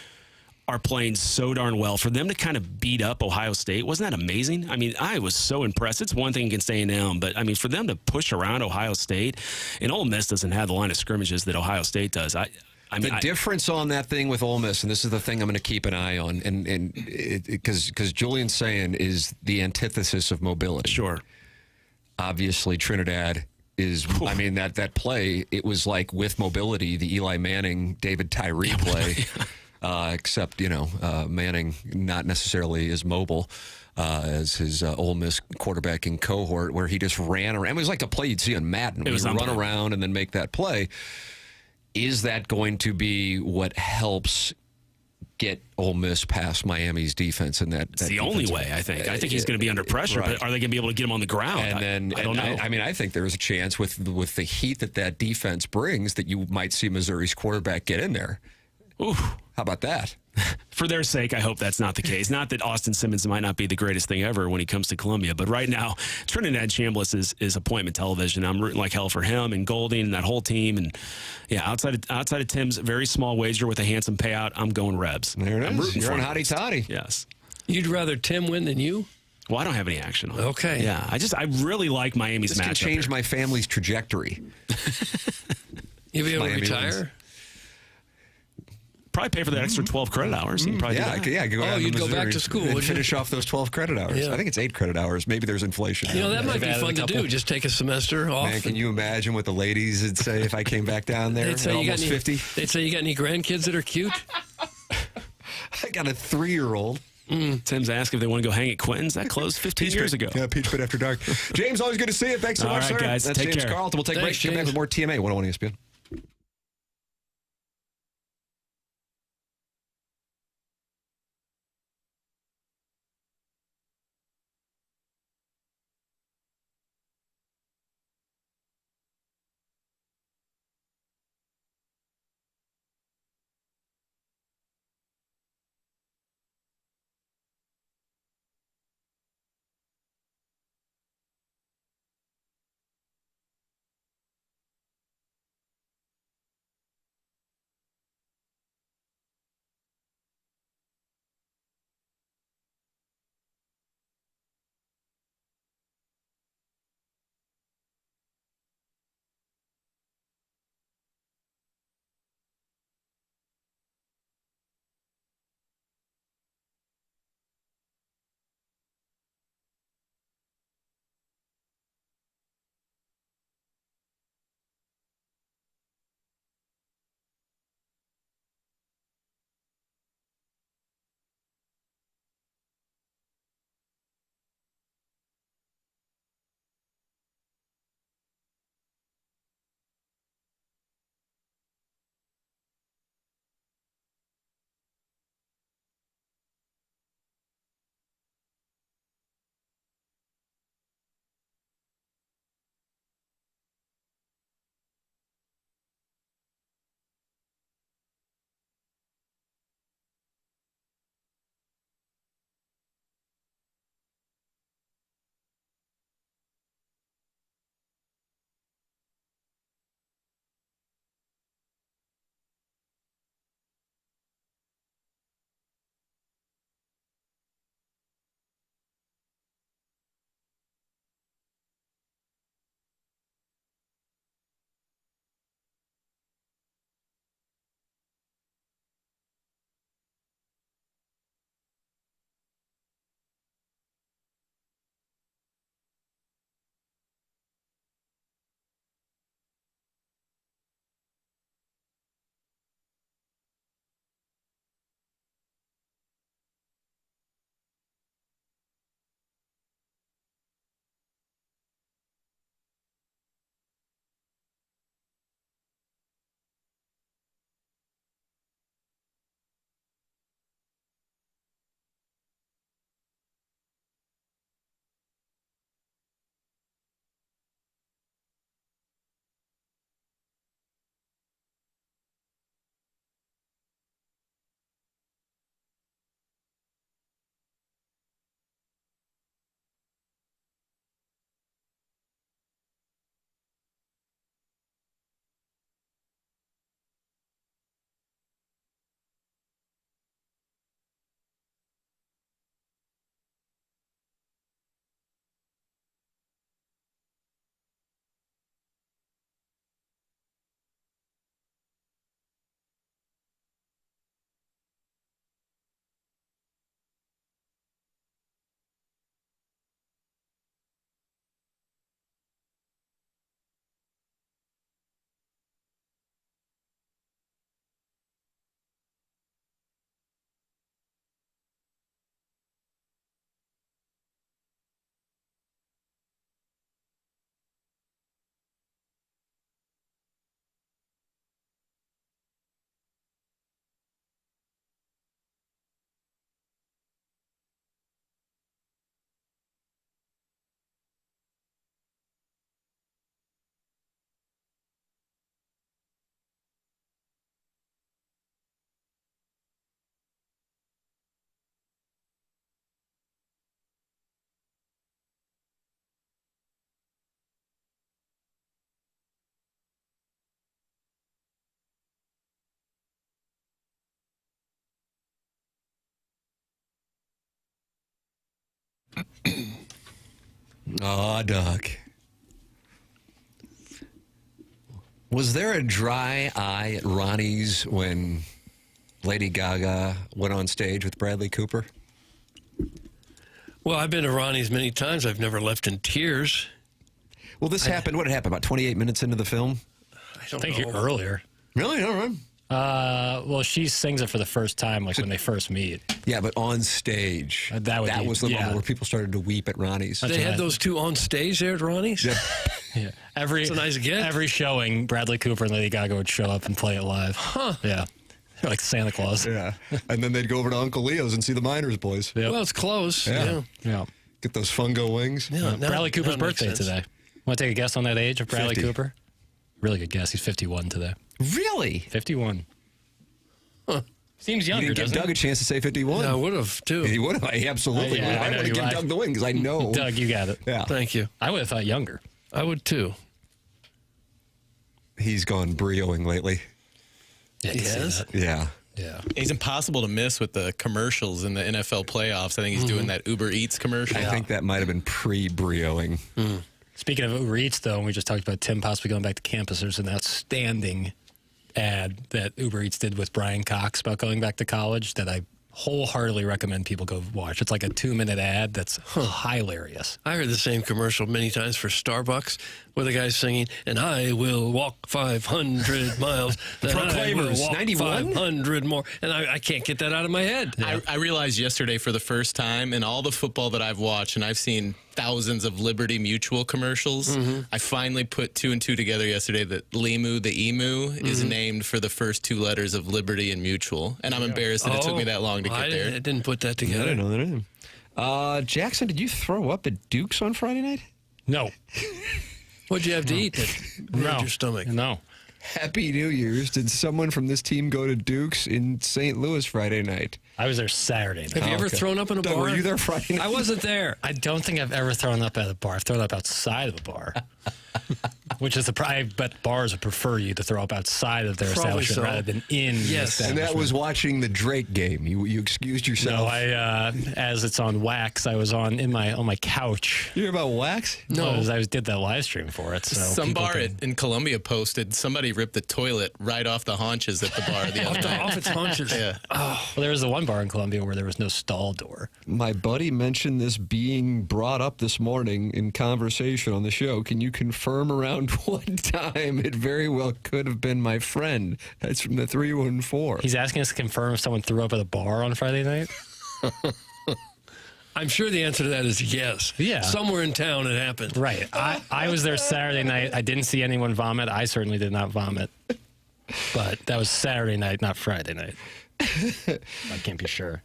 are playing so darn well. For them to kind of beat up Ohio State, wasn't that amazing? I mean, I was so impressed. It's one thing against A&M, but I mean, for them to push around Ohio State, and Ole Miss doesn't have the line of scrimmages that Ohio State does. I mean, the difference on that thing with Ole Miss, and this is the thing I'm going to keep an eye on, and because Julian's saying is the antithesis of mobility. Sure. Obviously, Trinidad is. I mean, that play, it was like with mobility, the Eli Manning, David Tyree play. Except, Manning not necessarily as mobile as his Ole Miss quarterbacking cohort, where he just ran around. It was like the play you'd see on Madden. He would run around and then make that play. Is that going to be what helps get Ole Miss past Miami's defense? And that's the only way, I think. I think he's going to be under pressure, right. But are they going to be able to get him on the ground? And I don't know. I think there's a chance with the heat that defense brings that you might see Missouri's quarterback get in there. Ooh. How about that? For their sake, I hope that's not the case. Not that Austin Simmons might not be the greatest thing ever when he comes to Columbia, but right now, Trinidad Chambliss is appointment television. I'm rooting like hell for him and Golding and that whole team. And yeah, outside of Tim's very small wager with a handsome payout, I'm going Rebs. There it is. You're on Hottie Toddy. Yes. You'd rather Tim win than you? Well, I don't have any action on it. Okay. Yeah, I really like Miami's matchup. This can change my family's trajectory. You'll be able to Miami retire? wins. Probably pay for that extra 12 credit hours. You can probably do that. I could go down you'd to go back Missouri to school, and would you? finish off those 12 credit hours. Yeah. I think it's 8 credit hours. Maybe there's inflation. That might be fun to do. Just take a semester off. Man, can you imagine what the ladies would say if I came back down there They'd say at you got almost 50? They'd say, you got any grandkids that are cute? I got a 3-year-old. Tim's asked if they want to go hang at Quentin's. That closed 15 years ago. Yeah, Peach Pit After Dark. James, always good to see you. Thanks so All much, right, sir. guys. That's Take James care. Carlton. We'll take a break. Thanks, Come back James. with more TMA 101 ESPN. Oh, Doug. Was there a dry eye at Ronnie's when Lady Gaga went on stage with Bradley Cooper? Well, I've been to Ronnie's many times. I've never left in tears. Well, this happened. What happened? About 28 minutes into the film? I don't think know. earlier. Really? All right. Well, she sings it for the first time, like when they first meet. Yeah, but on stage. That was the moment where people started to weep at Ronnie's. They had those two on stage there at Ronnie's? Yeah. Yeah. It's a nice get. Every showing, Bradley Cooper and Lady Gaga would show up and play it live. Huh. Yeah. They're like Santa Claus. Yeah. And then they'd go over to Uncle Leo's and see the Miners Boys. Yep. Well, it's close. Yeah. Yeah. Get those fungo wings. Yeah, Bradley Cooper's that makes birthday sense. today. Want to take a guess on that age of Bradley 50. Cooper? Really good guess. He's 51 today. Really? 51. Huh. Seems You younger, didn't give doesn't Doug a chance to say 51. Yeah, I would have, too. He would have. Absolutely. Yeah, I I know would have you given would. Doug the wing because I know. Doug, you got it. Yeah. Thank you. I would have thought younger. I would, too. He's gone brioing lately. Yeah, He has? Yeah. Yeah. He's impossible to miss with the commercials in the NFL playoffs. I think he's doing that Uber Eats commercial. I think that might have been pre-brioing. Speaking of Uber Eats, though, and we just talked about Tim possibly going back to campus, there's an outstanding ad that Uber Eats did with Brian Cox about going back to college that I wholeheartedly recommend people go watch. It's like a 2-minute ad that's hilarious. I heard the same commercial many times for Starbucks where the guy's singing, and I will walk 500 miles. Then I will Proclaimers, walk 91? 500 more. And I can't get that out of my head. I realized yesterday for the first time in all the football that I've watched, and I've seen thousands of Liberty Mutual commercials, I finally put 2 and 2 together yesterday that Limu, the emu, is named for the first 2 letters of Liberty and Mutual. And I'm embarrassed that it took me that long to get there. I didn't put that I together. didn't know that either. Jackson, did you throw up at Duke's on Friday night? No. What'd you have to eat that ruined your stomach? No. Happy New Year's. Did someone from this team go to Duke's in St. Louis Friday night? I was there Saturday night. Have you ever thrown up in a Doug, bar? were you there Friday night? I wasn't there. I don't think I've ever thrown up at a bar. I've thrown up outside of a bar. Which is I bet bars would prefer you to throw up outside of their Probably establishment so. rather than in the Yes. And that was watching the Drake game. You excused yourself. No, I as it's on wax, I was on my couch. You hear about wax? No, I did that live stream for it. So Some people bar can- in Columbia posted somebody ripped the toilet right off the haunches at the bar the other night. Off its haunches. Yeah. Well, there was the one bar in Columbia where there was no stall door. My buddy mentioned this being brought up this morning in conversation on the show. Can you confirm around what time it very well could have been my friend? That's from the 314. He's asking us to confirm if someone threw up at a bar on Friday night. I'm sure the answer to that is yes. Yeah. Somewhere in town it happened. Right. I was there Saturday night. I didn't see anyone vomit. I certainly did not vomit. But that was Saturday night, not Friday night. I can't be sure.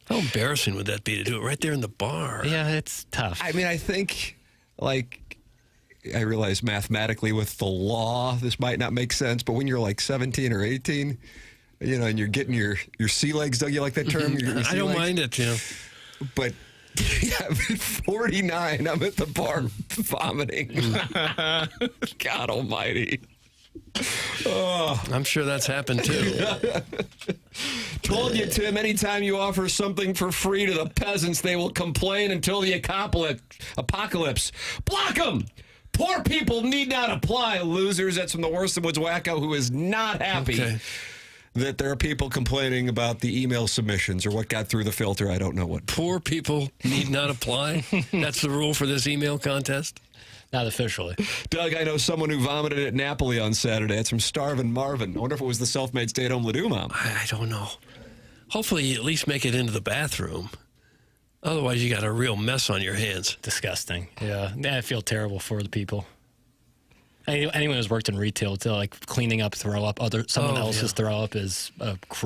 How embarrassing would that be to do it right there in the bar? Yeah, it's tough. I mean, I think, like, I realize mathematically with the law, this might not make sense, but when you're like 17 or 18, you know, and you're getting your sea legs, Doug, you like that term? Your sea I don't legs? mind it, you know. But yeah, at 49, I'm at the bar vomiting. God almighty. Oh. I'm sure that's happened too. Told you, Tim, anytime you offer something for free to the peasants, they will complain until the apocalypse. Block them! Poor people need not apply, losers. That's from the Worst of Woods Wacko, who is not happy that there are people complaining about the email submissions or what got through the filter. I don't know what. Poor people need not apply. That's the rule for this email contest. Not officially. Doug, I know someone who vomited at Napoli on Saturday. It's from Starvin' Marvin. I wonder if it was the self-made stay-at-home Ledoux mom. I don't know. Hopefully you at least make it into the bathroom. Otherwise, you got a real mess on your hands. Disgusting. Yeah. I feel terrible for the people. Anyone who's worked in retail, to like cleaning up throw up, someone else's throw up is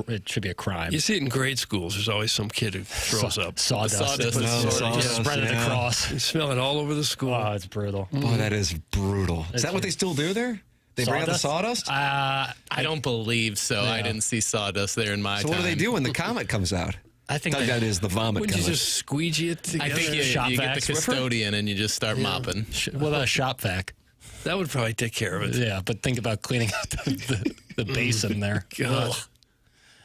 it should be a crime. You see it in grade schools. There's always some kid who throws up. Sawdust. Spread it across. You smell it all over the school. Oh, it's brutal. Boy, that is brutal. Is that what they still do there? They bring out the sawdust? I don't believe so. Yeah. I didn't see sawdust there in my time. So what do they do when the comet comes out? I think Doug, that is the vomit Would you comet. just squeegee it together? I think you get the custodian and you just start mopping. What about a shop vac? That would probably take care of it. Yeah, but think about cleaning out the basin there. God. Ugh.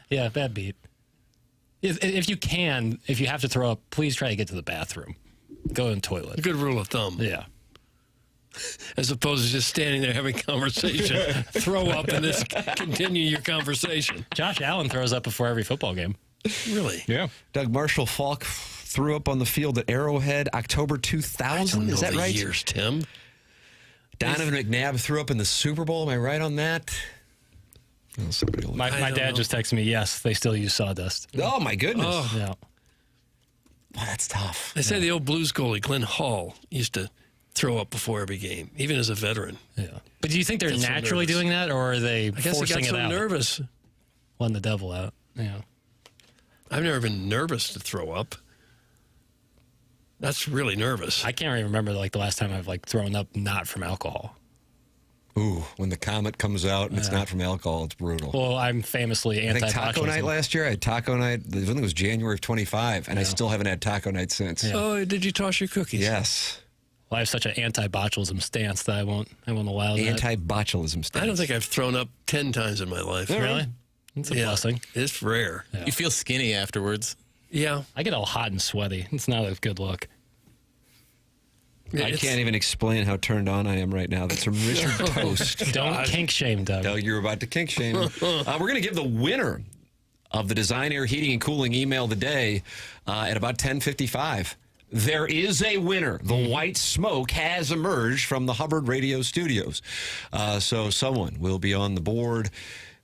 Yeah, bad beat. If you can, if you have to throw up, please try to get to the bathroom. Go in the toilet. A good rule of thumb. Yeah. As opposed to just standing there having conversation. Throw up and just continue your conversation. Josh Allen throws up before every football game. Really? Yeah. Doug Marshall Falk threw up on the field at Arrowhead October 2000. Is that right? Years, Tim. Donovan McNabb threw up in the Super Bowl. Am I right on that? Oh, My dad just texted me, yes, they still use sawdust. Oh, my goodness. Oh. Yeah. Wow, that's tough. They say the old Blues goalie, Glenn Hall, used to throw up before every game, even as a veteran. Yeah. But do you think they're Gets so naturally nervous. doing that, or are they I guess forcing he got it so out? nervous. Letting the devil out. Yeah. I've never been nervous to throw up. That's really nervous. I can't even remember the last time I've thrown up not from alcohol. Ooh, when the comet comes out and it's not from alcohol, it's brutal. Well, I'm famously I think taco anti-botulism. night last year, I had taco night, I think it was January of 25, and I still haven't had taco night since. Yeah. Oh, did you toss your cookies? Yes. Well, I have such an anti-botulism stance that I won't allow that. Anti-botulism stance. I don't think I've thrown up 10 times in my life. Really? It's a blessing. It's rare. Yeah. You feel skinny afterwards. Yeah. I get all hot and sweaty. It's not a good look. I can't even explain how turned on I am right now. That's from Richard Toast. Don't kink shame, Doug. Doug, you're about to kink shame. We're going to give the winner of the Design Air Heating and Cooling email of the day at about 10:55. There is a winner. The white smoke has emerged from the Hubbard Radio Studios. So someone will be on the board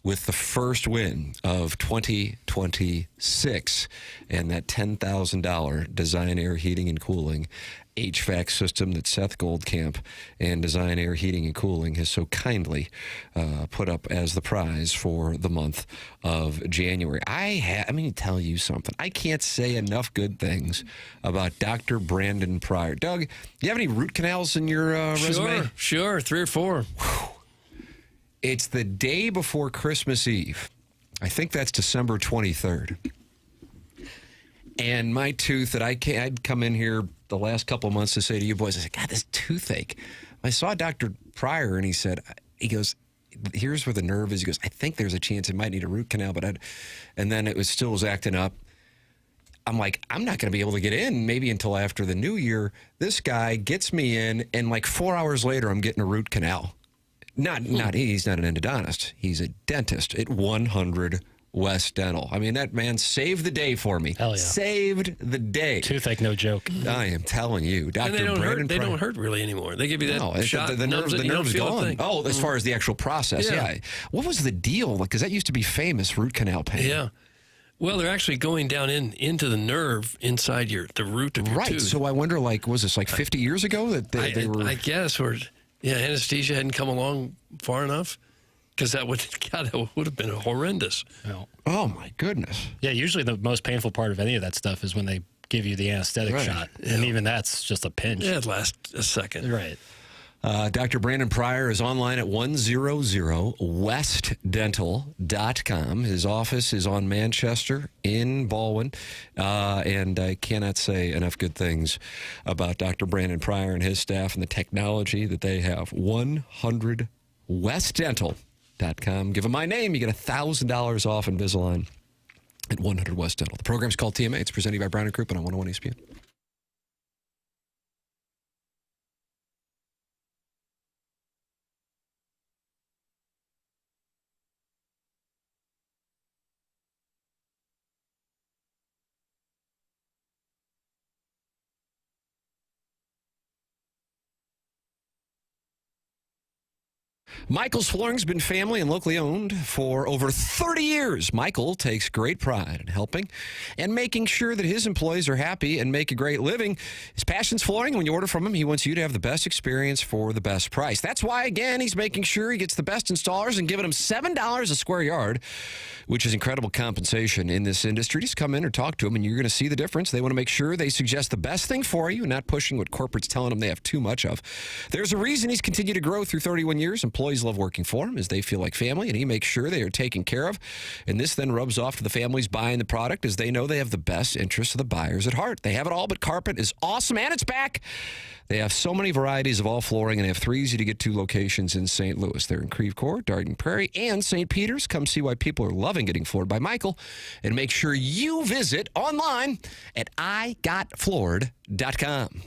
with the first win of 2026 and that $10,000 Design Air Heating and Cooling HVAC system that Seth Goldcamp and Design Air Heating and Cooling has so kindly put up as the prize for the month of January. I'm going to tell you something. I can't say enough good things about Dr. Brandon Pryor. Doug, you have any root canals in your resume? Sure, 3 or 4. It's the day before Christmas Eve. I think that's December 23rd. And my tooth that I'd come in here the last couple of months to say to you boys, I said, God, this toothache. I saw Dr. Pryor and he goes, here's where the nerve is. He goes, I think there's a chance it might need a root canal, and then it still was acting up. I'm like, I'm not going to be able to get in maybe until after the new year. This guy gets me in, and 4 hours later, I'm getting a root canal. He's not an endodontist. He's a dentist at 100 West Dental. I mean, that man saved the day for me. Hell yeah. Saved the day. Toothache, no joke. I am telling you. Dr. And they don't Brandon hurt. They Pryor. don't hurt really anymore. They give you that shot. The nerve's gone. Oh, as far as the actual process, yeah. What was the deal? Because that used to be famous, root canal pain. Yeah. Well, they're actually going down into the nerve inside the root of your tooth. Right. So I wonder, was this 50 years ago that they were? I guess, anesthesia hadn't come along far enough. Because that would have been horrendous. Oh, my goodness. Yeah, usually the most painful part of any of that stuff is when they give you the anesthetic shot. Yeah. And even that's just a pinch. Yeah, it lasts a second. Right. Dr. Brandon Pryor is online at 100westdental.com. His office is on Manchester in Baldwin. And I cannot say enough good things about Dr. Brandon Pryor and his staff and the technology that they have. 100westdental.com. Give them my name. You get $1,000 off Invisalign at 100 West Dental. The program's called TMA. It's presented by Brown & Crouppen on 101 ESPN. Michael's Flooring's been family and locally owned for over 30 years. Michael takes great pride in helping and making sure that his employees are happy and make a great living. His passion's flooring. When you order from him, he wants you to have the best experience for the best price. That's why, again, he's making sure he gets the best installers and giving them $7 a square yard, which is incredible compensation in this industry. Just come in or talk to them, and you're going to see the difference. They want to make sure they suggest the best thing for you and not pushing what corporate's telling them they have too much of. There's a reason he's continued to grow through 31 years. Employees families love working for him as they feel like family, and he makes sure they are taken care of. And this then rubs off to the families buying the product as they know they have the best interests of the buyers at heart. They have it all, but carpet is awesome, and it's back. They have so many varieties of all flooring, and they have 3 easy-to-get-to locations in St. Louis. They're in Creve Coeur, Darden Prairie, and St. Peter's. Come see why people are loving getting floored by Michael, and make sure you visit online at igotfloored.com.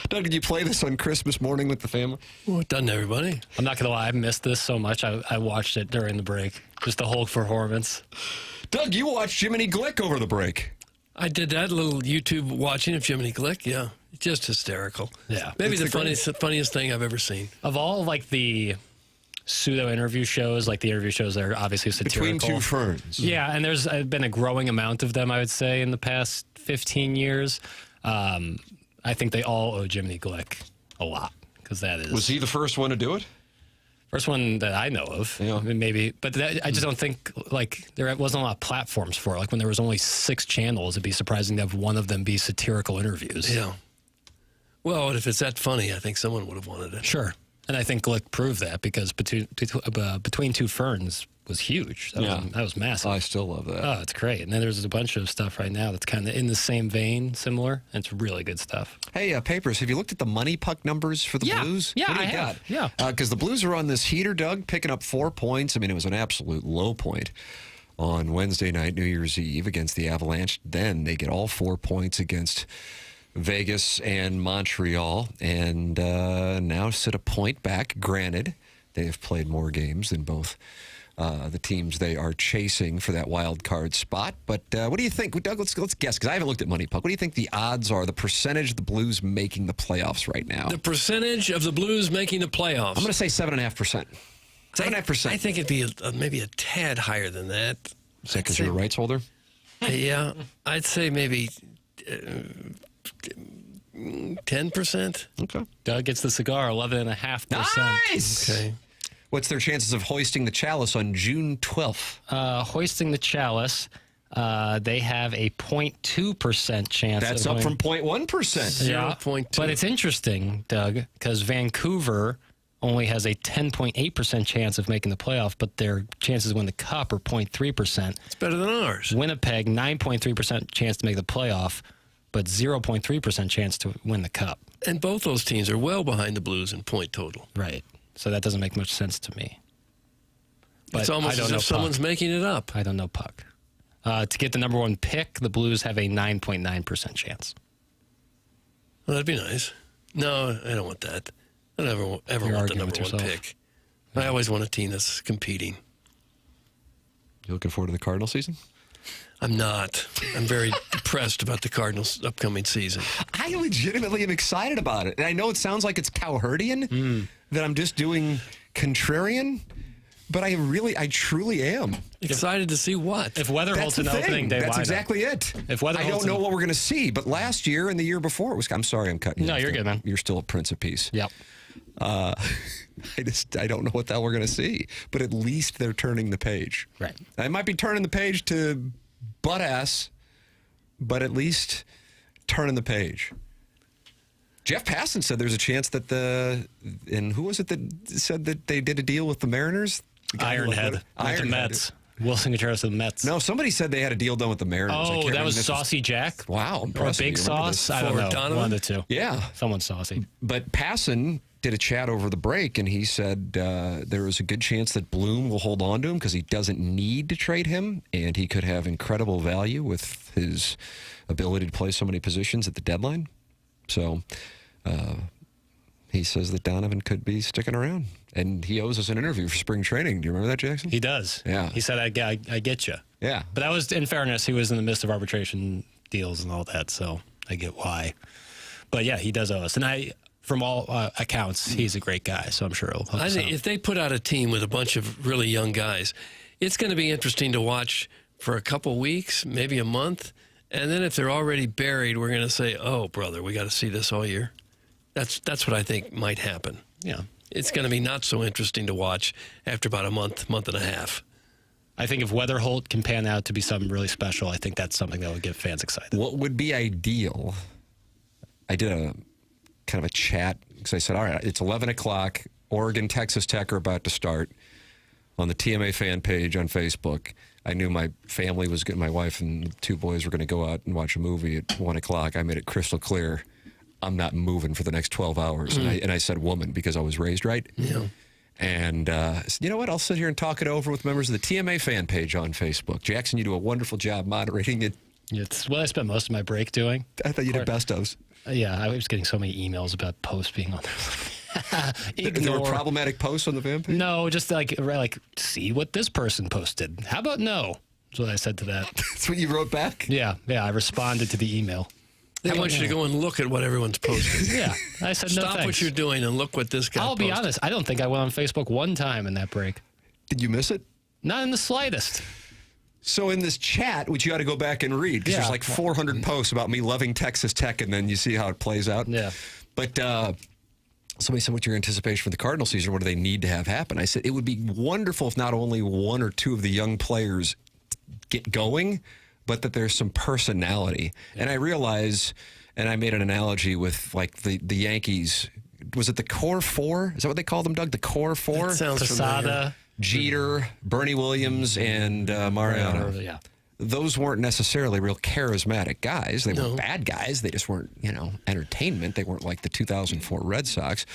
Doug, did you play this on Christmas morning with the family? Well, done to everybody. I'm not gonna lie, I missed this so much. I watched it during the break. Just the whole performance. Doug, you watched Jiminy Glick over the break. I did that little YouTube watching of Jiminy Glick. Yeah, just hysterical. Yeah, maybe It's the funniest thing I've ever seen. Of all like the pseudo interview shows, like the interview shows that are obviously satirical. Between Two Ferns. Yeah, and there's been a growing amount of them, I would say, in the past 15 years. I think they all owe Jiminy Glick a lot because that is. Was he the first one to do it? First one that I know of. Yeah. I mean, maybe, but I just don't think like there wasn't a lot of platforms for it. Like when there was only 6 channels, it'd be surprising to have one of them be satirical interviews. Yeah. Well, if it's that funny, I think someone would have wanted it. Sure. And I think Glick proved that because Between Two Ferns was huge. That was massive. I still love that. Oh, it's great. And then there's a bunch of stuff right now that's kind of in the same vein, similar. And it's really good stuff. Hey, Papers, have you looked at the money puck numbers for the Blues? Yeah, what do you I got? have. Yeah. Because the Blues are on this heater, Doug, picking up 4 points. I mean, it was an absolute low point on Wednesday night, New Year's Eve, against the Avalanche. Then they get all 4 points against Vegas and Montreal, and now sit a point back. Granted, they have played more games than both the teams they are chasing for that wild card spot. But what do you think, Doug? Let's guess, because I haven't looked at Money Puck. What do you think the odds are, the percentage of the Blues making the playoffs right now? The percentage of the Blues making the playoffs. I'm going to say 7.5%. 7.5%. I think it'd be maybe a tad higher than that. Is that because you're a rights holder? Yeah, I'd say maybe 10%. Okay. Doug gets the cigar, 11.5%. Nice! Okay. What's their chances of hoisting the chalice on June 12th? Hoisting the chalice, they have a 0.2% chance. That's of up from winning. 0.1%. Yeah, 0.2. but it's interesting, Doug, because Vancouver only has a 10.8% chance of making the playoff, but their chances to win the cup are 0.3%. It's better than ours. Winnipeg, 9.3% chance to make the playoff, but 0.3% chance to win the cup. And both those teams are well behind the Blues in point total. Right. So that doesn't make much sense to me. But It's almost I don't as know if someone's making it up. I don't know puck. To get the number 1 pick, the Blues have a 9.9% chance. Well, that'd be nice. No, I don't want that. I don't ever You're want the arguing number with 1 yourself. pick. I always want a team that's competing. You looking forward to the Cardinal season? I'm not. I'm very depressed about the Cardinals' upcoming season. I legitimately am excited about it. And I know it sounds like it's Cowherdian, that I'm just doing contrarian, but I truly am. Excited to see what? If weather That's holds the an thing. opening day, That's why exactly not? it. If weather I holds don't know an- what we're going to see, but last year and the year before, it was. I'm sorry, I'm cutting you No, off you're there. good, man. You're still a Prince of Peace. Yep. I don't know what the hell we're going to see, but at least they're turning the page. Right. I might be turning the page to butt ass, but at least turning the page. Jeff Passan said there's a chance that and who was it that said that they did a deal with the Mariners? Ironhead. With the Mets. Wilson Contreras of the Mets. No, somebody said they had a deal done with the Mariners. I can't Oh, that remember was if this Saucy Jack? Wow, Or impressive. Big You remember Sauce? this? I don't know. Donovan? One of the two. Yeah. Someone's saucy. But Passan did a chat over the break, and he said there is a good chance that Bloom will hold on to him because he doesn't need to trade him, and he could have incredible value with his ability to play so many positions at the deadline. So he says that Donovan could be sticking around, and he owes us an interview for spring training. Do you remember that, Jackson? He does. Yeah. He said, I get you. Yeah. But that was, in fairness, he was in the midst of arbitration deals and all that, so I get why. But yeah, he does owe us. And from all accounts, he's a great guy, so I'm sure he'll help I us think out. if they put out a team with a bunch of really young guys, it's going to be interesting to watch for a couple weeks, maybe a month. And then if they're already buried, we're going to say, oh, brother, we got to see this all year. That's what I think might happen. Yeah. It's going to be not so interesting to watch after about a month and a half. I think if Weatherholt can pan out to be something really special, I think that's something that would get fans excited. What would be ideal? I did a kind of a chat because I said, all right, it's 11 o'clock. Oregon, Texas Tech are about to start on the TMA fan page on Facebook. I knew my family was good. My wife and 2 boys were going to go out and watch a movie at 1 o'clock. I made it crystal clear. I'm not moving for the next 12 hours. And I said woman because I was raised right. Yeah. And I said, you know what? I'll sit here and talk it over with members of the TMA fan page on Facebook. Jackson, you do a wonderful job moderating it. It's what I spent most of my break doing. I thought you did best ofs. Yeah, I was getting so many emails about posts being on there. There were problematic posts on the fan page? No, just like see what this person posted. How about no? That's what I said to that. That's what you wrote back? Yeah, I responded to the email. They want you to go and look at what everyone's posting. Yeah, I said no Stop thanks. what you're doing and look what this guy I'll be posted. honest, I don't think I went on Facebook one time in that break. Did you miss it? Not in the slightest. So in this chat, which you got to go back and read, because there's like 400 posts about me loving Texas Tech, and then you see how it plays out. Yeah. But somebody said, what's your anticipation for the Cardinal season? What do they need to have happen? I said, it would be wonderful if not only one or two of the young players get going, but that there's some personality. Yeah. And I realize, and I made an analogy with like the Yankees. Was it the core four? Is that what they call them, Doug? The core four? That sounds familiar. Jeter, Bernie Williams, and Mariano. Yeah. Those weren't necessarily real charismatic guys. They weren't bad guys. They just weren't, entertainment. They weren't like the 2004 Red Sox.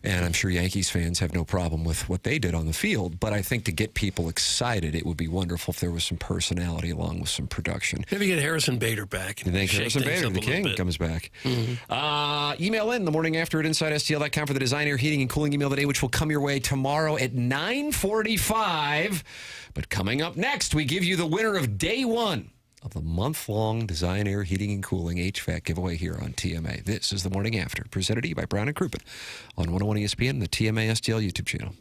And I'm sure Yankees fans have no problem with what they did on the field. But I think to get people excited, it would be wonderful if there was some personality along with some production. Maybe get Harrison Bader back. You think Harrison Bader, the king, comes back? Mm-hmm. Email in the morning after at InsideSTL.com for the Design, Air, Heating, and Cooling email today, which will come your way tomorrow at 9:45. But coming up next, we give you the winner of day one of the month-long Design, Air, Heating, and Cooling HVAC giveaway here on TMA. This is the morning after, presented to you by Brown and Crouppen on 101 ESPN and the TMA STL YouTube channel.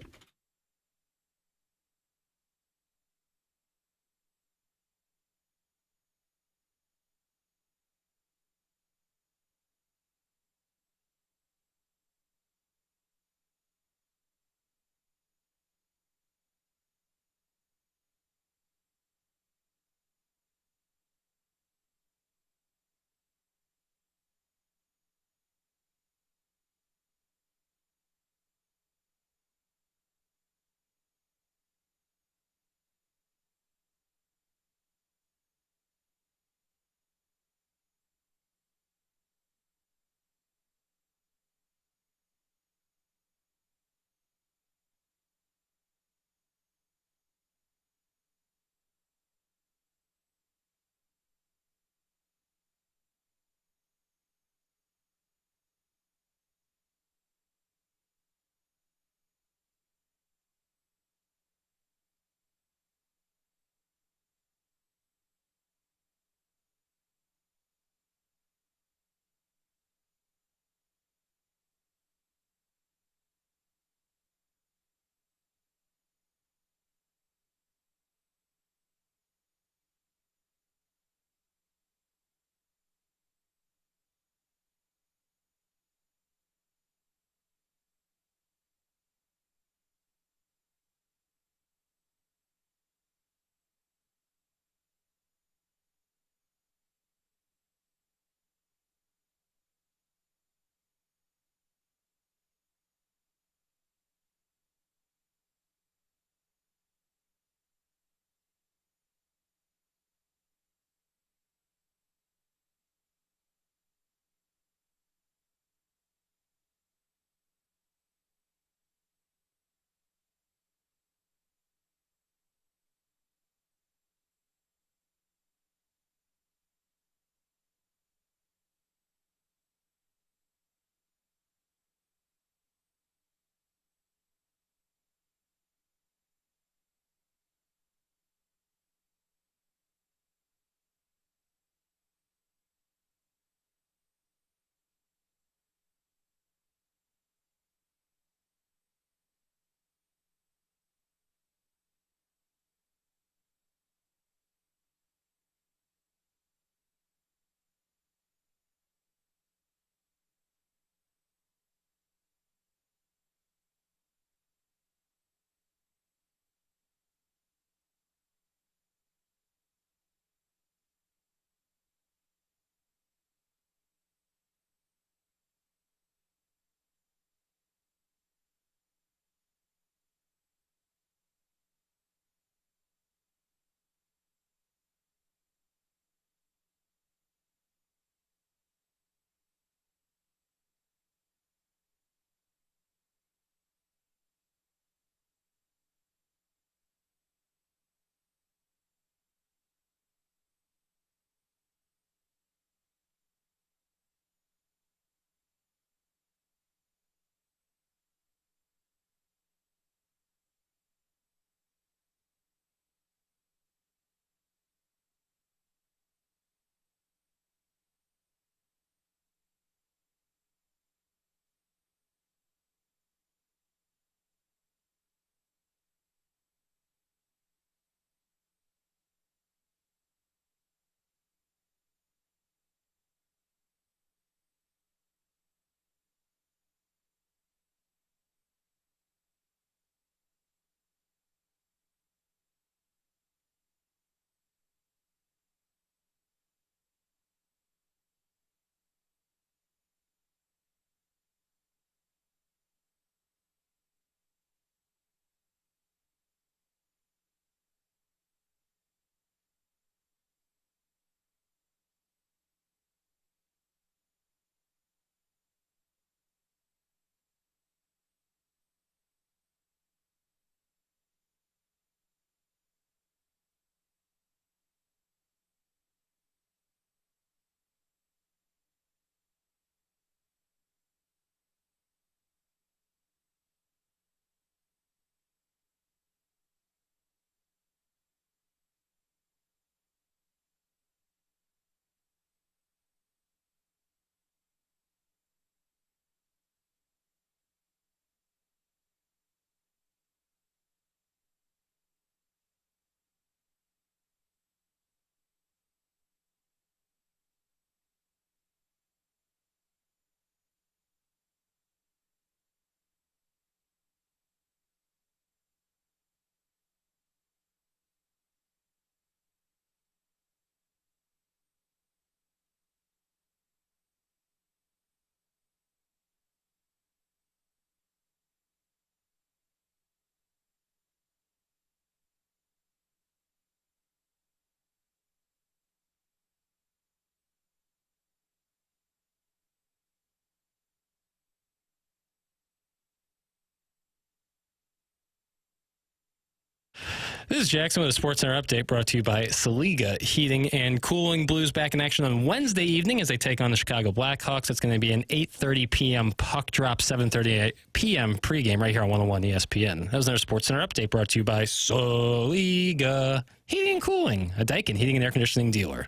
This is Jackson with a SportsCenter update brought to you by Saliga Heating and Cooling. Blues back in action on Wednesday evening as they take on the Chicago Blackhawks. It's going to be an 8:30 p.m. puck drop, 7:30 p.m. pregame right here on 101 ESPN. That was another SportsCenter update brought to you by Saliga Heating and Cooling, a Daikin heating and air conditioning dealer.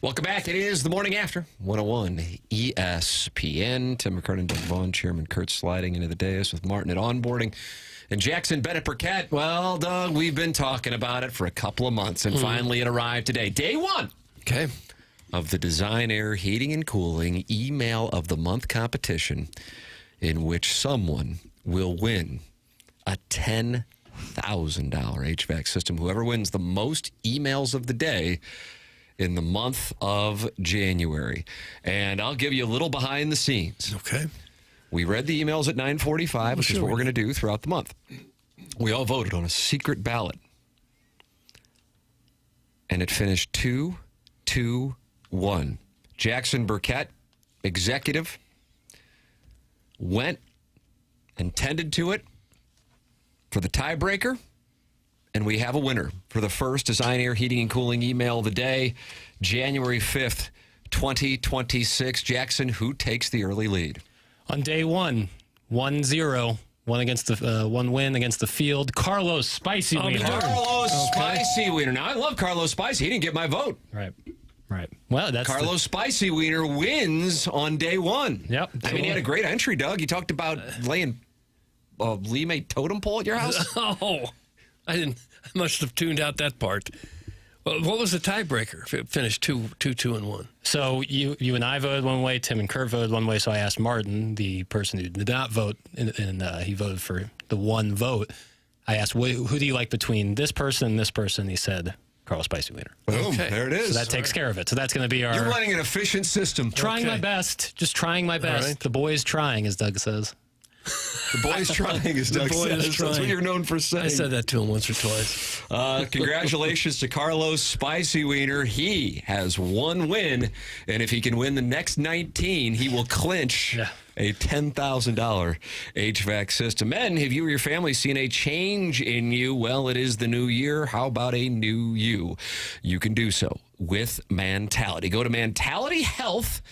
Welcome back. It is the morning after 101 ESPN. Tim McKernan, Doug Vaughn, Chairman Kurt sliding into the dais with Martin at onboarding. And Jackson Burkett. Well, Doug, we've been talking about it for a couple of months, and finally it arrived today. Day one of the Design Air Heating and Cooling Email of the Month competition, in which someone will win a $10,000 HVAC system. Whoever wins the most emails of the day in the month of January. And I'll give you a little behind the scenes. Okay. We read the emails at 9:45, which is what we're going to do throughout the month. We all voted on a secret ballot. And it finished 2-2-1. Jackson Burkett, executive, went and tended to it for the tiebreaker. And we have a winner for the first Design Air Heating and Cooling email of the day, January 5th, 2026. Jackson, who takes the early lead? On day one, 1-0. One win against the field. Carlos Spicy Wiener. Spicy Wiener. Now, I love Carlos Spicy. He didn't get my vote. Right. Well, that's Carlos Spicy Wiener wins on day one. Yep. I mean, he had a great entry, Doug. You talked about laying a Lee-made totem pole at your house. Oh, I must have tuned out that part. Well, what was the tiebreaker if it finished 2-2-1? So you and I voted one way, Tim and Kurt voted one way, so I asked Martin, the person who did not vote, and he voted for the one vote. I asked, who do you like between this person and this person? He said, Carl Spicy Wiener. Boom, there it is. So that takes care of it. So that's going to be our... You're running an efficient system. Trying my best. Just trying my best. Right. The boy's trying, as Doug says. The boy's trying, as Doug says. That's what you're known for saying. I said that to him once or twice. Congratulations to Carlos Spicy Wiener. He has one win, and if he can win the next 19, he will clinch a $10,000 HVAC system. Men, have you or your family seen a change in you? Well, it is the new year. How about a new you? You can do so with Mentality. Go to mentalityhealth.com.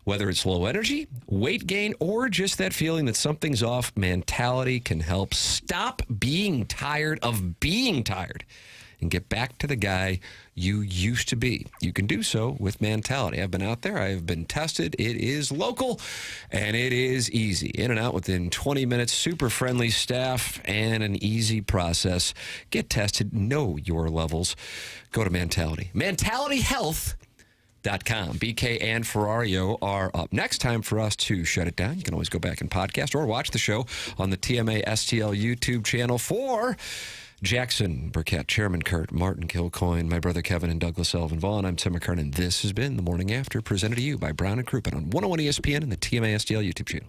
Whether it's low energy, weight gain, or just that feeling that something's off, Mentality can help. Stop being tired of being tired and get back to the guy you used to be. You can do so with Mentality. I've been out there. I have been tested. It is local, and it is easy. In and out within 20 minutes. Super friendly staff and an easy process. Get tested. Know your levels. Go to Mentality. MentalityHealth.com. BK and Ferrario are up. Next time for us to shut it down. You can always go back and podcast or watch the show on the TMA STL YouTube channel. For Jackson Burkett, Chairman Kurt, Martin Kilcoyne, my brother Kevin, and Douglas Elvin Vaughn, I'm Tim McKernan. This has been The Morning After, presented to you by Brown and Crouppen on 101 ESPN and the TMA STL YouTube channel.